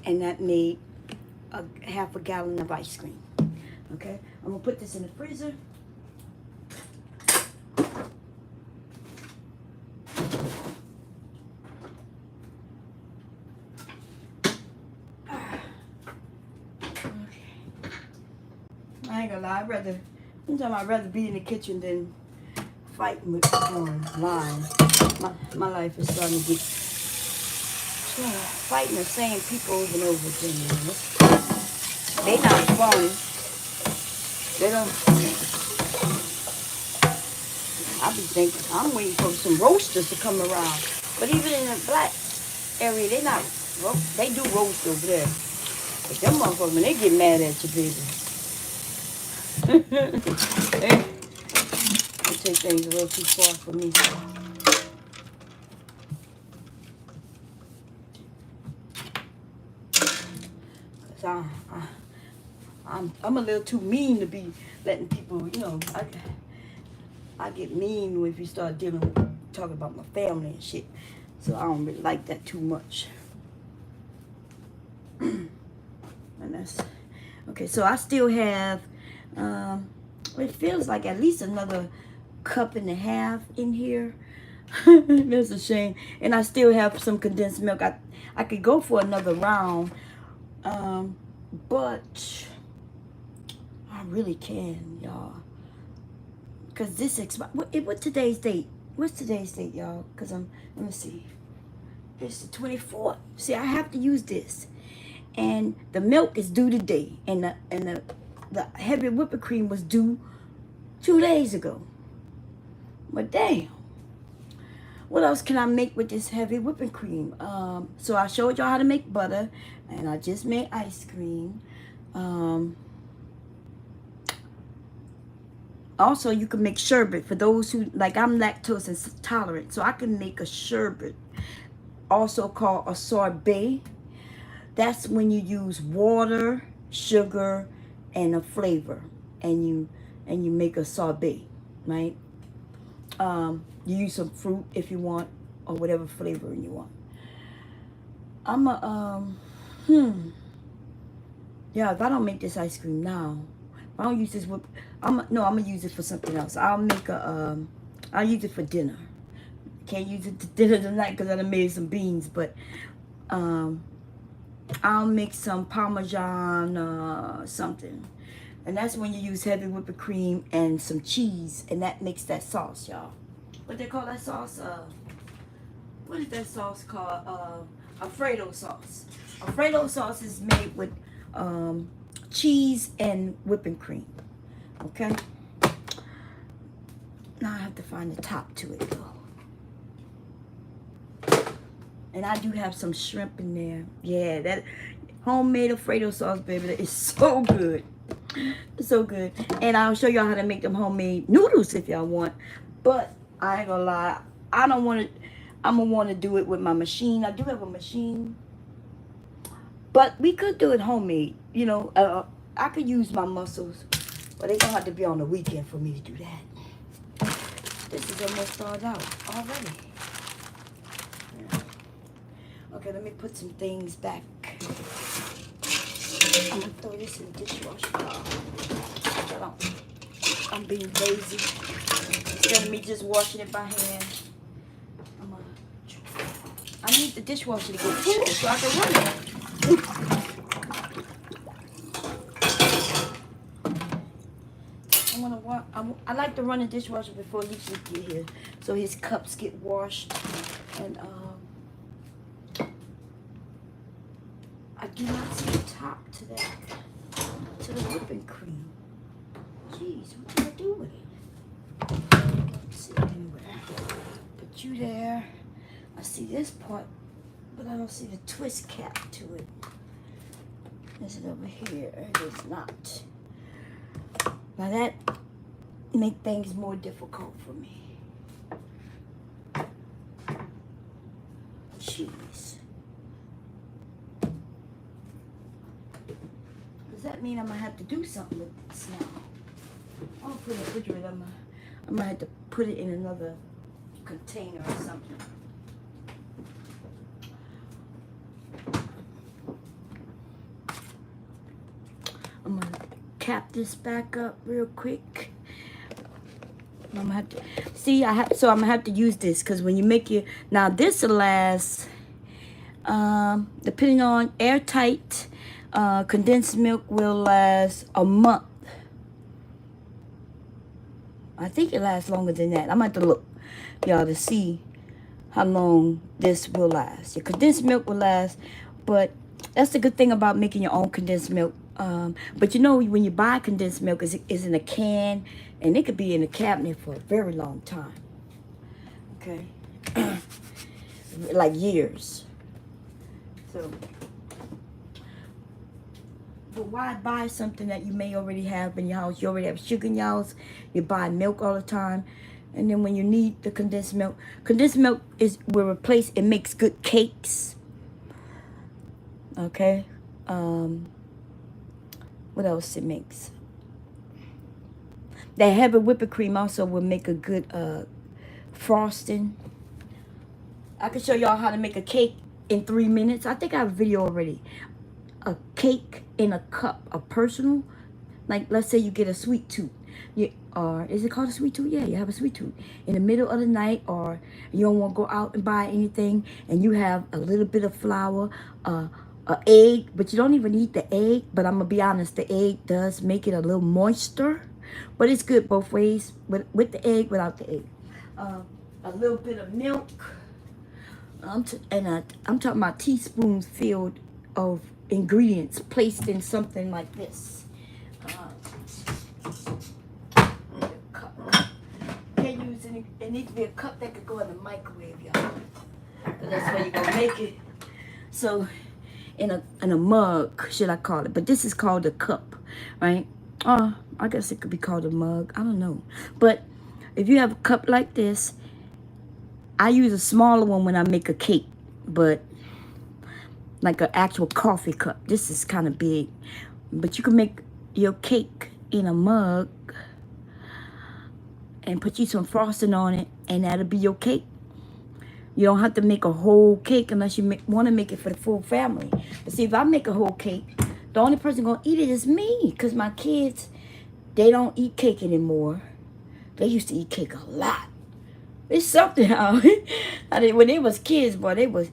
and that made a half a gallon of ice cream. Okay, I'm gonna put this in the freezer. I ain't gonna lie, sometimes I'd rather be in the kitchen than fighting with online. My life is starting to get fighting the same people over and over again. They not fun. They don't. I be thinking I'm waiting for some roasters to come around, but even in the black area, they not. They do roast over there, but them motherfuckers, when they get mad at you, baby. They take things a little too far for me. Cause I'm a little too mean to be letting people, I get mean if you start talking about my family and shit. So I don't really like that too much. And that's okay. So I still have, it feels like at least another cup and a half in here. That's a shame. And I still have some condensed milk. I could go for another round, but I really can, y'all. Because this what today's date? What's today's date, y'all? Because let me see. It's the 24th. See, I have to use this. And the milk is due today. And the heavy whipping cream was due 2 days ago. But damn. What else can I make with this heavy whipping cream? So I showed y'all how to make butter. And I just made ice cream. Also, you can make sherbet for those who, like I'm lactose intolerant. So I can make a sherbet, also called a sorbet. That's when you use water, sugar, and a flavor. And you make a sorbet, right? You use some fruit if you want, or whatever flavoring you want. Yeah, if I don't make this ice cream now, if I don't use this I'm gonna use it for something else. I'll use it for dinner. Can't use it to dinner tonight because I done made some beans, but I'll make some Parmesan something. And that's when you use heavy whipping cream and some cheese, and that makes that sauce, y'all. What they call that sauce? What is that sauce called? Alfredo sauce. Alfredo sauce is made with cheese and whipping cream. Okay? Now I have to find the top to it, though. And I do have some shrimp in there. Yeah, that homemade Alfredo sauce, baby, that is so good. It's so good. And I'll show y'all how to make them homemade noodles if y'all want. But I ain't gonna lie, I don't want to. I'm gonna want to do it with my machine. I do have a machine, but we could do it homemade. You know, I could use my muscles, but they gonna have to be on the weekend for me to do that. This is almost started out already. Yeah. Okay, let me put some things back. I'm gonna throw this in the dishwasher. I'm being lazy. Instead of me just washing it by hand, I need the dishwasher to get full so I can run it. I like to run the dishwasher before Lucy get here, so his cups get washed. And I do not see the top to that, to the whipping cream. Jeez, what did I do with it? Don't see it anywhere. Put you there. I see this part, but I don't see the twist cap to it. Is it over here? It is not. Now that make things more difficult for me. Jeez. Does that mean I'm gonna have to do something with this now? I'm gonna put it in the refrigerator. I'm gonna have to put it in another container or something. I'm gonna cap this back up real quick. I'm gonna have to see. I'm gonna have to use this because when you make your now this will last. Depending on airtight, condensed milk will last a month. I think it lasts longer than that. I'm gonna have to look, y'all, to see how long this will last. Your condensed milk will last, but that's the good thing about making your own condensed milk. But you know, when you buy condensed milk, it's in a can, and it could be in a cabinet for a very long time. Okay, like years. So, but why buy something that you may already have in your house? You already have sugar in your house. You buy milk all the time, and then when you need the condensed milk will replace. It makes good cakes. Okay. What else it makes? That heavy whipping cream also will make a good frosting. I can show y'all how to make a cake in 3 minutes. I think I have a video already. A cake in a cup, a personal. Like, let's say you get a sweet tooth. Or is it called a sweet tooth? Yeah, you have a sweet tooth. In the middle of the night, or you don't want to go out and buy anything, and you have a little bit of flour, a egg, but you don't even need the egg. But I'm going to be honest, the egg does make it a little moisture. But it's good both ways, with the egg, without the egg. A little bit of milk. I'm talking about teaspoons filled of ingredients placed in something like this. Can't use any. It needs to be a cup that could go in the microwave, y'all. That's where you're gonna make it. So, in a mug, should I call it? But this is called a cup, right? I guess it could be called a mug. I don't know. But if you have a cup like this, I use a smaller one when I make a cake, but like an actual coffee cup. This is kind of big, but you can make your cake in a mug and put you some frosting on it, and that'll be your cake. You don't have to make a whole cake unless you want to make it for the full family. But see, if I make a whole cake, the only person gonna eat it is me, because my kids, they don't eat cake anymore. They used to eat cake a lot. It's something how when they was kids, boy, they was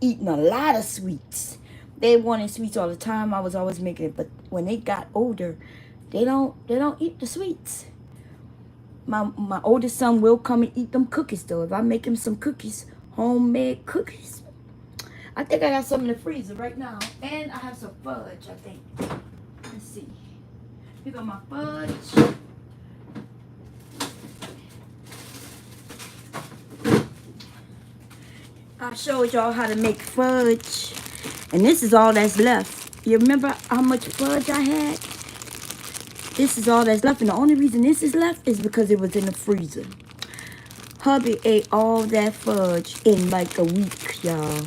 eating a lot of sweets. They wanted sweets all the time. I was always making it, but when they got older, they don't eat the sweets. My oldest son will come and eat them cookies though. If I make him some cookies, homemade cookies. I think I got some in the freezer right now, and I have some fudge. I think. Let's see. Here go my fudge. I showed y'all how to make fudge, and this is all that's left. You remember how much fudge I had? This is all that's left, and the only reason this is left is because it was in the freezer. Hubby ate all that fudge in like a week, y'all.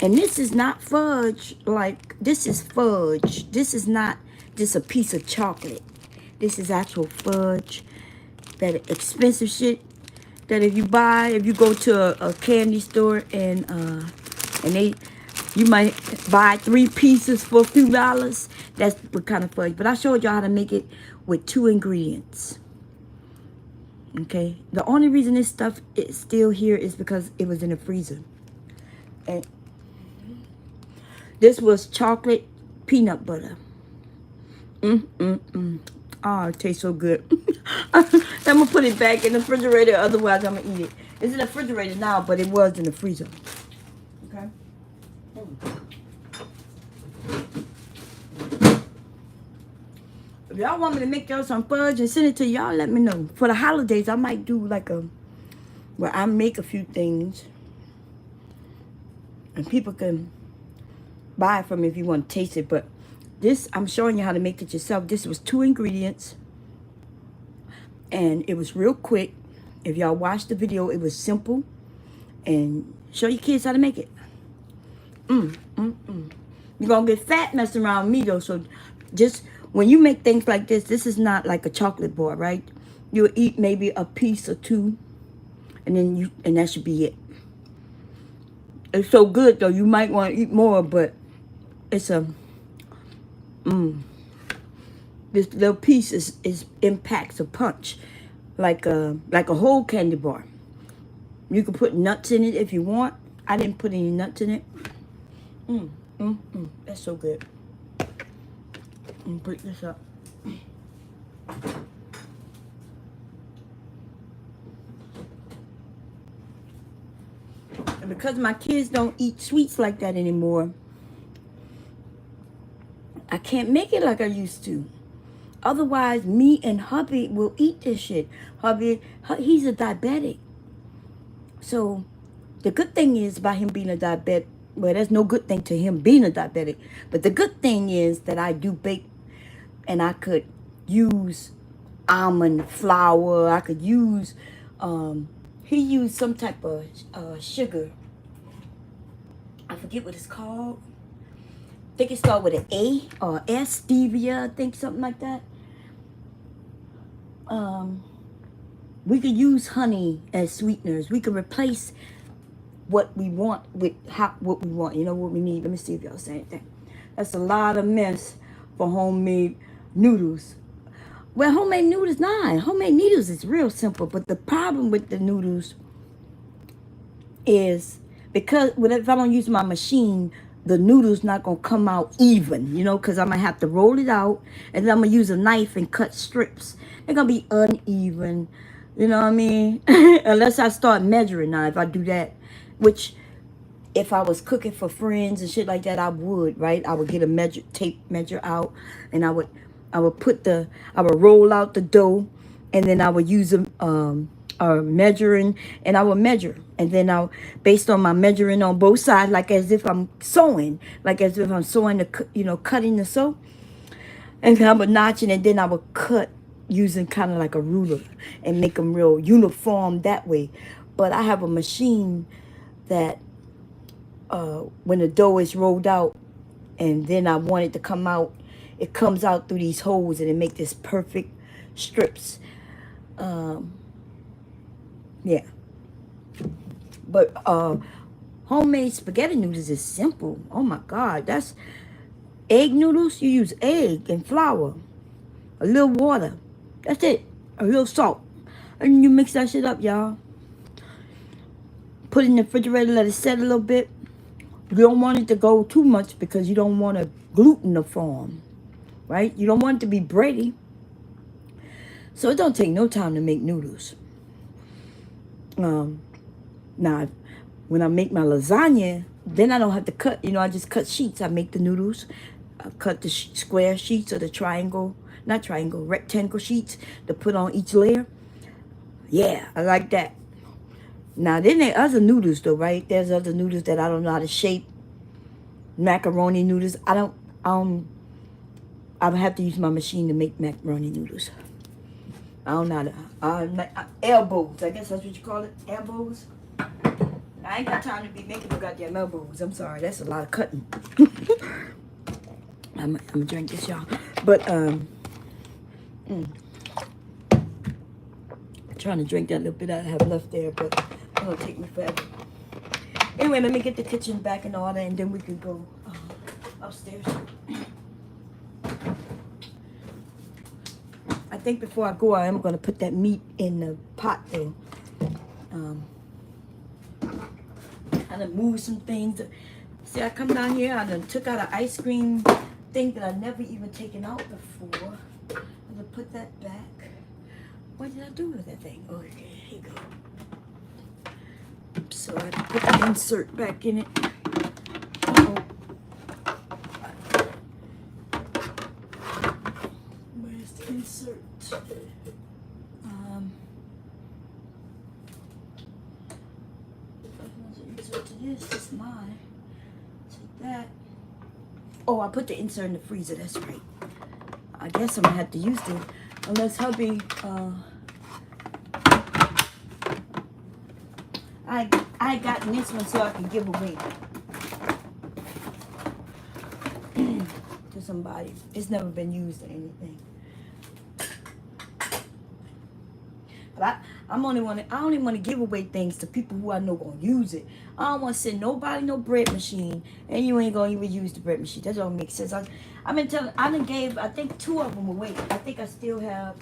And this is not fudge, like, this is fudge. This is not just a piece of chocolate. This is actual fudge. That expensive shit that if you go to a candy store and you might buy 3 pieces for a few dollars. That's what kind of fudge. But I showed y'all how to make it with 2 ingredients. Okay? The only reason this stuff is still here is because it was in the freezer. And this was chocolate peanut butter. Oh, it tastes so good. I'm going to put it back in the refrigerator. Otherwise, I'm going to eat it. It's in the refrigerator now, but it was in the freezer. Okay? If y'all want me to make y'all some fudge and send it to y'all, let me know. For the holidays, I might do like where I make a few things. And people can buy it from me if you want to taste it. But this, I'm showing you how to make it yourself. This was 2 ingredients. And it was real quick. If y'all watched the video, it was simple. And show your kids how to make it. You're going to get fat messing around with me, though. So just when you make things like this is not like a chocolate bar, right? You'll eat maybe a piece or 2. And that should be it. It's so good, though. You might want to eat more, but it's this little piece impacts a punch, like a whole candy bar. You can put nuts in it if you want. I didn't put any nuts in it. That's so good. Let me put this up. And because my kids don't eat sweets like that anymore, I can't make it like I used to. Otherwise, me and hubby will eat this shit. Hubby, he's a diabetic. So, the good thing is about him being a diabetic, well, there's no good thing to him being a diabetic. But the good thing is that I do bake, and I could use almond flour. I could use, he used some type of sugar. I forget what it's called. I think it starts with an A or S, stevia, I think, something like that. we could use honey as sweeteners. We could replace what we want with what we want. You know what we need. Let me see if y'all say anything. That's a lot of mess for homemade noodles. Well, homemade noodles, nah. Homemade noodles is real simple. But the problem with the noodles is because if I don't use my machine, the noodles not going to come out even, you know, because I'm going to have to roll it out, and then I'm going to use a knife and cut strips. They're going to be uneven, you know what I mean? Unless I start measuring now, if I do that, which if I was cooking for friends and shit like that, I would, right? I would get a tape measure out, and I would roll out the dough, and then I would use a measuring, and I would measure, and then based on my measuring on both sides, like as if I'm sewing, cutting the sew, and then I would notch it, and then I would cut using kind of like a ruler and make them real uniform that way. But I have a machine that when the dough is rolled out and then I want it to come out, it comes out through these holes and it make this perfect strips. Yeah. But homemade spaghetti noodles is simple. Oh my God. That's egg noodles. You use egg and flour, a little water. That's it. A little salt. And you mix that shit up, y'all. Put it in the refrigerator, let it set a little bit. You don't want it to go too much because you don't want a gluten to form, right? You don't want it to be bready. So it don't take no time to make noodles. Now, when I make my lasagna, then I don't have to cut. You know, I just cut sheets. I make the noodles. I cut the square sheets or the rectangle sheets to put on each layer. Yeah, I like that. Now, then there are other noodles, though, right? There's other noodles that I don't know how to shape. Macaroni noodles. I would have to use my machine to make macaroni noodles. I don't know how to, elbows. I guess that's what you call it, elbows. I ain't got time to be making no goddamn elbows. I'm sorry, that's a lot of cutting. I'm gonna drink this, y'all. But, I'm trying to drink that little bit I have left there, but it's gonna take me forever. Anyway, let me get the kitchen back in order, and then we can go upstairs. I think before I go, I am going to put that meat in the pot, though. I done moved some things. See, I come down here, I done took out an ice cream thing that I never even taken out before. I'm going to put that back. What did I do with that thing? Oh, okay, here you go. So I put the insert back in it. Where's the insert? Insert to this is mine. Take that. Oh, I put the insert in the freezer. That's right. I guess I'm gonna have to use it unless hubby. I got this one so I can give away to somebody. It's never been used or anything. But I only want to give away things to people who I know gonna use it. I don't want to send nobody no bread machine, and you ain't gonna even use the bread machine. That don't make sense. I've been telling. I done gave, I think, 2 of them away. I think I still have.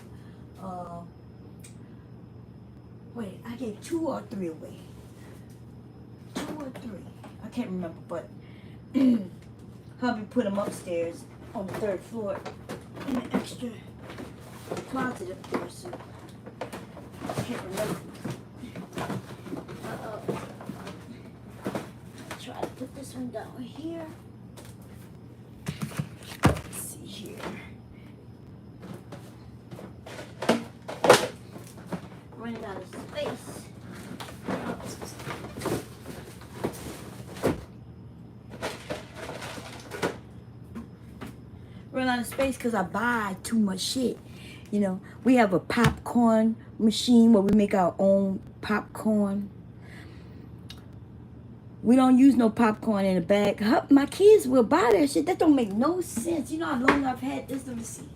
Wait, I gave 2 or 3 away. 2 or 3. I can't remember, but hubby put them upstairs on the 3rd floor in an extra closet up there. So. I can't remember. Try to put this one down here. Let's see here. Running out of space. Run out of space because I buy too much shit. You know, we have a popcorn machine where we make our own popcorn. We don't use no popcorn in a bag. My kids will buy that shit. That don't make no sense. You know how long I've had this? Let me see.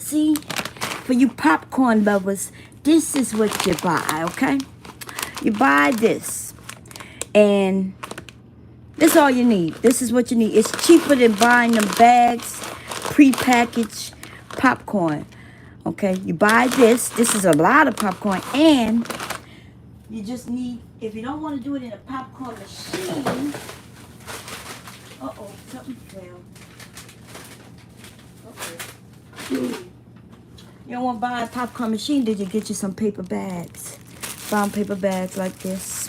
See, for you popcorn lovers, this is what you buy, okay? You buy this, and this is all you need. This is what you need. It's cheaper than buying them bags, pre-packaged popcorn. Okay, you buy this. This is a lot of popcorn, and you just need, if you don't want to do it in a popcorn machine. Uh-oh, something fell. Okay. You don't want to buy a popcorn machine, did you get you some paper bags? Brown paper bags like this.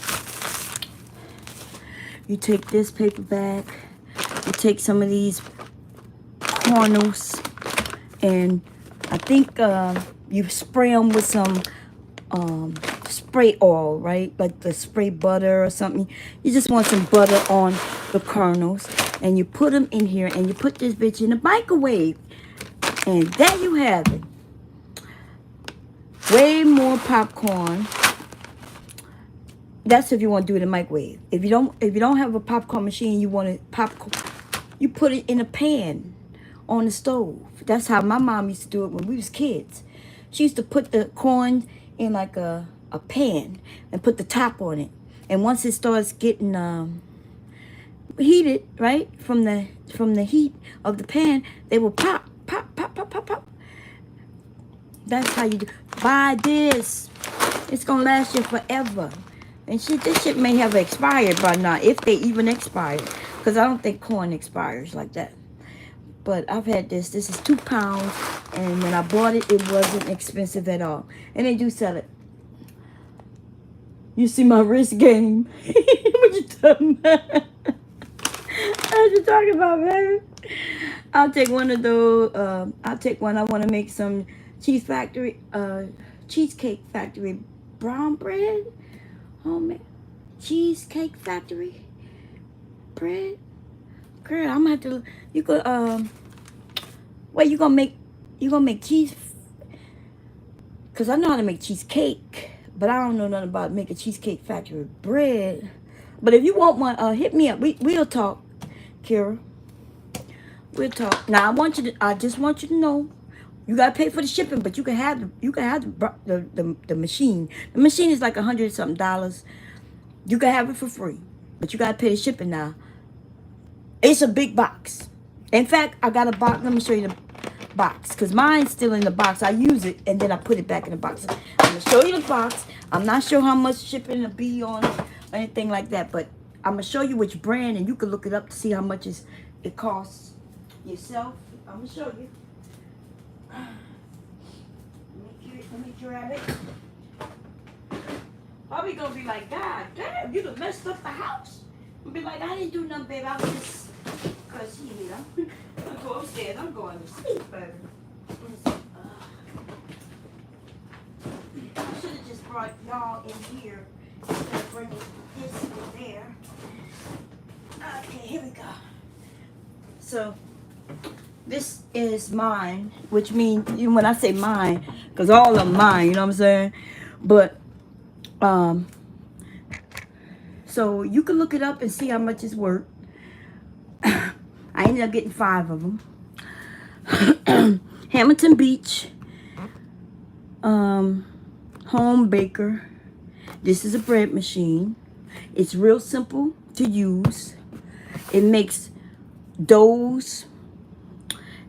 You take this paper bag, you take some of these corners, and I think you spray them with some spray oil, right? Like the spray butter or something. You just want some butter on the kernels, and you put them in here, and you put this bitch in the microwave, and there you have it. Way more popcorn. That's if you want to do it in the microwave. If you don't have a popcorn machine, you want it popcorn, you put it in a pan on the stove. That's how my mom used to do it when we was kids. She used to put the corn in like a pan and put the top on it. And once it starts getting heated, right, from the heat of the pan, they will pop, pop, pop, pop, pop, pop. That's how you do. Buy this. It's gonna last you forever. And this shit may have expired by now, if they even expire. Because I don't think corn expires like that. But I've had this. This is 2 pounds. And when I bought it, it wasn't expensive at all. And they do sell it. You see my wrist game? What you talking about? What you talking about, baby? I'll take one of those. I'll take one. I want to make some Cheesecake Factory brown bread. Homemade Cheesecake Factory bread. Girl, I'm gonna have to. You could well, you gonna make cheese? Cause I know how to make cheesecake, but I don't know nothing about making Cheesecake Factory bread. But if you want one, hit me up. We'll talk, Kira. We'll talk. Now I just want you to know. You gotta pay for the shipping, but you can have the machine. The machine is like $100 something. You can have it for free, but you gotta pay the shipping now. It's a big box. In fact, I got a box. Let me show you the box, cause mine's still in the box. I use it and then I put it back in the box. I'm gonna show you the box. I'm not sure how much shipping will be on it or anything like that, but I'm gonna show you which brand, and you can look it up to see how much it costs yourself. I'm gonna show you. Let me grab it. Probably gonna be like, God damn, you done messed up the house. I'll be like, I didn't do nothing, baby. I was just, cause I'm gonna go upstairs. I'm going to sleep, baby. I should have just brought y'all in here instead of bringing this in there. Okay, here we go. So this is mine, which means, when I say mine, because all of mine, you know what I'm saying? But, so you can look it up and see how much it's worth. I ended up getting 5 of them. Hamilton Beach, Home Baker. This is a bread machine. It's real simple to use. It makes doughs.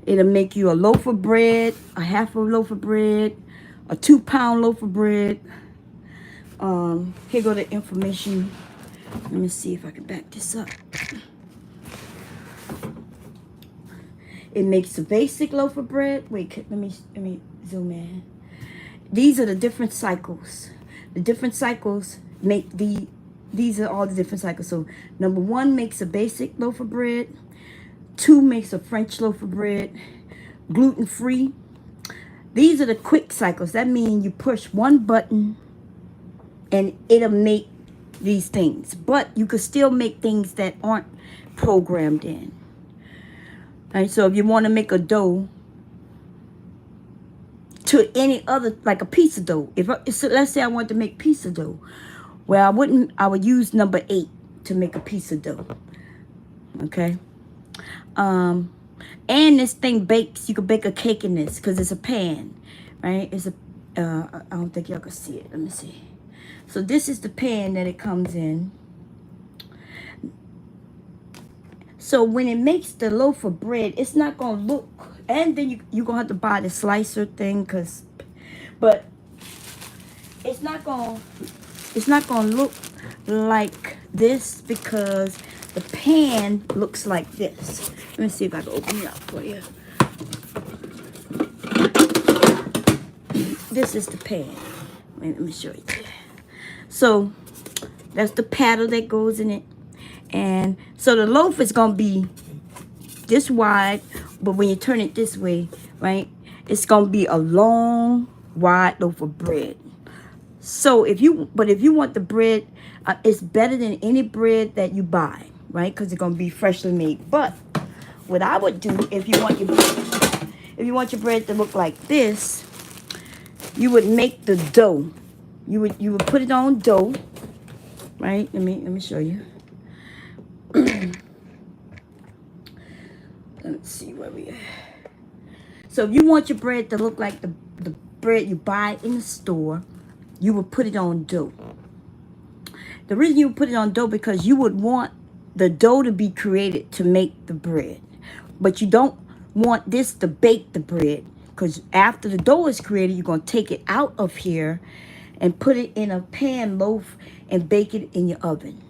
It'll make you a loaf of bread, a half a loaf of bread, a 2-pound loaf of bread. Here go the information. Let me see if I can back this up. It makes a basic loaf of bread. Wait, let me zoom in. These are the different cycles. The different cycles make these are all the different cycles. So number 1 makes a basic loaf of bread. 2 makes a French loaf of bread, gluten-free. These are the quick cycles. That means you push one button and it'll make these things. But you could still make things that aren't programmed in. And so if you want to make a dough to any other, like a pizza dough. So let's say I want to make pizza dough. Well, I would use number 8 to make a pizza dough. Okay. And this thing bakes. You can bake a cake in this because it's a pan, right? It's a, I don't think y'all can see it. Let me see. So this is the pan that it comes in. So when it makes the loaf of bread, it's not going to look, and then you're going to have to buy the slicer thing, but it's not going to look like this because the pan looks like this. Let me see if I can open it up for you. This is the pan. Wait, let me show you. So that's the paddle that goes in it. And so the loaf is going to be this wide, but when you turn it this way, right, it's going to be a long, wide loaf of bread. So if you want the bread, it's better than any bread that you buy, right? Because it's going to be freshly made. But what I would do if you want your bread to look like this, you would make the dough. You would put it on dough, right? Let me show you. Let's see where we are. So if you want your bread to look like the bread you buy in the store, you would put it on dough. The reason you would put it on dough because you would want the dough to be created to make the bread. But you don't want this to bake the bread, because after the dough is created, you're going to take it out of here and put it in a pan loaf and bake it in your oven.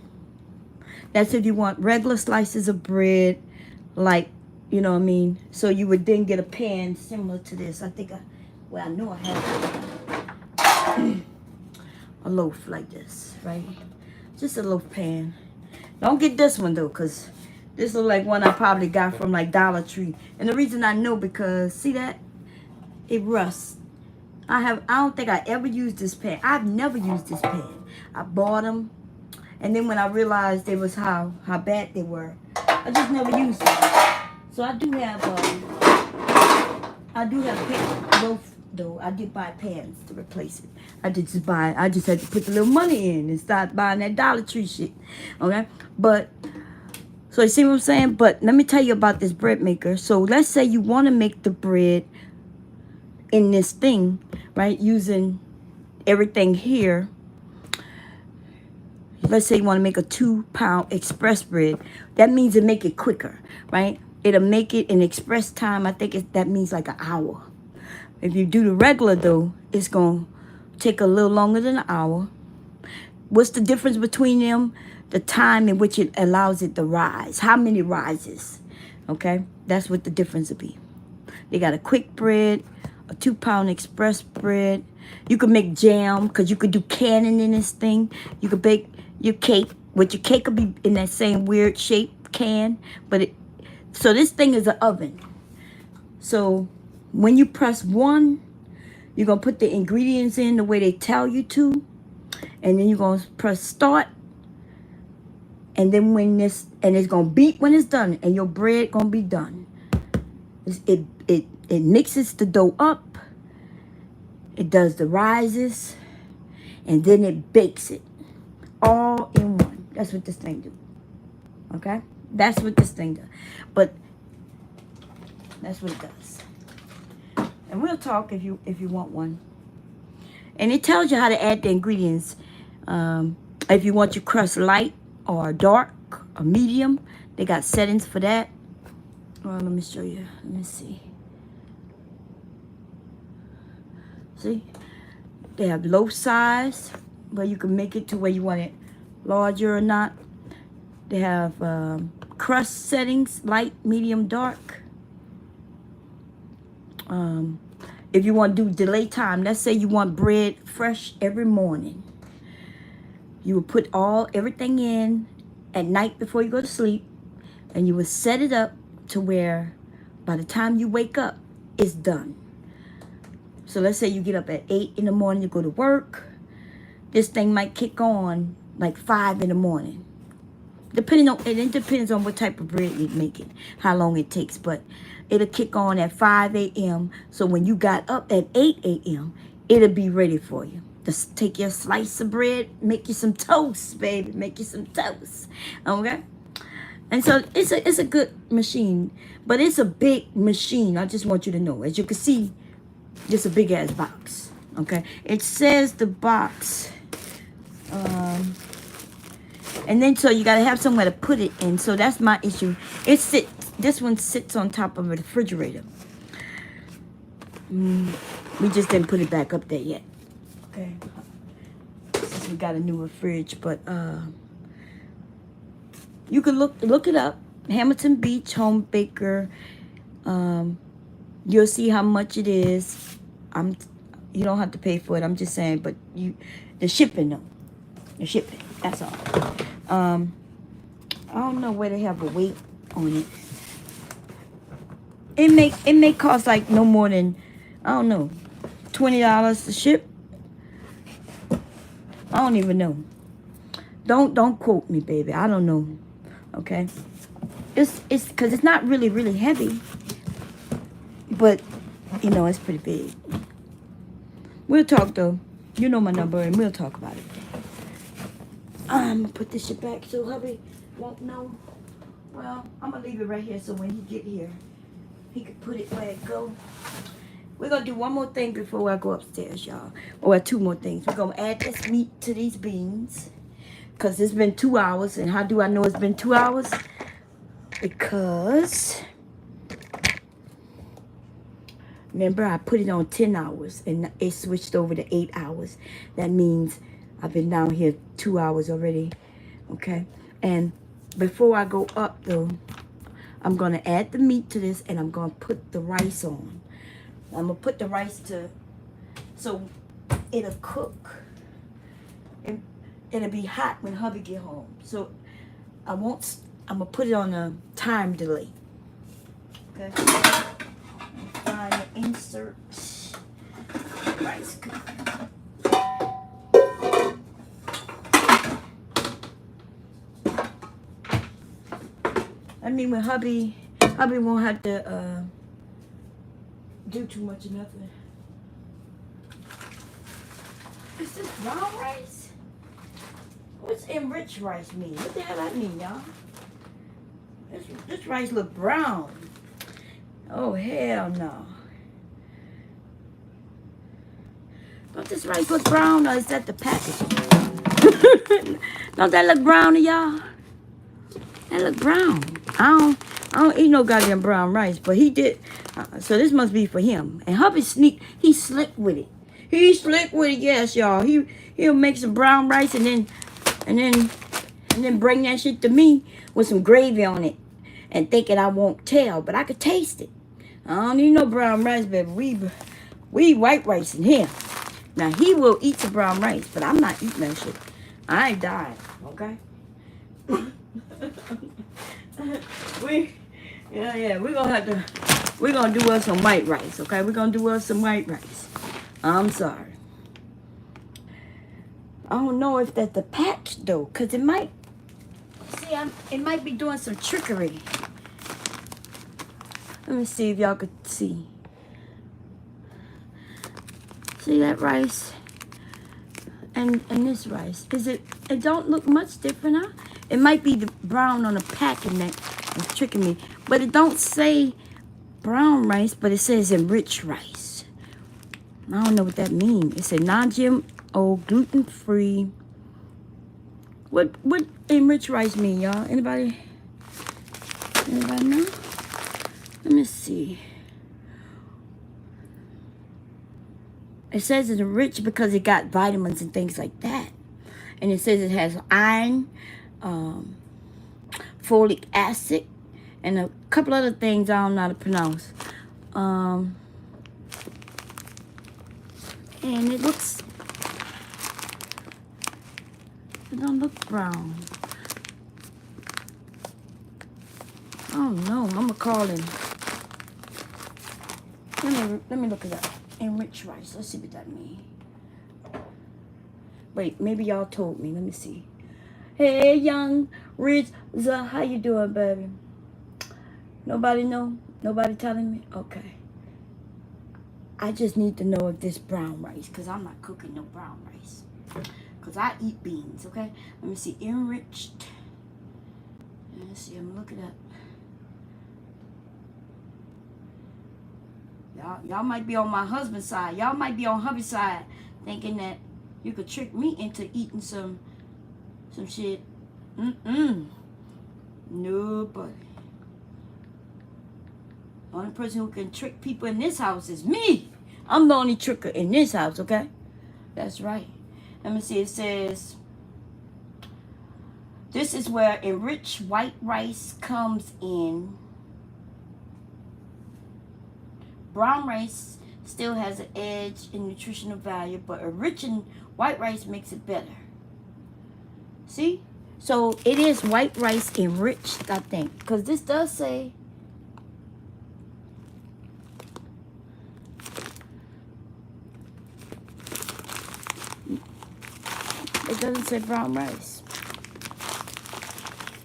That's if you want regular slices of bread, like, you know what I mean? So you would then get a pan similar to this. I know I have a loaf like this, right? Just a loaf pan. Don't get this one though, because this looks like one I probably got from like Dollar Tree. And the reason I know, because see that? It rusts. I don't think I ever used this pan. I've never used this pan. I bought them, and then when I realized they was how bad they were, I just never used them. So I do have pan loaf though. I did buy pans to replace it. I just had to put the little money in and start buying that Dollar Tree shit. Okay? But so you see what I'm saying? But let me tell you about this bread maker. So let's say you want to make the bread in this thing, right? Using everything here. Let's say you want to make a 2-pound express bread. That means to make it quicker, right? It'll make it in express time. I think that means like an hour. If you do the regular though, it's going to take a little longer than an hour. What's the difference between them? The time in which it allows it to rise. How many rises? Okay? That's what the difference will be. They got a quick bread, a 2-pound express bread. You could make jam, because you could do canning in this thing. You could bake your cake, but your cake will be in that same weird shape can. So this thing is an oven. So when you press 1, you're going to put the ingredients in the way they tell you to. And then you're going to press start. And then it's going to beep when it's done. And your bread going to be done. It mixes the dough up. It does the rises. And then it bakes it. All in one. That's what this thing do. Okay? That's what this thing does. But that's what it does. And we'll talk if you want one. And it tells you how to add the ingredients. If you want your crust light or dark or medium, they got settings for that. Well, let me show you. Let me see. See? They have loaf size, where you can make it to where you want it larger or not. They have crust settings, light, medium, dark. If you want to do delay time, let's say you want bread fresh every morning. You would put everything in at night before you go to sleep, and you would set it up to where by the time you wake up, it's done. So let's say you get up at 8 in the morning to go to work. This thing might kick on like 5 in the morning. It depends on what type of bread you're making, how long it takes. But it'll kick on at 5 a.m. So when you got up at 8 a.m., it'll be ready for you. Just take your slice of bread, make you some toast, baby. Make you some toast. Okay? And so it's a good machine, but it's a big machine. I just want you to know. As you can see, it's a big ass box. Okay, it says the box, and then so you gotta have somewhere to put it in. So that's my issue. This one sits on top of a refrigerator. We just didn't put it back up there yet. Okay, since we got a newer fridge, but you can look it up. Hamilton Beach Home Baker. You'll see how much it is. You don't have to pay for it. I'm just saying, but the shipping though. The shipping. That's all. I don't know where they have a weight on it. It may cost like no more than, I don't know, $20 to ship. I don't even know. Don't quote me, baby. I don't know. Okay. It's because it's not really heavy, but you know it's pretty big. We'll talk though. You know my number, and we'll talk about it. I'm gonna put this shit back so hubby won't know. Well, I'm gonna leave it right here so when he get here, he can put it where it go. We're gonna do one more thing before I go upstairs, y'all. Or two more things. We're gonna add this meat to these beans, because it's been 2 hours. And how do I know it's been 2 hours? Because remember I put it on 10 hours and it switched over to 8 hours. That means I've been down here 2 hours already. Okay. And before I go up though, I'm going to add the meat to this and I'm going to put the rice on. I'm going to put the rice so it'll cook. And it'll be hot when hubby get home. So I'm going to put it on a time delay. Okay. Find the insert rice cooker. I mean, when hubby won't have to do too much of nothing. Is this brown rice? What's enriched rice mean? What the hell that mean, y'all? This rice look brown. Oh, hell no. Don't this rice look brown, or is that the package? Don't that look brown to y'all? That look brown. I don't eat no goddamn brown rice, but he did. So this must be for him. And hubby he's slick with it. He's slick with it, yes, y'all. He'll make some brown rice and then bring that shit to me with some gravy on it, and thinking I won't tell, but I could taste it. I don't need no brown rice, baby. We white rice in here. Now he will eat the brown rice, but I'm not eating that shit. I ain't dying, okay? We're gonna do us some white rice, okay? We're gonna do us some white rice. I'm sorry. I don't know if that's the patch though, cause it might. See, it might be doing some trickery. Let me see if y'all could see. See that rice? And this rice. It don't look much different, huh? It might be the brown on the packing that is tricking me. But it don't say brown rice, but it says enriched rice. I don't know what that means. It said non-GMO, gluten-free. What enriched rice mean, y'all? Anybody know? Let me see. It says it's enriched because it got vitamins and things like that. And it says it has iron, folic acid, and a couple other things I don't know how to pronounce. And it don't look brown. Oh no, I'm gonna call him. Let me look it up. Enriched rice. Let's see what that means. Wait, maybe y'all told me. Let me see. Hey, young Rich, how you doing, baby? Nobody know? Nobody telling me? Okay. I just need to know if this brown rice, because I'm not cooking no brown rice. Because I eat beans, okay? Let me see. Enriched Let's see, I'm gonna look it up. Y'all might be on my husband's side. Y'all might be on hubby's side, thinking that you could trick me into eating some shit. Nobody. The only person who can trick people in this house is me. I'm the only tricker in this house, okay? That's right. Let me see, it says, this is where enriched white rice comes in. Brown rice still has an edge in nutritional value, but enriching white rice makes it better. See? So it is white rice enriched, I think. Because this does say, it doesn't say brown rice.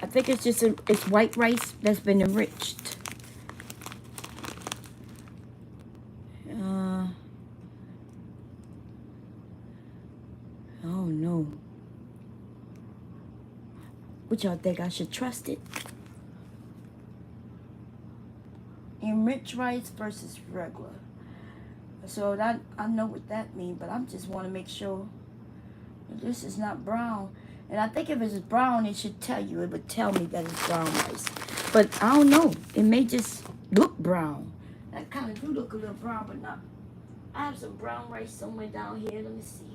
I think it's just it's white rice that's been enriched. Oh no. What y'all think? I should trust it? Enriched rice versus regular. So that I know what that means, but I just want to make sure that this is not brown. And I think if it's brown, it should tell you. It would tell me that it's brown rice. But I don't know. It may just look brown. That kind of do look a little brown, but not. I have some brown rice somewhere down here. Let me see.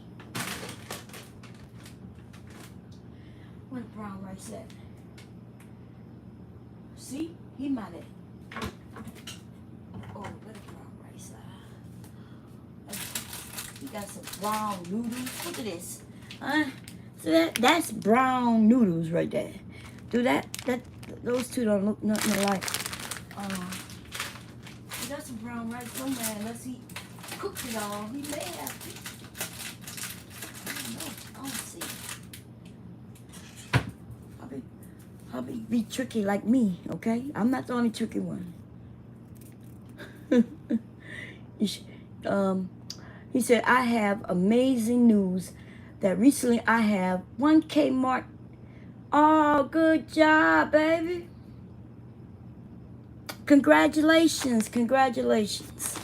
Where's brown rice at? See? He might have. Oh, where the brown rice at? He got some brown noodles. Look at this. So that's brown noodles right there. Do that those two don't look nothing alike. He got some brown rice somewhere unless he cooked it all. He may have to. I don't see. Hubby be tricky like me, okay? I'm not the only tricky one. He said, I have amazing news that recently I have 1K mark. Oh, good job, baby. Congratulations, congratulations.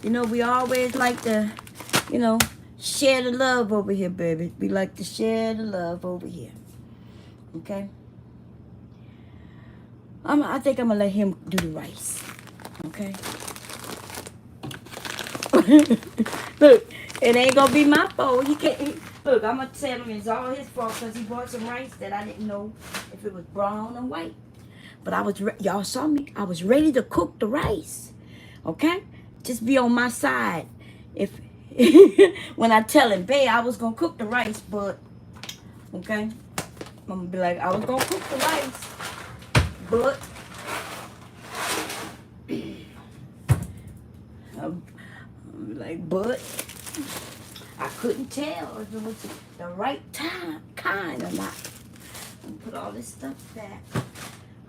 You know, we always like to, you know, share the love over here, baby. We like to share the love over here. Okay? I think I'm going to let him do the rice. Okay? Look, it ain't going to be my fault. Look, I'm going to tell him it's all his fault because he bought some rice that I didn't know if it was brown or white. But y'all saw me. I was ready to cook the rice. Okay? Just be on my side. If when I tell him, babe, I was going to cook the rice, but, okay? I'm going to be like, I was going to cook the rice. But I couldn't tell if it was the right kind or not. I'm put all this stuff back.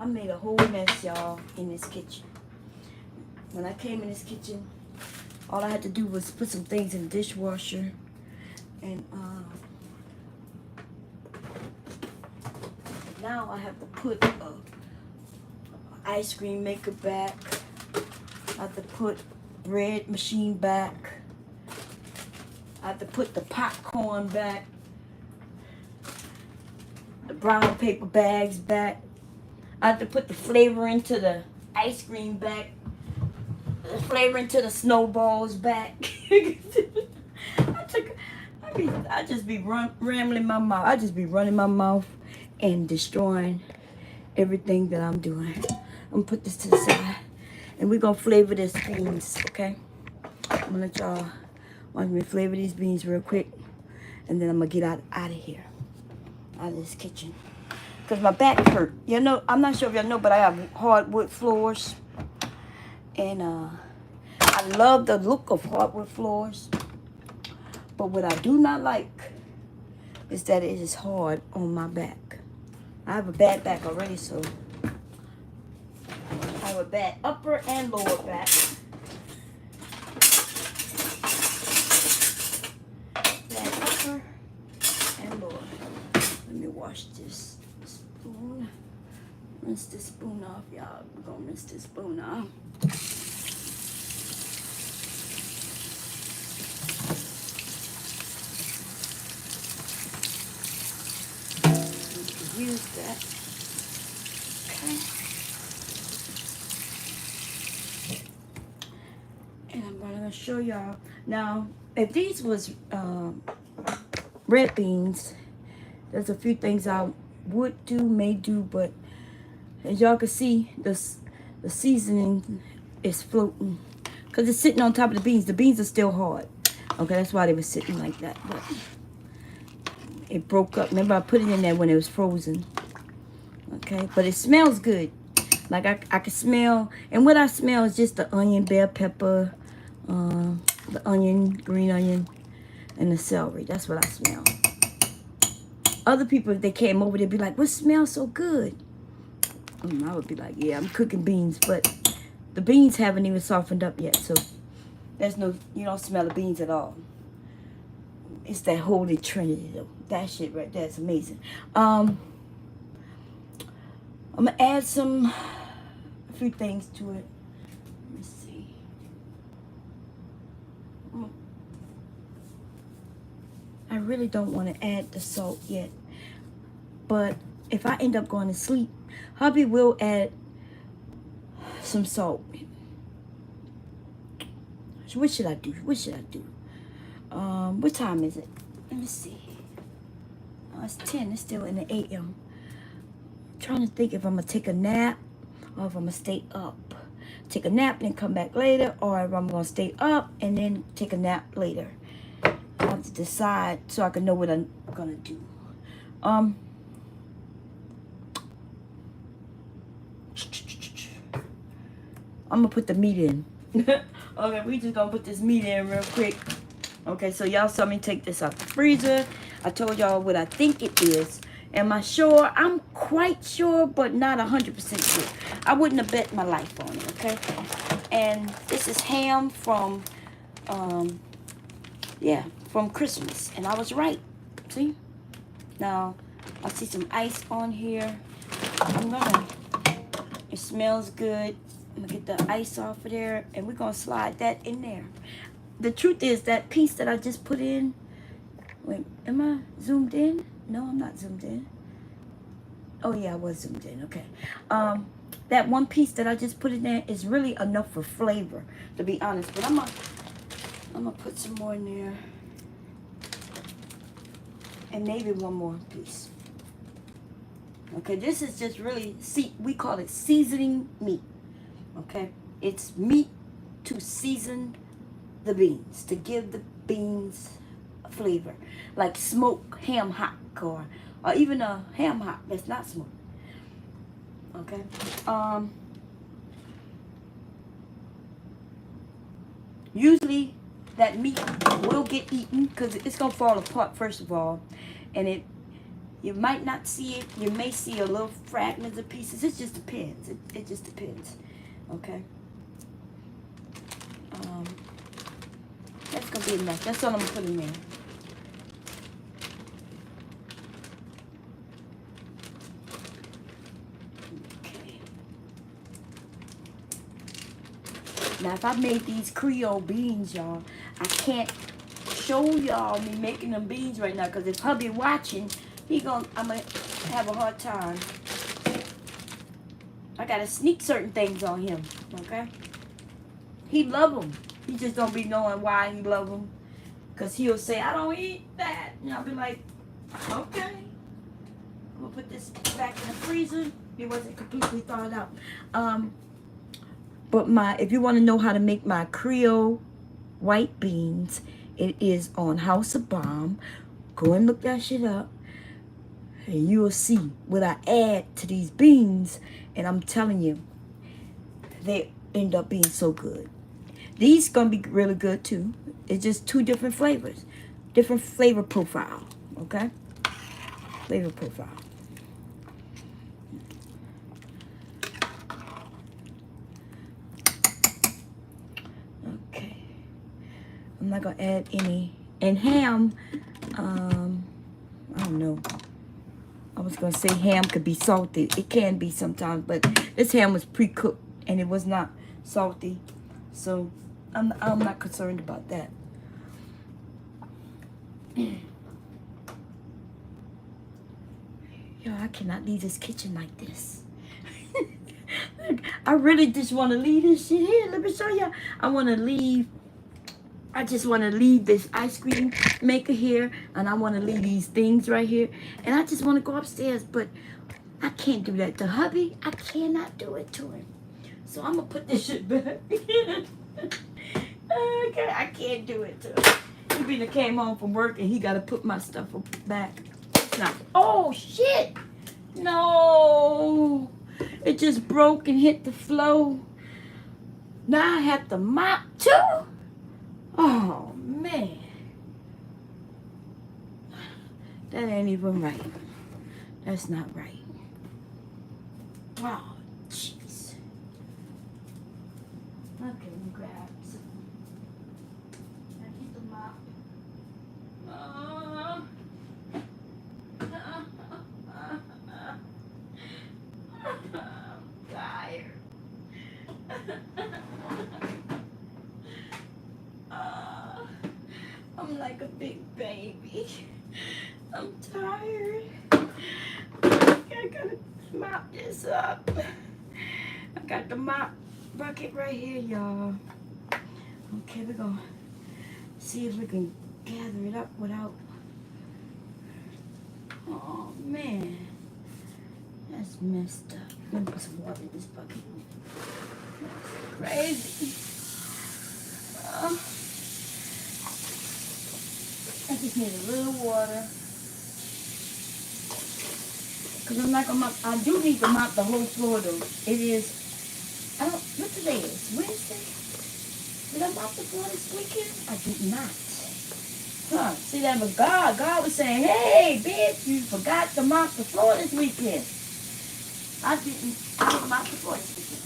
I made a whole mess, y'all, in this kitchen. When I came in this kitchen, all I had to do was put some things in the dishwasher, and now I have to put ice cream maker back. I have to put bread machine back. I have to put the popcorn back. The brown paper bags back. I have to put the flavor into the ice cream back. The flavor into the snowballs back. I just be rambling my mouth. I just be running my mouth and destroying everything that I'm doing. I'm gonna put this to the side, and we're gonna flavor this beans, okay? I'm gonna let y'all watch me flavor these beans real quick, and then I'm gonna get out of here, out of this kitchen, cause my back hurt. You know, I'm not sure if y'all know, but I have hardwood floors, and I love the look of hardwood floors, but what I do not like is that it is hard on my back. I have a bad back already, so I have a bad upper and lower back. Bad upper and lower. Let me wash this spoon. Rinse this spoon off, y'all. We're gonna rinse this spoon off. Use that. Okay. And I'm gonna show y'all now. If these was red beans, there's a few things I would do, may do, but as y'all can see, the seasoning is floating because it's sitting on top of the beans. The beans are still hard. Okay, that's why they were sitting like that. But it broke up. Remember, I put it in there when it was frozen. Okay, but it smells good. Like I can smell, and what I smell is just the onion, bell pepper, the onion, green onion, and the celery. That's what I smell. Other people, if they came over, they'd be like, "What smells so good?" I would be like, "Yeah, I'm cooking beans," but the beans haven't even softened up yet, so there's no, you don't smell the beans at all. It's that holy trinity, though. That shit right there is amazing. I'm gonna add a few things to it. Let me see. I really don't want to add the salt yet, but if I end up going to sleep, hubby will add some salt. So what should I do? What should I do? What time is it? Let me see. Oh, it's 10. It's still in the AM. I'm trying to think if I'm gonna take a nap or if I'm gonna stay up. Take a nap and then come back later, or if I'm gonna stay up and then take a nap later. I have to decide so I can know what I'm gonna do. I'm gonna put the meat in. Okay, we just gonna put this meat in real quick. Okay, so y'all saw me take this out the freezer. I told y'all what I think it is. Am I sure? I'm quite sure, but not 100% sure. I wouldn't have bet my life on it, okay? And this is ham from, from Christmas. And I was right. See? Now, I see some ice on here. It smells good. I'm gonna get the ice off of there, and we're gonna slide that in there. The truth is that piece that I just put in, wait, am I zoomed in? No, I'm not zoomed in. Oh yeah, I was zoomed in, okay. That one piece that I just put in there is really enough for flavor, to be honest, but I'm gonna put some more in there. And maybe one more piece. Okay, this is just really, we call it seasoning meat. Okay, it's meat to season the beans, to give the beans a flavor, like smoked ham hock or even a ham hock that's not smoked. Okay, usually that meat will get eaten because it's gonna fall apart first of all, and you might not see it. You may see a little fragments of pieces. It just depends. It just depends. Okay. That's gonna be enough. That's all I'm gonna put in there. Okay. Now, if I made these Creole beans, y'all, I can't show y'all me making them beans right now because if hubby watching, I'm gonna have a hard time. I gotta sneak certain things on him, okay? He love them. He just don't be knowing why he love them. Because he'll say, I don't eat that. And I'll be like, okay. I'm gonna put this back in the freezer. It wasn't completely thawed out. But if you want to know how to make my Creole white beans, it is on House of Balm. Go and look that shit up. And you will see what I add to these beans. And I'm telling you, they end up being so good. These gonna be really good too. It's just two different flavors. Different flavor profile. Okay? Flavor profile. Okay. I'm not gonna add any. And ham, I don't know. was gonna say ham could be salty. It can be sometimes, but this ham was pre-cooked and it was not salty. So I'm not concerned about that. Yo, I cannot leave this kitchen like this. I really just want to leave this shit here. Let me show you. I just want to leave this ice cream maker here, and I want to leave these things right here, and I just want to go upstairs, but I can't do that to hubby. I cannot do it to him. So I'm going to put this shit back. Okay, I can't do it to him. He been came home from work, and he got to put my stuff back. It's not. Oh, shit. No. It just broke and hit the floor. Now I have to mop, too. Oh, man. That ain't even right. That's not right. Oh, jeez. Okay, let me grab some. I get the mop. I'm tired. I'm like a big baby. I'm tired. I gotta mop this up. I got the mop bucket right here, y'all. Okay, we're gonna see if we can gather it up without. Oh man, that's messed up. Let me put some water in this bucket. That's crazy. I just need a little water. Because I'm not going to mop. I do need to mop the whole floor though. It is, what today is? Wednesday? Did I mop the floor this weekend? I did not. Huh, see that was God. God was saying, hey, bitch, you forgot to mop the floor this weekend. I didn't mop the floor this weekend.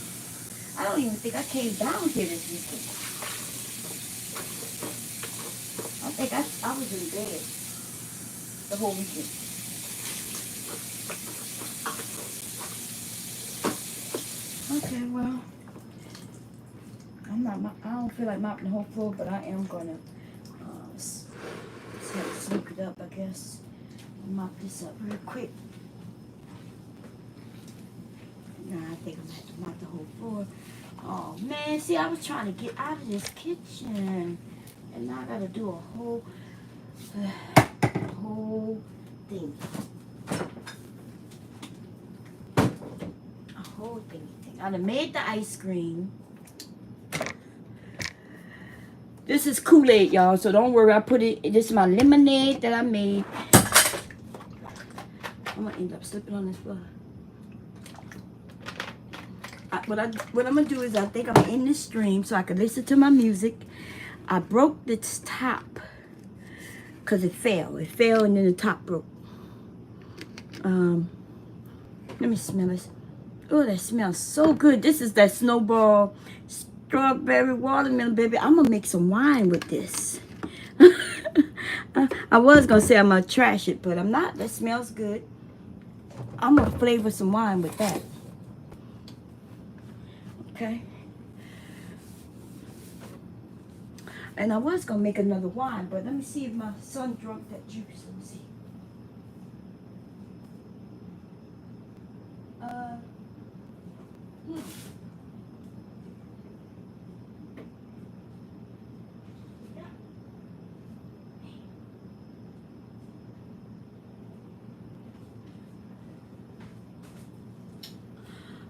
I don't even think I came down here this weekend. I think I was in bed the whole weekend. Okay, well, I don't feel like mopping the whole floor, but I am gonna sneak it up, I guess. Mop this up real quick. Nah, I think I'm gonna have to mop the whole floor. Oh man, see, I was trying to get out of this kitchen, and now I gotta do a whole thing. A whole thing. I done made the ice cream. This is Kool-Aid, y'all, so don't worry. I put it. This is my lemonade that I made. I'm gonna end up slipping on this floor. What I'm gonna do is I think I'm gonna end this stream so I can listen to my music. I broke this top because it fell. It fell and then the top broke. Let me smell this. Oh, that smells so good. This is that Snowball strawberry watermelon, baby. I'm gonna make some wine with this. I was gonna say I'm gonna trash it, but I'm not. That smells good. I'm gonna flavor some wine with that. Okay. And I was gonna make another wine, but let me see if my son drunk that juice. Let me see.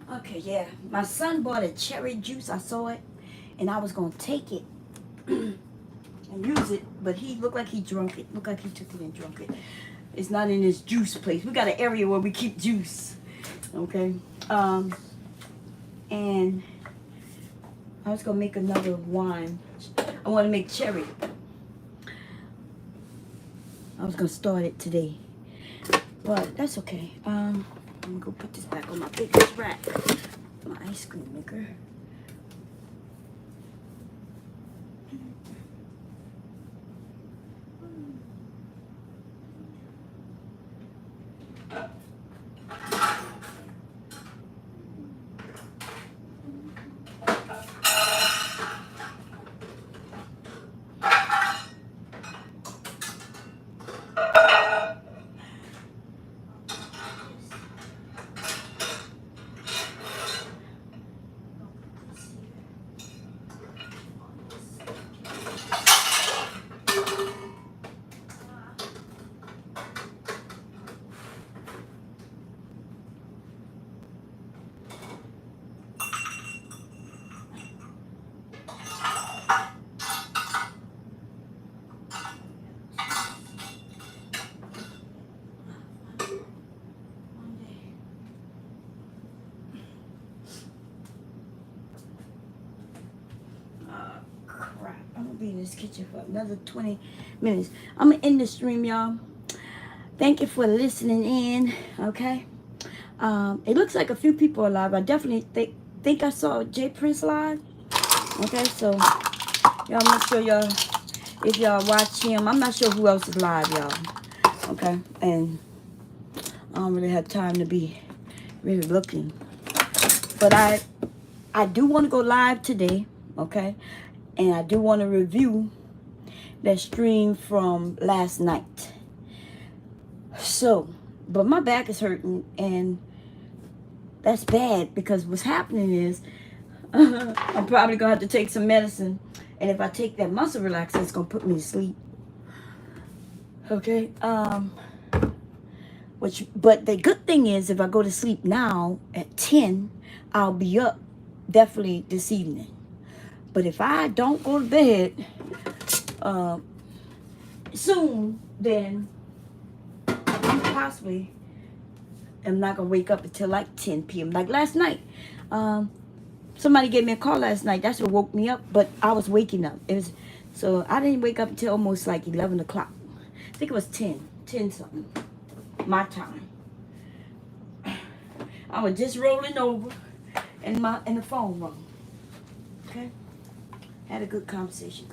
Okay, yeah. My son bought a cherry juice. I saw it, and I was gonna take it and use it, but he looked like he drunk it. Looked like he took it and drunk it. It's not in his juice place. We got an area where we keep juice. Okay. And I was gonna make another wine. I want to make cherry. I was gonna start it today, but that's okay. I'm gonna go put this back on my biggest rack, my ice cream maker. Crap. I'm gonna be in this kitchen for another 20 minutes. I'm gonna end the stream, y'all. Thank you for listening in. Okay. It looks like a few people are live. I definitely think I saw Jay Prince live. Okay, so y'all make sure y'all, if y'all watch him, I'm not sure who else is live, y'all. Okay, and I don't really have time to be really looking, but I do want to go live today. Okay, and I do want to review that stream from last night. So, but my back is hurting, and that's bad because what's happening is I'm probably gonna have to take some medicine, and if I take that muscle relaxer, it's gonna put me to sleep. Okay. But the good thing is, if I go to sleep now at 10, I'll be up definitely this evening. But if I don't go to bed soon, then I possibly am not gonna wake up until like 10 p.m. Like last night. Somebody gave me a call last night. That's what woke me up. But I was waking up. So I didn't wake up until almost like 11 o'clock. I think it was 10 something. My time. I was just rolling over and the phone rung. Okay? Had a good conversation.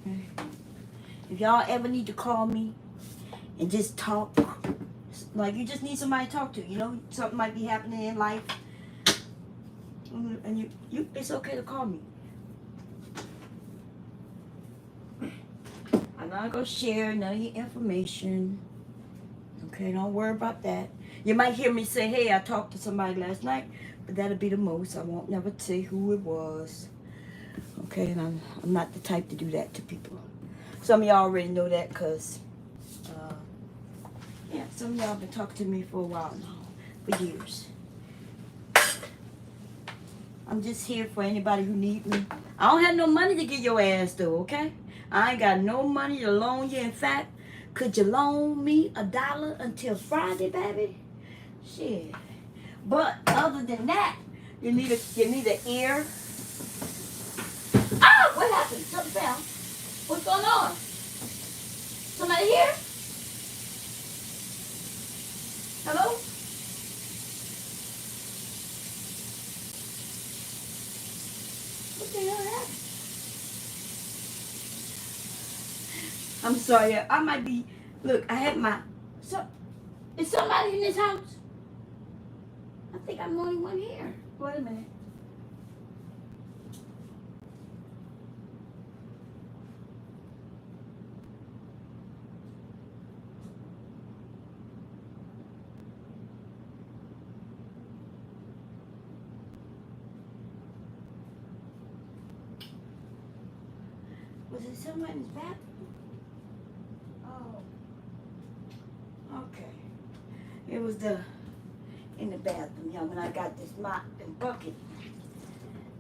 Okay? If y'all ever need to call me and just talk, like you just need somebody to talk to, you know, something might be happening in life, and you it's okay to call me. I'm not gonna share none of your information. Okay, don't worry about that. You might hear me say, hey, I talked to somebody last night, but that'll be the most. I won't never say who it was. Okay, and I'm not the type to do that to people. Some of y'all already know that because, yeah, some of y'all been talking to me for a while now, for years. I'm just here for anybody who needs me. I don't have no money to get your ass though, okay? I ain't got no money to loan you. In fact, could you loan me $1 until Friday, baby? Shit. But other than that, you need an ear. Ah, what happened? Something fell. What's going on? Somebody here? Hello? What the hell happened? I'm sorry. I might be. Look, I had my. Is somebody in this house? I think I'm the only one here. Wait a minute. Was it someone in his bathroom? Oh. Okay. It was in the bathroom, y'all, when I got this mop and bucket.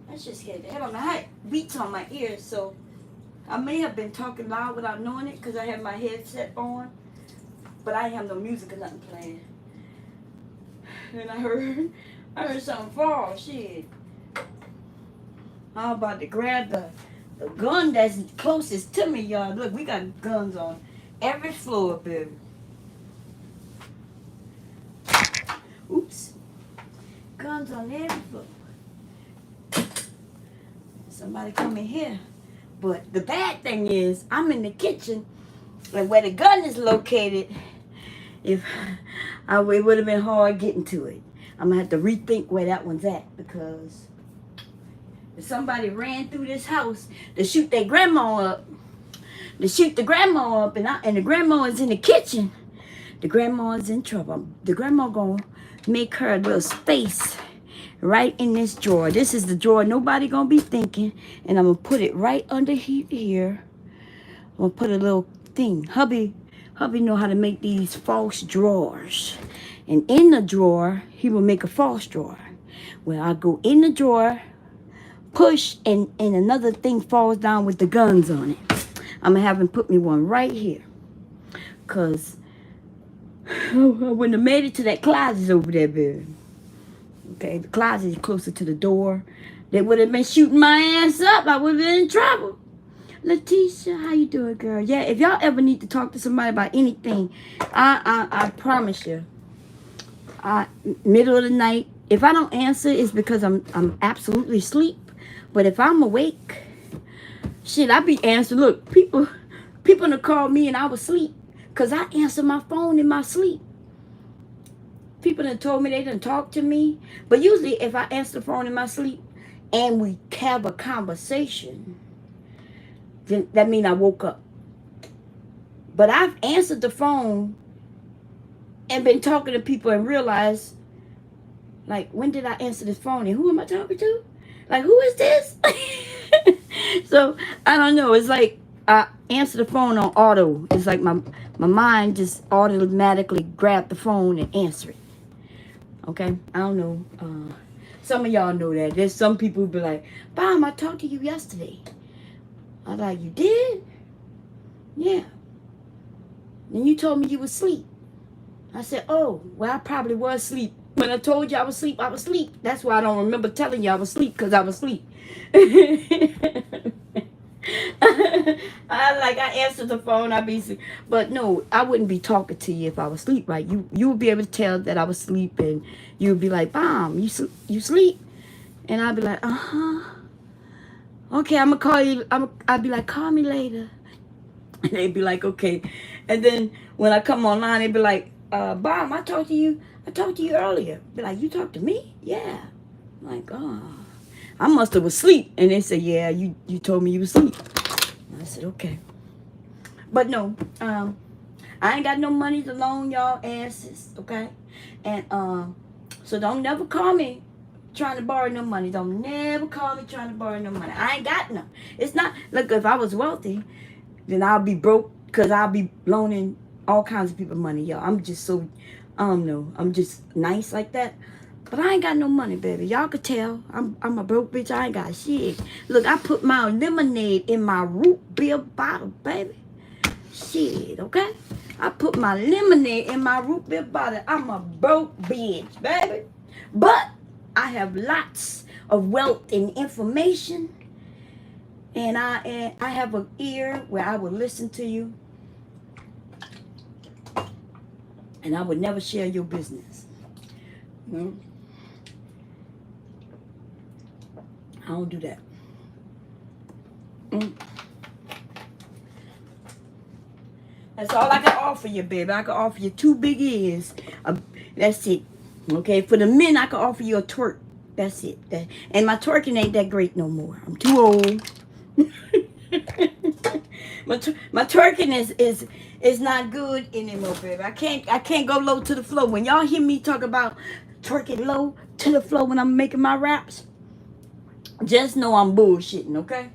That just scared the hell out of me. I had beats on my ears, so I may have been talking loud without knowing it because I had my headset on, but I didn't have no music or nothing playing. And I heard something fall. Shit. I'm about to grab the gun that's closest to me, y'all. Look, we got guns on every floor, baby. Oops. Guns on every floor. Somebody come in here. But the bad thing is, I'm in the kitchen, and where the gun is located, it would have been hard getting to it. I'm going to have to rethink where that one's at, because Somebody ran through this house to shoot their grandma up. To shoot the grandma up, and the grandma is in the kitchen. The grandma is in trouble. The grandma gonna make her a little space right in this drawer. This is the drawer nobody gonna be thinking. And I'm gonna put it right under here. I'm gonna put a little thing. Hubby know how to make these false drawers. And in the drawer, he will make a false drawer. Well, I go in the drawer, push, and another thing falls down with the guns on it. I'm gonna have him put me one right here. Cause I wouldn't have made it to that closet over there, baby. Okay, the closet is closer to the door. They would have been shooting my ass up. I would have been in trouble. Letitia, how you doing, girl? Yeah, if y'all ever need to talk to somebody about anything, I promise you. Middle of the night, if I don't answer, it's because I'm absolutely asleep. But if I'm awake, shit, I be answering. Look, people gonna call me and I was asleep. Cause I answer my phone in my sleep. People done told me they done talk to me. But usually if I answer the phone in my sleep and we have a conversation, then that means I woke up. But I've answered the phone and been talking to people and realized, like, when did I answer this phone and who am I talking to? Like, who is this? So, I don't know. It's like I answer the phone on auto. It's like my mind just automatically grab the phone and answer it. Okay? I don't know. Some of y'all know that. There's some people who be like, Mom, I talked to you yesterday. I was like, you did? Yeah. And you told me you was asleep. I said, oh, well, I probably was asleep. When I told you I was asleep, I was asleep. That's why I don't remember telling you I was asleep, because I was asleep. I answered the phone, I'd be asleep. But no, I wouldn't be talking to you if I was asleep, right? You would be able to tell that I was asleep, and you would be like, Mom, you sleep? And I'd be like, uh-huh. Okay, I'm going to call you. I'd be like, call me later. And they'd be like, okay. And then when I come online, they'd be like, Mom, I talked to you earlier. Be like, you talked to me? Yeah. I'm like, oh, I must have was asleep. And they said, yeah, you told me you was asleep. I said, okay. But no, I ain't got no money to loan y'all asses, okay? And so don't never call me trying to borrow no money. Don't never call me trying to borrow no money. I ain't got none. It's not, look, if I was wealthy, then I'll be broke, because I'll be loaning all kinds of people money, y'all. I'm just so, I don't know, I'm just nice like that. But I ain't got no money, baby. Y'all could tell. I'm a broke bitch. I ain't got shit. Look, I put my lemonade in my root beer bottle, baby. Shit, okay? I put my lemonade in my root beer bottle. I'm a broke bitch, baby. But I have lots of wealth and information. And I have an ear where I will listen to you. And I would never share your business. I don't do that. That's all I can offer you, baby. I can offer you 2 big ears. That's it. Okay, for the men, I can offer you a twerk. That's it. And my twerking ain't that great no more. I'm too old. my twerking is not good anymore, baby. I can't go low to the floor. When y'all hear me talk about twerking low to the floor when I'm making my raps, just know I'm bullshitting, okay?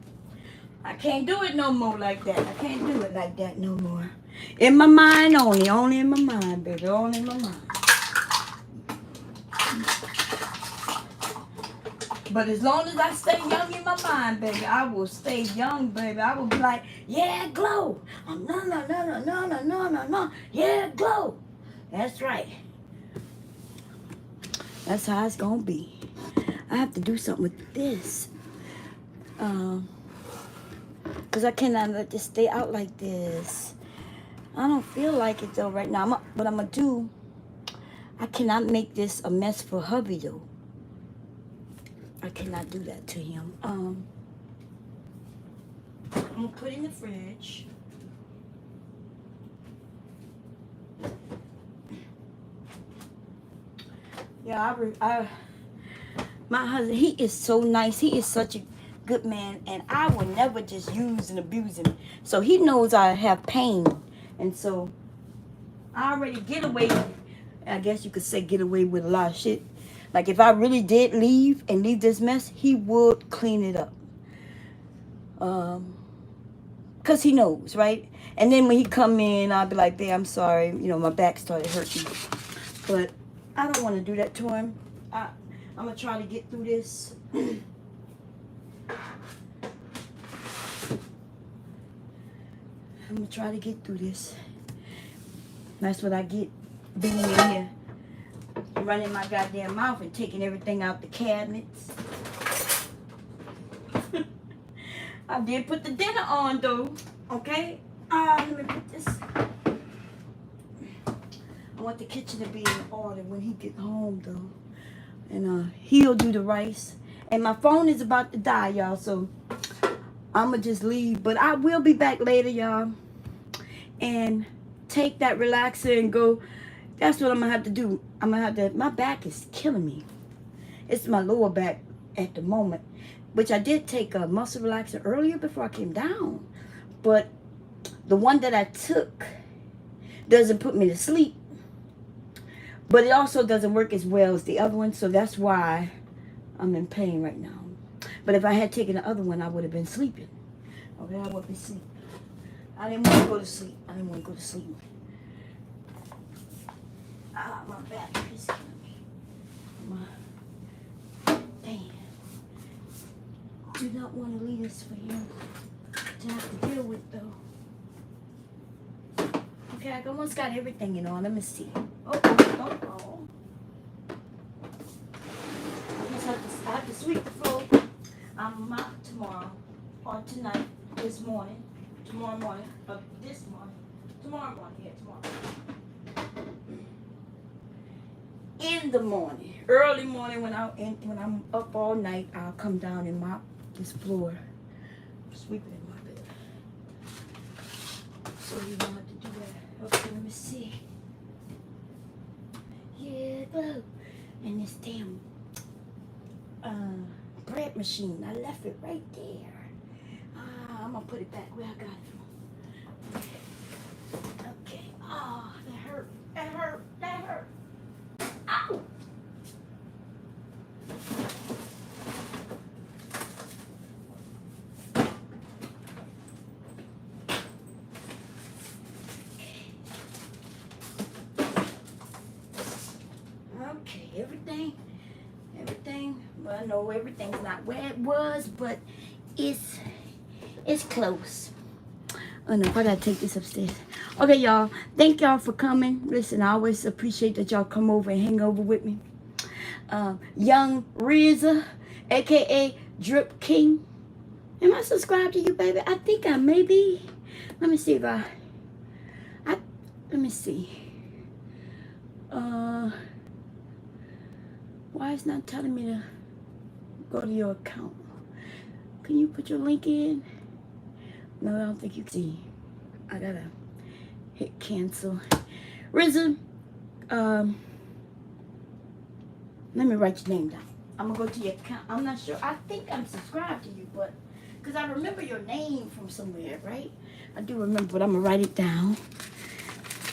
I can't do it no more like that. I can't do it like that no more. In my mind only in my mind, baby, only in my mind. But as long as I stay young in my mind, baby, I will stay young, baby. I will be like, yeah, glow. No. Yeah, glow. That's right. That's how it's going to be. I have to do something with this. Because I cannot let this stay out like this. I don't feel like it, though, right now. What I'm going to do, I cannot make this a mess for hubby, though. I cannot do that to him. I'm going to put it in the fridge. Yeah, my husband, he is so nice. He is such a, good man, and I will never just use and abuse him. So he knows I have pain, and so I already get away. I guess you could say get away with a lot of shit. Like if I really did leave and leave this mess, he would clean it up. Cause he knows, right? And then when he come in, I'll be like, "Babe, I'm sorry. You know, my back started hurting." But I don't want to do that to him. I'm gonna try to get through this. I'm gonna try to get through this. That's what I get being in here, running my goddamn mouth and taking everything out the cabinets. I did put the dinner on though. Okay. Let me put this. I want the kitchen to be in order when he get home though. And he'll do the rice. And my phone is about to die, y'all, so I'ma just leave. But I will be back later, y'all. And take that relaxer and go. That's what I'm gonna have to do. I'm gonna have to, my back is killing me. It's my lower back at the moment. Which I did take a muscle relaxer earlier before I came down. But the one that I took doesn't put me to sleep. But it also doesn't work as well as the other one. So that's why I'm in pain right now. But if I had taken the other one, I would have been sleeping. Okay, I would be sleeping. I didn't want to go to sleep. I didn't want to go to sleep. My back is killing me. Damn. Do not want to leave this for him to have to deal with though. Okay, I almost got everything, you know. Let me see. Oh. I have to sweep the floor. I'm out tomorrow or tonight, this morning, tomorrow morning, this morning, tomorrow morning, yeah, tomorrow. In the morning, early morning when I'm up all night, I'll come down and mop this floor, sweep it and mop it. So you don't have to do that. Okay, let me see. Yeah, glow. And this damn bread machine, I left it right there. I'm gonna put it back where I got it from. Okay. Oh, that hurt. That hurt. That hurt. Ow! Okay, everything, well, no, everything's not where it was, but it's close. Oh no, I gotta take this upstairs. Okay, y'all, thank y'all for coming. Listen, I always appreciate that y'all come over and hang over with me. Young Reza, aka Drip King. Am I subscribed to you, baby? I think I may be. Let me see if let me see. Why it's not telling me to go to your account? Can you put your link in? No, I don't think you can see. I gotta hit cancel. Risen, let me write your name down. I'm gonna go to your account. I'm not sure. I think I'm subscribed to you, but because I remember your name from somewhere, right? I do remember, but I'm gonna write it down.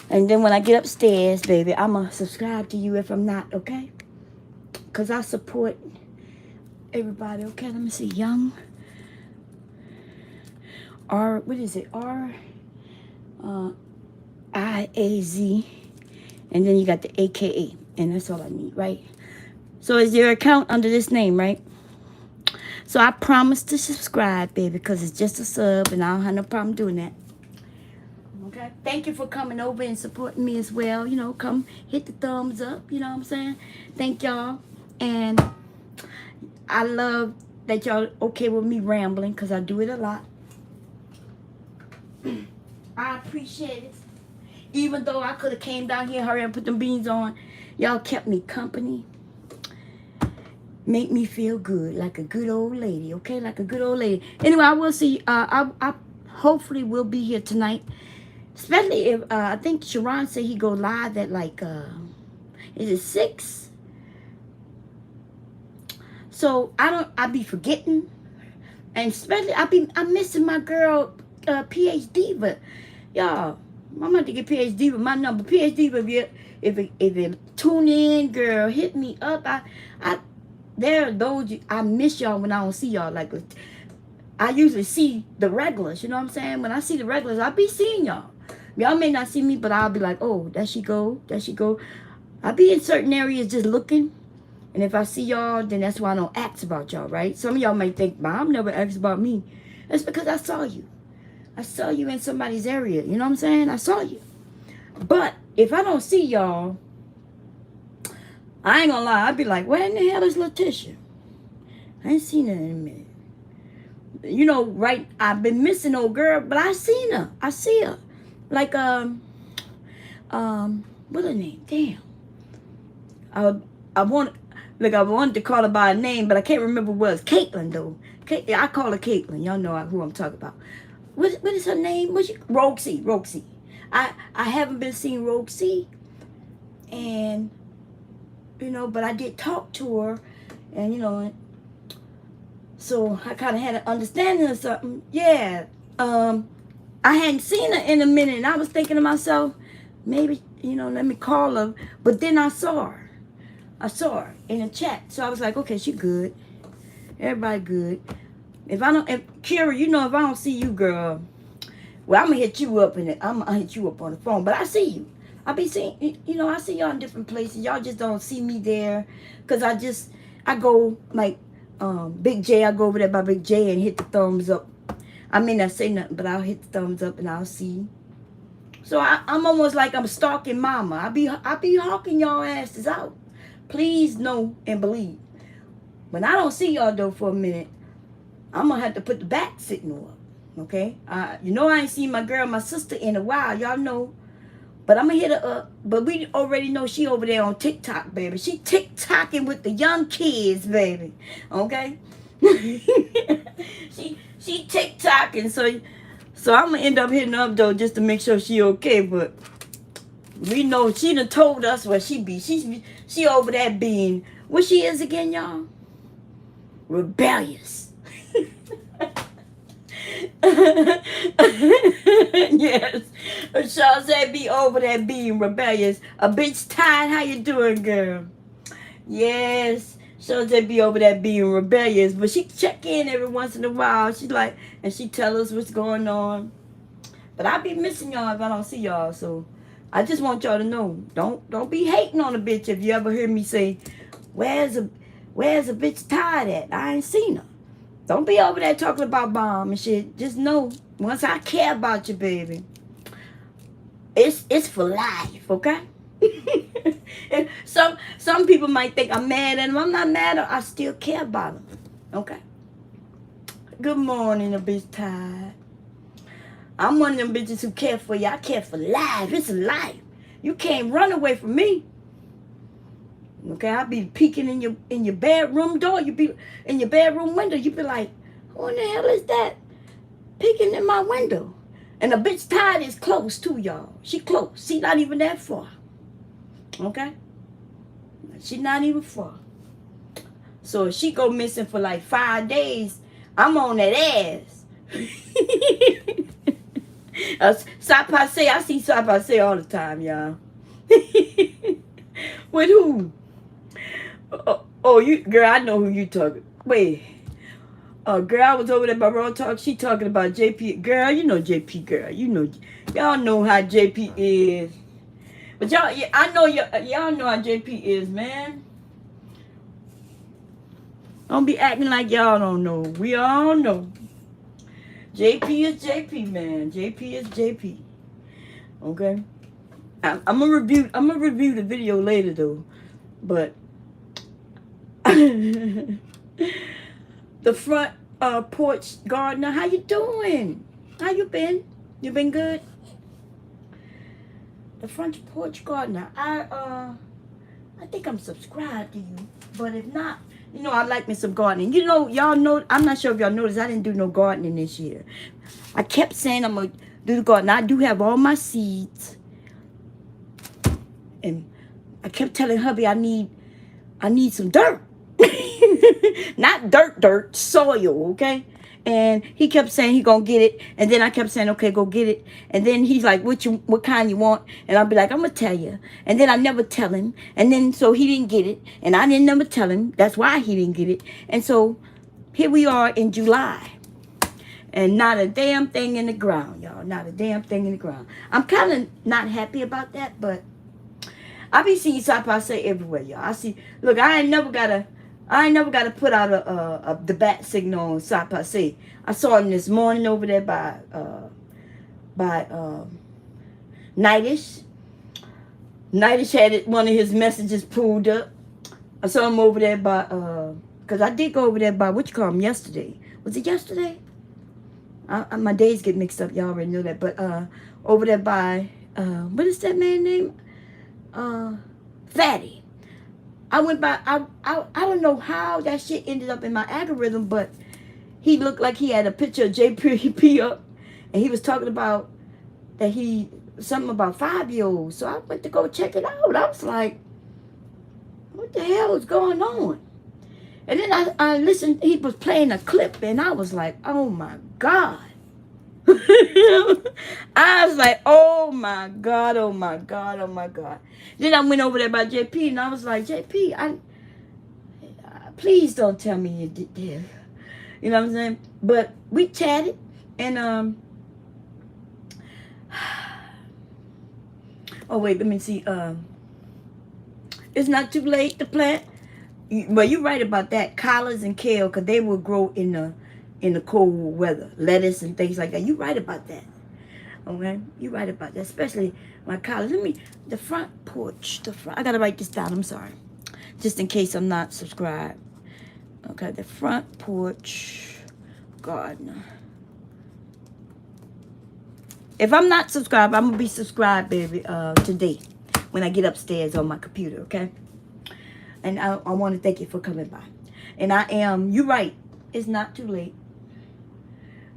And then when I get upstairs, baby, I'm gonna subscribe to you if I'm not, okay? Because I support everybody, okay? Let me see. Young R, what is it? R-I-A-Z. And then you got the AKA. And that's all I need, right? So is your account under this name, right? So I promise to subscribe, baby, because it's just a sub and I don't have no problem doing that. Okay? Thank you for coming over and supporting me as well. You know, come hit the thumbs up. You know what I'm saying? Thank y'all. And I love that y'all okay with me rambling because I do it a lot. I appreciate it. Even though I could have came down here, hurry and put them beans on, y'all kept me company. Make me feel good, like a good old lady, okay? Like a good old lady. Anyway, I will see. I hopefully will be here tonight. Especially if I think Sharon said he go live at like is it 6? So I be forgetting, And especially, I'm missing my girl, PhD, but y'all, I'm about to get PhD with my number. PhD, if you tune in, girl, hit me up. There are those, I miss y'all when I don't see y'all. Like, I usually see the regulars, you know what I'm saying? When I see the regulars, I be seeing y'all. Y'all may not see me, but I'll be like, oh, there she go, there she go. I be in certain areas just looking. And if I see y'all, then that's why I don't ask about y'all, right? Some of y'all may think, Mom never asked about me. That's because I saw you. I saw you in somebody's area. You know what I'm saying? I saw you. But if I don't see y'all, I ain't gonna lie. I'd be like, where in the hell is Letitia? I ain't seen her in a minute. You know, right? I've been missing old girl, but I seen her. I see her. Like, what's her name? Damn. I wanted to call her by a name, but I can't remember what it was. Caitlin, though. I call her Caitlin. Y'all know who I'm talking about. What is her name? Roxy. I haven't been seeing Roxy. And, you know, but I did talk to her. And, you know, so I kind of had an understanding of something. Yeah. I hadn't seen her in a minute. And I was thinking to myself, maybe, you know, let me call her. But then I saw her. In a chat. So I was like, okay, she good. Everybody good. If Kira, you know, if I don't see you, girl, well, I'm gonna hit you up I'm gonna hit you up on the phone. But I see you. I be seeing, you know, I see y'all in different places. Y'all just don't see me there. Cause I go like Big J, I go over there by Big J and hit the thumbs up. I may not say nothing, but I'll hit the thumbs up and I'll see. So I'm almost like I'm stalking mama. I be hawking y'all asses out. Please know and believe. When I don't see y'all though for a minute, I'm gonna have to put the back signal up. Okay? You know I ain't seen my sister in a while. Y'all know. But I'm gonna hit her up. But we already know she over there on TikTok, baby. She TikToking with the young kids, baby. Okay? she TikToking. So I'm gonna end up hitting her up though just to make sure she okay. But we know she done told us where she be. She over there being, what she is again, y'all? Rebellious. Yes. Shawzay be over there being rebellious. A bitch tired, how you doing, girl? Yes. Shawzay be over there being rebellious. But she check in every once in a while. She like, and she tell us what's going on. But I be missing y'all if I don't see y'all, so I just want y'all to know, don't be hating on a bitch if you ever hear me say, where's a bitch tied at? I ain't seen her. Don't be over there talking about bomb and shit. Just know, once I care about you, baby, it's for life, okay? And some people might think I'm mad at them. I'm not mad at them. I still care about them, okay? Good morning, a bitch tied. I'm one of them bitches who care for you. I care for life. It's a life. You can't run away from me. Okay, I be peeking in your bedroom door. You be in your bedroom window. You be like, who in the hell is that peeking in my window? And the bitch tied is close too, y'all. She close. She not even that far. Okay? She not even far. So if she go missing for like 5 days, I'm on that ass. Sapase, I see Sapase all the time, y'all. With who? Oh, you girl, I know who you talking. Wait. Girl, I was over there by Raw Talk. She talking about JP. Girl, you know JP, girl. You know, y'all know how JP is. But y'all, yeah, I know y'all know how JP is, man. Don't be acting like y'all don't know. We all know. JP is JP, man. JP is JP. Okay. I'm gonna review the video later though. But the front porch gardener, how you doing? How you been? You been good? The front porch gardener, I think I'm subscribed to you. But if not, you know, I like me some gardening. You know, y'all know, I'm not sure if y'all noticed, I didn't do no gardening this year. I kept saying I'm going to do the garden. I do have all my seeds. And I kept telling hubby I need some dirt. Not dirt, soil, okay? And he kept saying he gonna get it, and then I kept saying, okay, go get it. And then he's like, what kind you want? And I'll be like, I'm gonna tell you. And then I never tell him. And then so he didn't get it, and I didn't never tell him. That's why he didn't get it. And so here we are in July, and not a damn thing in the ground, y'all. Not a damn thing in the ground. I'm kind of not happy about that, but I be seeing South by Say everywhere, y'all. I see. Look, I ain't never gotta put out the bat signal on South by Say. I saw him this morning over there by Nightish. Nightish had one of his messages pulled up. I saw him over there by cause I did go over there by what you call him yesterday. Was it yesterday? My days get mixed up. Y'all already know that. But over there by what is that man's name? Fatty. I went by. I don't know how that shit ended up in my algorithm, but he looked like he had a picture of JP up, and he was talking about that something about 5-year-olds. So I went to go check it out. I was like, what the hell is going on? And then I listened. He was playing a clip, and I was like, oh my God. I was like, oh my God, oh my God, oh my God. Then I went over there by JP, and I was like, JP, please don't tell me you did this. You know what I'm saying? But we chatted, and oh wait, let me see. It's not too late to plant. Well, you're right about that. Collards and kale, because they will grow in the cold weather. Lettuce and things like that. You're right about that. Okay? You're right about that. Especially my collards. The front porch. I got to write this down. I'm sorry. Just in case I'm not subscribed. Okay, the front porch gardener. If I'm not subscribed, I'm going to be subscribed, baby, today when I get upstairs on my computer, okay? And I want to thank you for coming by. And you're right, it's not too late.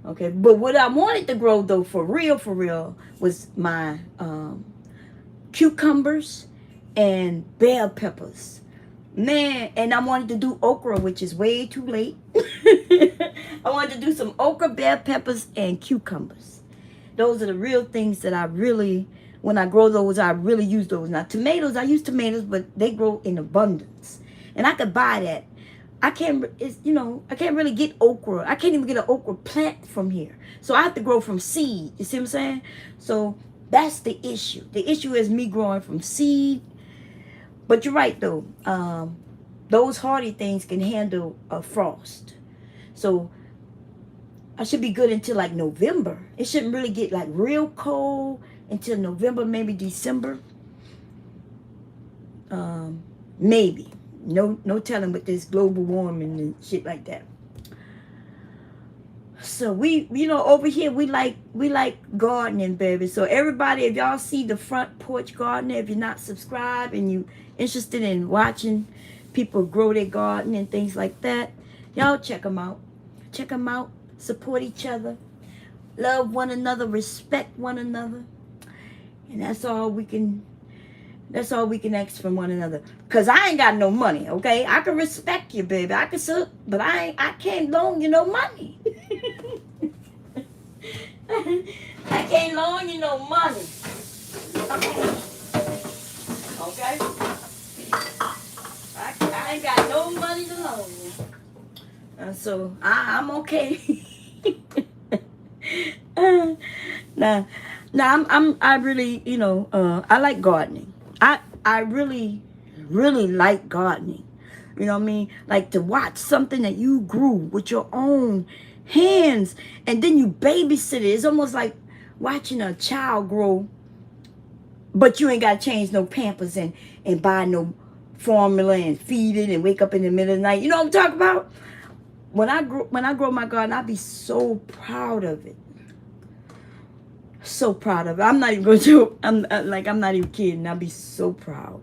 Okay, but what I wanted to grow, though, for real, was my cucumbers and bell peppers. Man, and I wanted to do okra, which is way too late. I wanted to do some okra, bell peppers, and cucumbers. Those are the real things that I really, when I grow those, I really use those. Now, tomatoes, I use tomatoes, but they grow in abundance. And I could buy that. I can't really get okra. I can't even get an okra plant from here. So I have to grow from seed. You see what I'm saying? So that's the issue. The issue is me growing from seed. But you're right, though. Those hardy things can handle a frost. So I should be good until like November. It shouldn't really get like real cold until November, maybe December. Maybe. No telling with this global warming and shit like that. So we, over here we like gardening, baby. So everybody, if y'all see the front porch gardener, if you're not subscribed and you interested in watching people grow their garden and things like that, y'all check them out. Check them out. Support each other. Love one another. Respect one another. And that's all we can ask from one another. Cause I ain't got no money, okay? I can respect you, baby. I can but I can't loan you no money. I can't loan you no money. Okay? I ain't got no money to loan you. So I'm okay. Now I really, I like gardening. I really like gardening. You know what I mean? Like to watch something that you grew with your own hands and then you babysit it. It's almost like watching a child grow, but you ain't got to change no Pampers and buy no formula and feed it and wake up in the middle of the night. You know what I'm talking about? When I grow my garden, I'll be so proud of it. So proud of it. I'm not even going to. I'm not even kidding. I'll be so proud.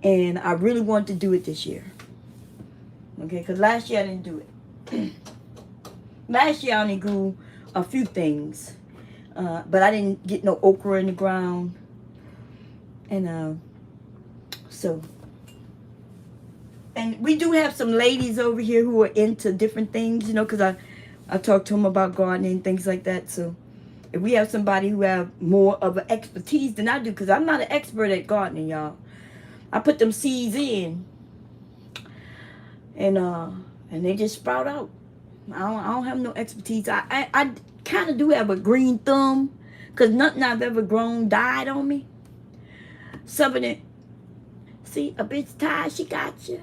And I really want to do it this year. Okay, because last year I didn't do it. Last year I only grew a few things, but I didn't get no okra in the ground. And and we do have some ladies over here who are into different things, because I talk to them about gardening and things like that. So if we have somebody who have more of an expertise than I do, because I'm not an expert at gardening, y'all. I put them seeds in, and they just sprout out. I don't have no expertise. I kind of do have a green thumb, because nothing I've ever grown died on me. Some of it, see, a bitch tired, she got you.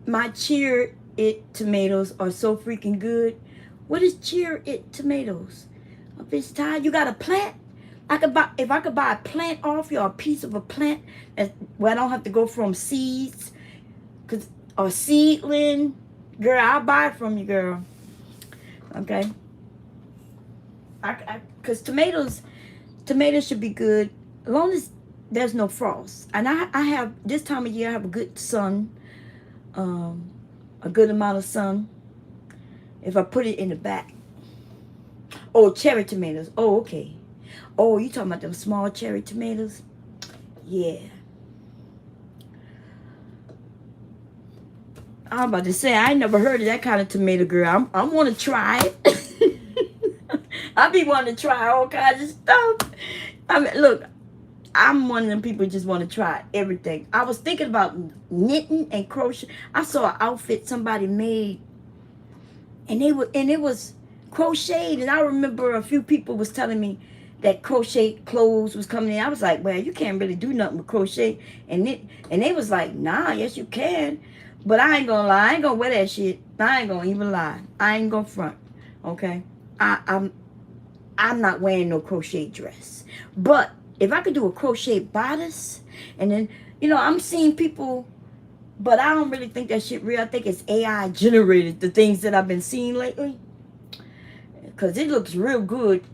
My Cheer It tomatoes are so freaking good. What is Cheer It tomatoes? A bitch tired, you got a plant? If I could buy a plant off you, or a piece of a plant, where I don't have to go from seeds, or seedling, girl, I'll buy it from you, girl. Okay? Because tomatoes should be good as long as there's no frost. And I have, this time of year, I have a good sun, a good amount of sun. If I put it in the back. Oh, cherry tomatoes. Oh, okay. Oh, you talking about them small cherry tomatoes? Yeah. I'm about to say, I ain't never heard of that kind of tomato, girl. I want to try it. I be wanting to try all kinds of stuff. I mean, look, I'm one of them people who just want to try everything. I was thinking about knitting and crochet. I saw an outfit somebody made, and it was crocheted. And I remember a few people was telling me that crochet clothes was coming in. I was like, well, you can't really do nothing with crochet and knit. And they was like, nah, yes you can. But I ain't gonna lie, I ain't gonna wear that shit. I ain't gonna even lie. I ain't gonna front. Okay? I'm not wearing no crochet dress. But if I could do a crochet bodice, and then, I'm seeing people, but I don't really think that shit real. I think it's AI generated, the things that I've been seeing lately. Because it looks real good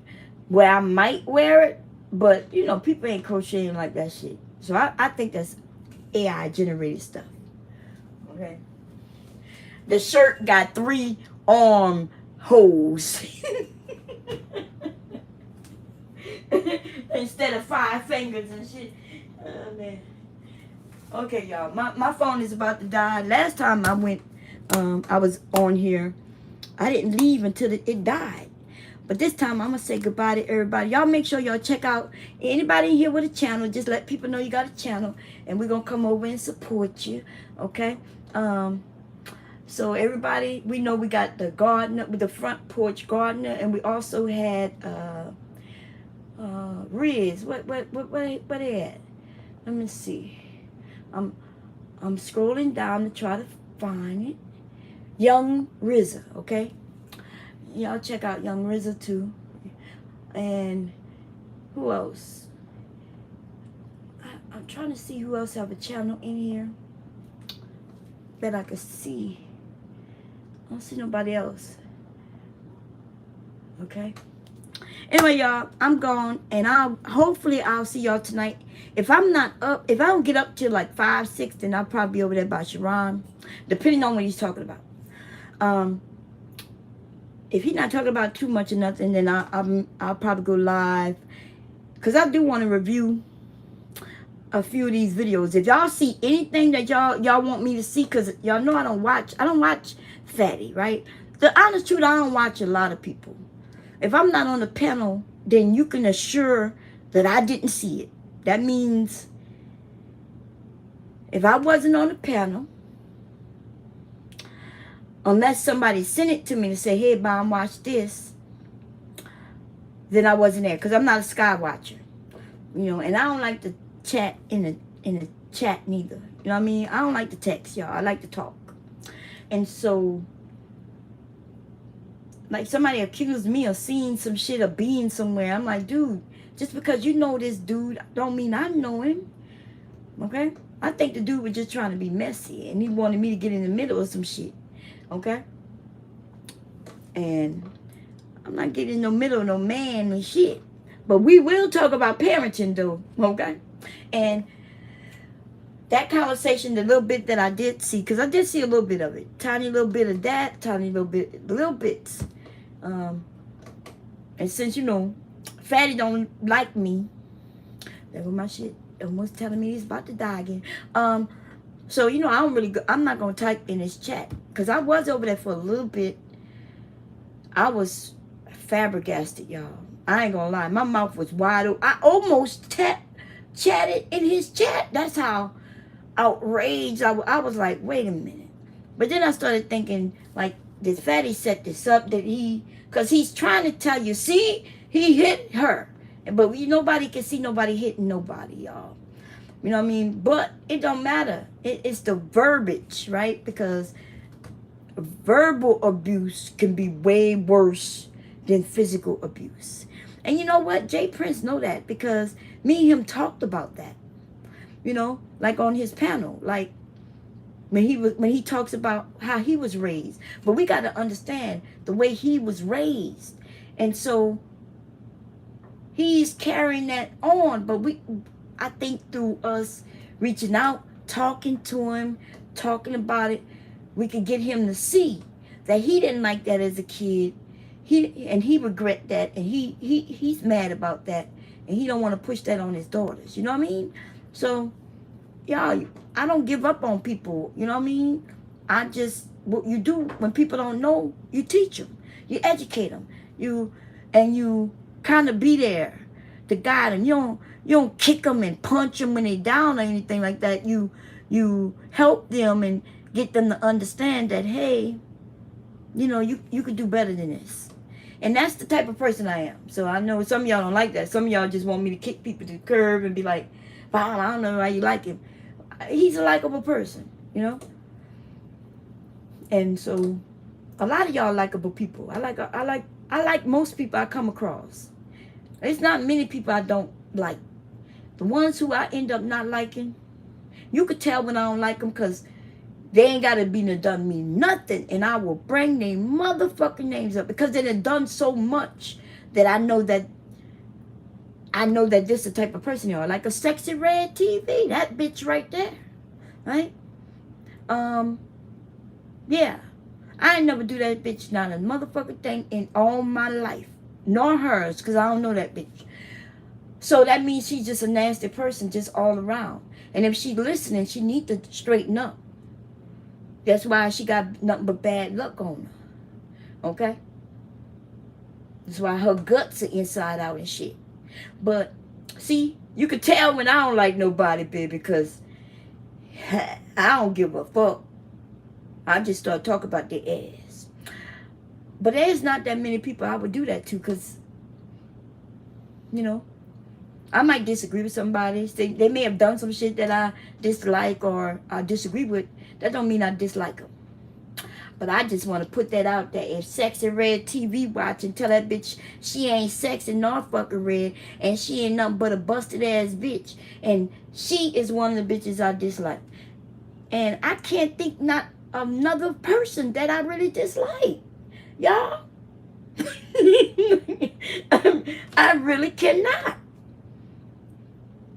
where I might wear it, but, people ain't crocheting like that shit. So I think that's AI generated stuff. Okay. The shirt got 3 arm holes. Instead of 5 fingers and shit. Oh, man. Okay, y'all. My phone is about to die. Last time I went, I was on here, I didn't leave until it died. But this time, I'm going to say goodbye to everybody. Y'all make sure y'all check out anybody in here with a channel. Just let people know you got a channel. And we're going to come over and support you. Okay? So everybody, we know we got the gardener, with the front porch gardener. And we also had Riz. What they at? Let me see. I'm scrolling down to try to find it. Young RZA, okay? Y'all check out Young RZA too. And who else? I'm trying to see who else have a channel in here that I can see. I don't see nobody else. Okay? Anyway, y'all, I'm gone, and hopefully I'll see y'all tonight. If I'm not up, if I don't get up till like 5, 6, then I'll probably be over there by Sharon, depending on what he's talking about. If he's not talking about too much or nothing, then I'll probably go live, because I do want to review a few of these videos. If y'all see anything that y'all want me to see, because y'all know I don't watch Fatty, right? The honest truth, I don't watch a lot of people. If I'm not on the panel, then you can assure that I didn't see it. That means if I wasn't on the panel, unless somebody sent it to me to say, hey, Mom, watch this, then I wasn't there. Because I'm not a sky watcher. And I don't like to chat in the chat neither. You know what I mean? I don't like to text, y'all. I like to talk. And so, like, somebody accused me of seeing some shit or being somewhere. I'm like, dude, just because you know this dude don't mean I know him. Okay? I think the dude was just trying to be messy, and he wanted me to get in the middle of some shit. Okay? And I'm not getting in the middle of no man and shit. But we will talk about parenting, though. Okay? And that conversation, the little bit that I did see, because I did see a little bit of it. Tiny little bit of that, little bits. And since, Fatty don't like me, there was my shit almost telling me he's about to die again. So, I'm not going to type in his chat, because I was over there for a little bit, I was flabbergasted, y'all. I ain't gonna lie. My mouth was wide open. I almost chatted in his chat. That's how outraged I was like, wait a minute. But then I started thinking, like, did Fatty set this up? Did he? Because he's trying to tell you, see, he hit her. But nobody can see nobody hitting nobody, y'all. You know what I mean? But it don't matter. It's the verbiage, right? Because verbal abuse can be way worse than physical abuse. And you know what? Jay Prince know that because me and him talked about that. You know, like on his panel, like when he talks about how he was raised. But we got to understand the way he was raised. And so he's carrying that on, but I think through us reaching out, talking to him, talking about it, we could get him to see that he didn't like that as a kid. He regret that, and he's mad about that, and he don't want to push that on his daughters. You know what I mean? So, y'all, I don't give up on people. You know what I mean? What you do when people don't know, you teach them, you educate them, you kind of be there to guide them. You don't kick them and punch them when they down or anything like that. You help them and get them to understand that, hey, you could do better than this. And that's the type of person I am. So I know some of y'all don't like that. Some of y'all just want me to kick people to the curb and be like, wow, I don't know why you like him. He's a likable person, you know. And so a lot of y'all likable people. I like most people I come across. It's not many people I don't like. The ones who I end up not liking, you could tell when I don't like them because they ain't got to be done me nothing. And I will bring their motherfucking names up because they done done so much that I know that this is the type of person you are. Like a Sexy Red TV, that bitch right there. Right? Yeah. I ain't never do that bitch not a motherfucking thing in all my life. Nor hers, because I don't know that bitch. So that means she's just a nasty person just all around. And if she listening, she need to straighten up. That's why she got nothing but bad luck on her. Okay? That's why her guts are inside out and shit. But, see, you could tell when I don't like nobody, baby, because I don't give a fuck. I just start talking about their ass. But there's not that many people I would do that to because, you know, I might disagree with somebody. They may have done some shit that I dislike or I disagree with. That don't mean I dislike them. But I just want to put that out there. If Sexy Red TV watching, tell that bitch she ain't sexy nor fucking red. And she ain't nothing but a busted ass bitch. And she is one of the bitches I dislike. And I can't think not another person that I really dislike. Y'all. I really cannot.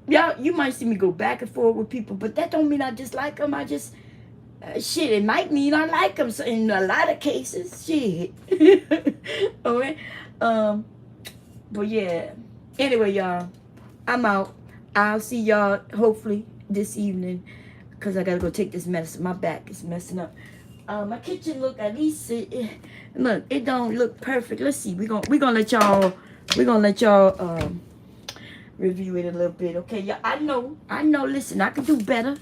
Y'all, you might see me go back and forth with people, but that don't mean I dislike them. I just, shit, it might mean I like them so in a lot of cases. Shit. Okay? But yeah. Anyway, y'all, I'm out. I'll see y'all hopefully this evening because I got to go take this medicine. My back is messing up. My kitchen look, at least look, it don't look perfect. Let's see. We're gonna let y'all review it a little bit. Okay, y'all, I know, listen, I can do better.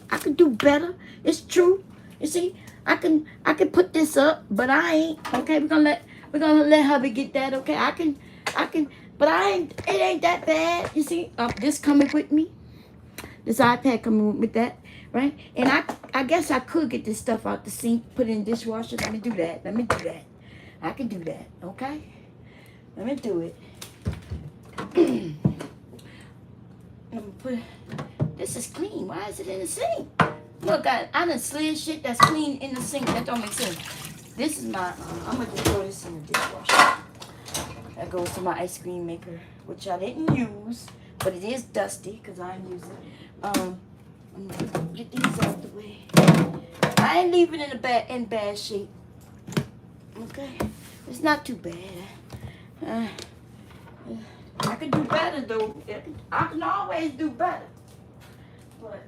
It's true. You see, I can put this up, but I ain't. Okay, we're gonna let hubby get that. Okay, I can but it ain't that bad. You see, this coming with me. This iPad coming with that, right? And I guess I could get this stuff out the sink, put it in the dishwasher. Let me do that. I can do that, okay? Let me do it. I'm gonna put, this is clean. Why is it in the sink? Look, I done slid shit that's clean in the sink. That don't make sense. This is my, I'm gonna just throw this in the dishwasher. That goes to my ice cream maker, which I didn't use, but it is dusty because I didn't use it. I'm gonna get these out the way. I ain't leaving it in bad shape. Okay, it's not too bad. I can do better though. I can always do better. But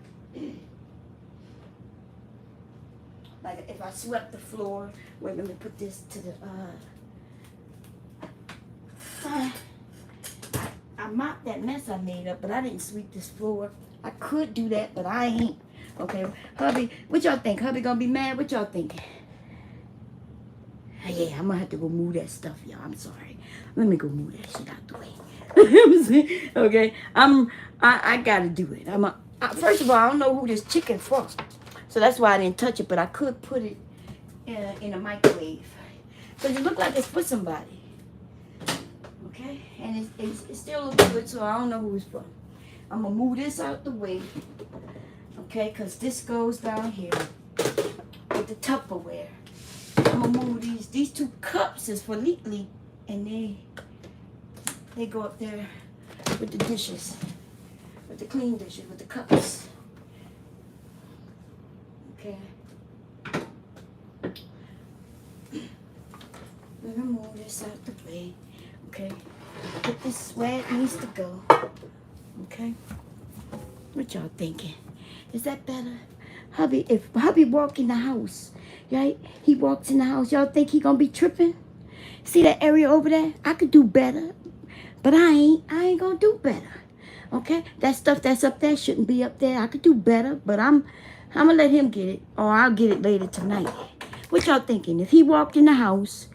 like if I swept the floor, wait, let me put this to the mopped that mess I made up, but I didn't sweep this floor. I could do that, but I ain't. Okay, hubby, what y'all think? Hubby gonna be mad? What y'all thinking? Yeah, I'm gonna have to go move that stuff, y'all. I'm sorry. Let me go move that shit out the way. Okay, I gotta do it. First of all, I don't know who this chicken from, so that's why I didn't touch it. But I could put it in a microwave. So it look like it's for somebody. Okay, and it still looks good, so I don't know who it's from. I'm gonna move this out the way. Okay, because this goes down here with the Tupperware. I'm gonna move these two cups is for Leetly, and they go up there with the dishes, with the clean dishes, with the cups. Okay. We're gonna move this out the way. Okay. Put this where it needs to go. Okay. What y'all thinking? Is that better? Hubby, if hubby walk in the house, right? He walks in the house. Y'all think he gonna be tripping? See that area over there? I could do better, but I ain't gonna do better. Okay? That stuff that's up there shouldn't be up there. I could do better, but I'm gonna let him get it, or I'll get it later tonight. What y'all thinking? If he walked in the house,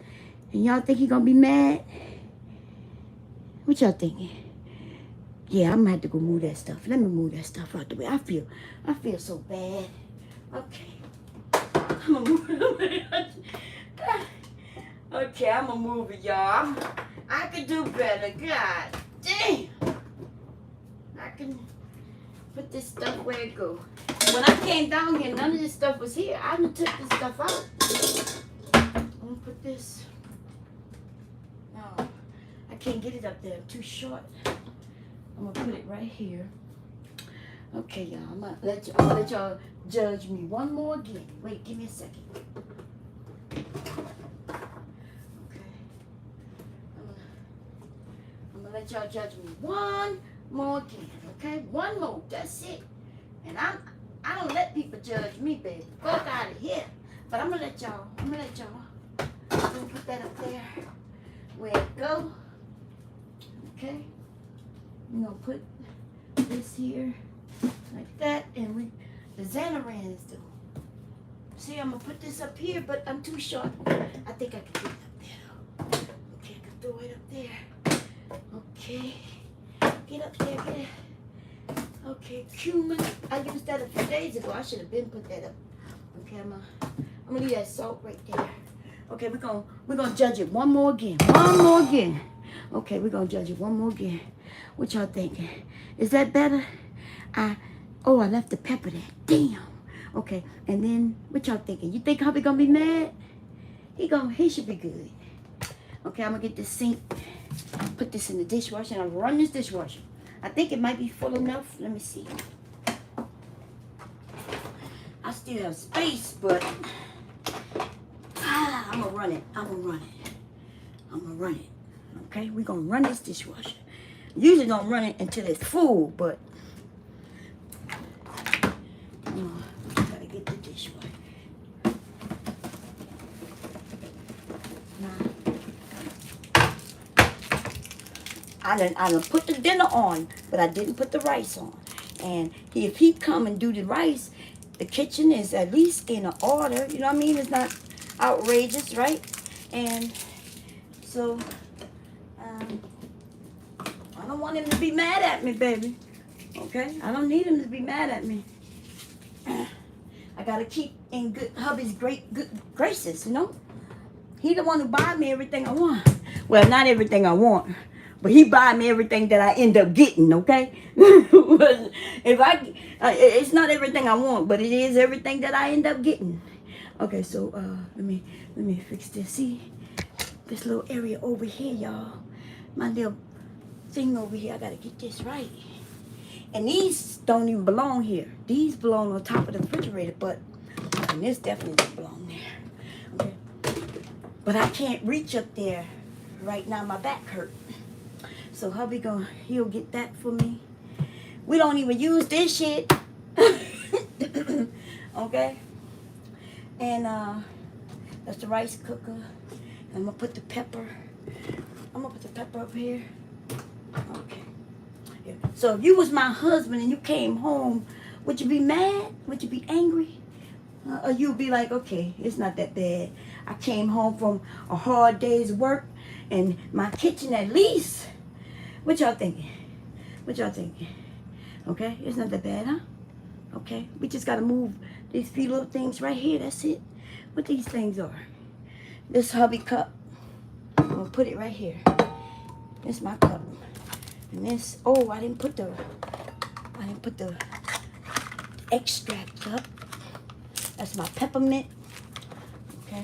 and y'all think he gonna be mad? What y'all thinking? Yeah, I'm gonna have to go move that stuff. Let me move that stuff out the way. I feel so bad. Okay. I'm gonna move it. Okay, I'm gonna move it, y'all. I could do better. God damn. I can put this stuff where it go. When I came down here, none of this stuff was here. I done took this stuff out. I'm gonna put this. No, I can't get it up there. I'm too short. I'm gonna put it right here. Okay, y'all. I'm gonna let y'all judge me one more again. Wait, give me a second. Okay. I'm gonna let y'all judge me one more again. Okay, one more. That's it. And I don't let people judge me, baby. Fuck out of here. But I'm gonna let y'all. I'm gonna put that up there where it go. Okay. We're gonna put this here like that, and the Xanarans do. See, I'm gonna put this up here, but I'm too short. I think I can get it up there though. Okay, I can throw it up there. Okay, get up there, get it. Okay, cumin. I used that a few days ago. I should have been put that up. Okay, I'm gonna leave that salt right there. Okay, we're gonna judge it one more again. One more again. Okay, we're gonna judge it one more again. What y'all thinking? Is that better? I left the pepper there. Damn. Okay, and then what y'all thinking? You think hubby gonna be mad? He should be good. Okay, I'm gonna get this sink, put this in the dishwasher, and I'm gonna run this dishwasher. I think it might be full enough. Let me see. I still have space, but I'm gonna run it. Okay, we're gonna run this dishwasher. Usually don't run it until it's full, but gotta get the dishwasher. I done put the dinner on, but I didn't put the rice on. And if he come and do the rice, the kitchen is at least in order. You know what I mean? It's not outrageous, right? And so I don't want him to be mad at me, baby. Okay? I don't need him to be mad at me. I gotta keep in hubby's good graces, you know? He the one who buy me everything I want. Well, not everything I want, but he buy me everything that I end up getting, okay? It's not everything I want, but it is everything that I end up getting. Okay, so let me fix this. See this little area over here, y'all. My little thing over here. I gotta get this right. And these don't even belong here. These belong on top of the refrigerator, and this definitely doesn't belong there. Okay. But I can't reach up there right now. My back hurt. So hubby he'll get that for me. We don't even use this shit. Okay. And that's the rice cooker. I'm gonna put the pepper. I'm gonna put the pepper up here. Okay. So if you was my husband and you came home, would you be mad? Would you be angry? Or you'd be like, okay, it's not that bad. I came home from a hard day's work and my kitchen at least. What y'all thinking? What y'all thinking? Okay, it's not that bad, huh? Okay, we just gotta move these few little things right here. That's it. What these things are. This hubby cup. I'm gonna put it right here. This is my cup. And this, oh, I didn't put the extract up. That's my peppermint. Okay,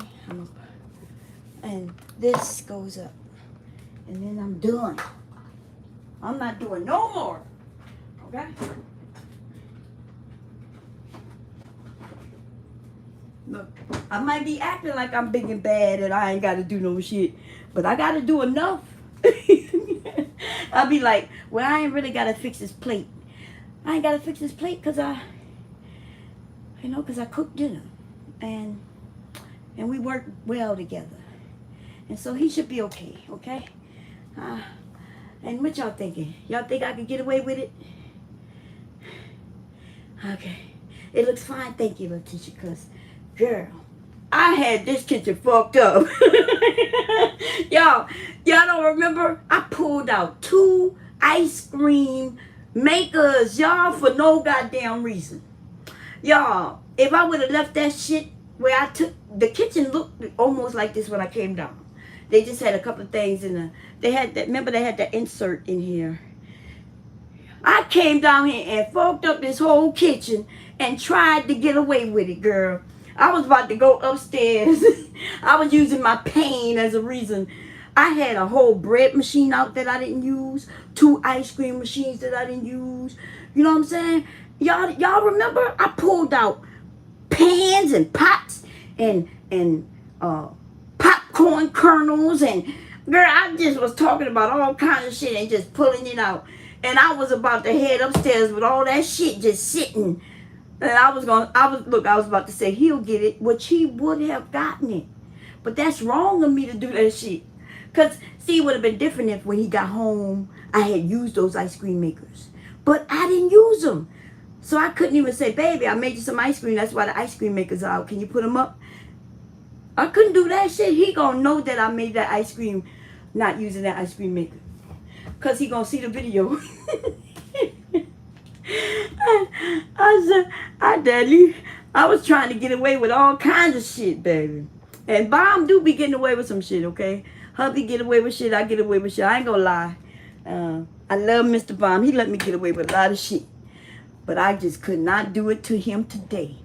and this goes up. And then I'm done. I'm not doing no more. Okay? Look, I might be acting like I'm big and bad and I ain't got to do no shit. But I got to do enough. I'll be like, well, I ain't really got to fix this plate. I ain't got to fix this plate because I cooked dinner. And we work well together. And so he should be okay, okay? And what y'all thinking? Y'all think I could get away with it? Okay. It looks fine, thank you, Letitia, because, girl, I had this kitchen fucked up. Y'all don't remember? I pulled out 2 ice cream makers, y'all, for no goddamn reason. Y'all, if I would have left that shit where I took, the kitchen looked almost like this when I came down. They just had a couple of things in the, they had that, remember they had that insert in here. I came down here and fucked up this whole kitchen and tried to get away with it, girl. I was about to go upstairs. I was using my pain as a reason. I had a whole bread machine out that I didn't use. 2 ice cream machines that I didn't use. You know what I'm saying? Y'all remember? I pulled out pans and pots and popcorn kernels and girl, I just was talking about all kinds of shit and just pulling it out. And I was about to head upstairs with all that shit just sitting. And I was about to say he'll get it, which he would have gotten it. But that's wrong of me to do that shit. Because, see, it would have been different if when he got home, I had used those ice cream makers. But I didn't use them. So I couldn't even say, baby, I made you some ice cream. That's why the ice cream makers are out. Can you put them up? I couldn't do that shit. He gonna know that I made that ice cream not using that ice cream maker. Because he gonna see the video. I was trying to get away with all kinds of shit, baby. And Bomb do be getting away with some shit, okay? Hubby get away with shit, I get away with shit. I ain't gonna lie. I love Mr. Bomb. He let me get away with a lot of shit. But I just could not do it to him today.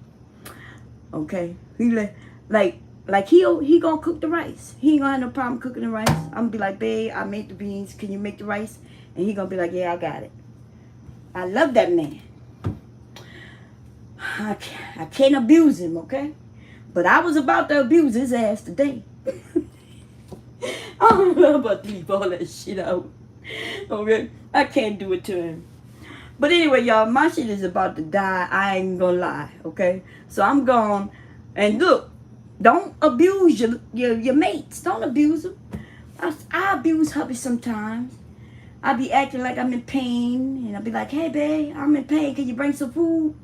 Okay? He he gonna cook the rice. He ain't gonna have no problem cooking the rice. I'm gonna be like, babe, I made the beans. Can you make the rice? And he gonna be like, yeah, I got it. I love that man. I can't abuse him, okay? But I was about to abuse his ass today. I'm about to leave all that shit out. Okay? I can't do it to him. But anyway, y'all, my shit is about to die. I ain't gonna lie, okay? So I'm gone. And look, don't abuse your mates. Don't abuse them. I abuse hubby sometimes. I be acting like I'm in pain. And I be like, hey, babe, I'm in pain. Can you bring some food?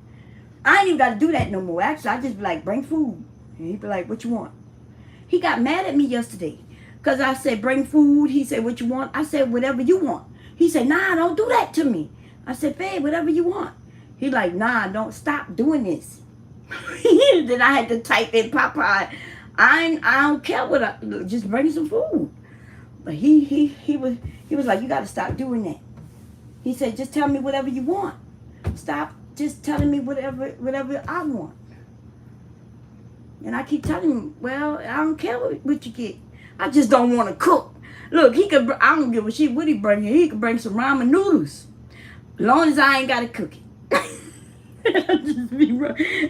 I ain't even got to do that no more. Actually, I just be like, bring food. And he be like, what you want? He got mad at me yesterday. Because I said, bring food. He said, what you want? I said, whatever you want. He said, nah, don't do that to me. I said, babe, whatever you want. He like, nah, don't stop doing this. Then I had to type in Popeye. I don't care what just bring some food. But he was like, you got to stop doing that. He said, just tell me whatever you want. Stop just telling me whatever I want. And I keep telling him, well, I don't care what you get. I just don't want to cook. Look, I don't give a shit what he bring here. He could bring some ramen noodles. As long as I ain't got to cook it.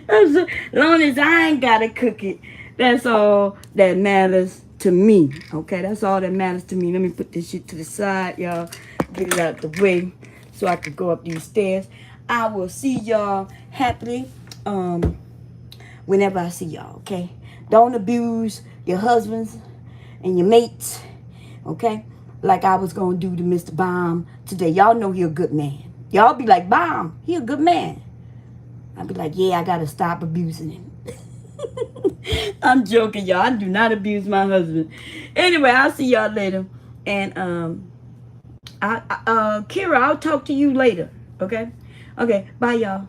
As long as I ain't got to cook it. That's all that matters to me. Okay, that's all that matters to me. Let me put this shit to the side, y'all. Get it out the way so I could go up these stairs. I will see y'all happily whenever I see y'all, okay? Don't abuse your husbands and your mates, okay? like I was going to do to Mr. Baum today. Y'all know he a good man. Y'all be like, Baum, he a good man. I'd be like, yeah, I got to stop abusing him. I'm joking, y'all. I do not abuse my husband. Anyway, I'll see y'all later. And Kira, I'll talk to you later. Okay? Okay, bye, y'all.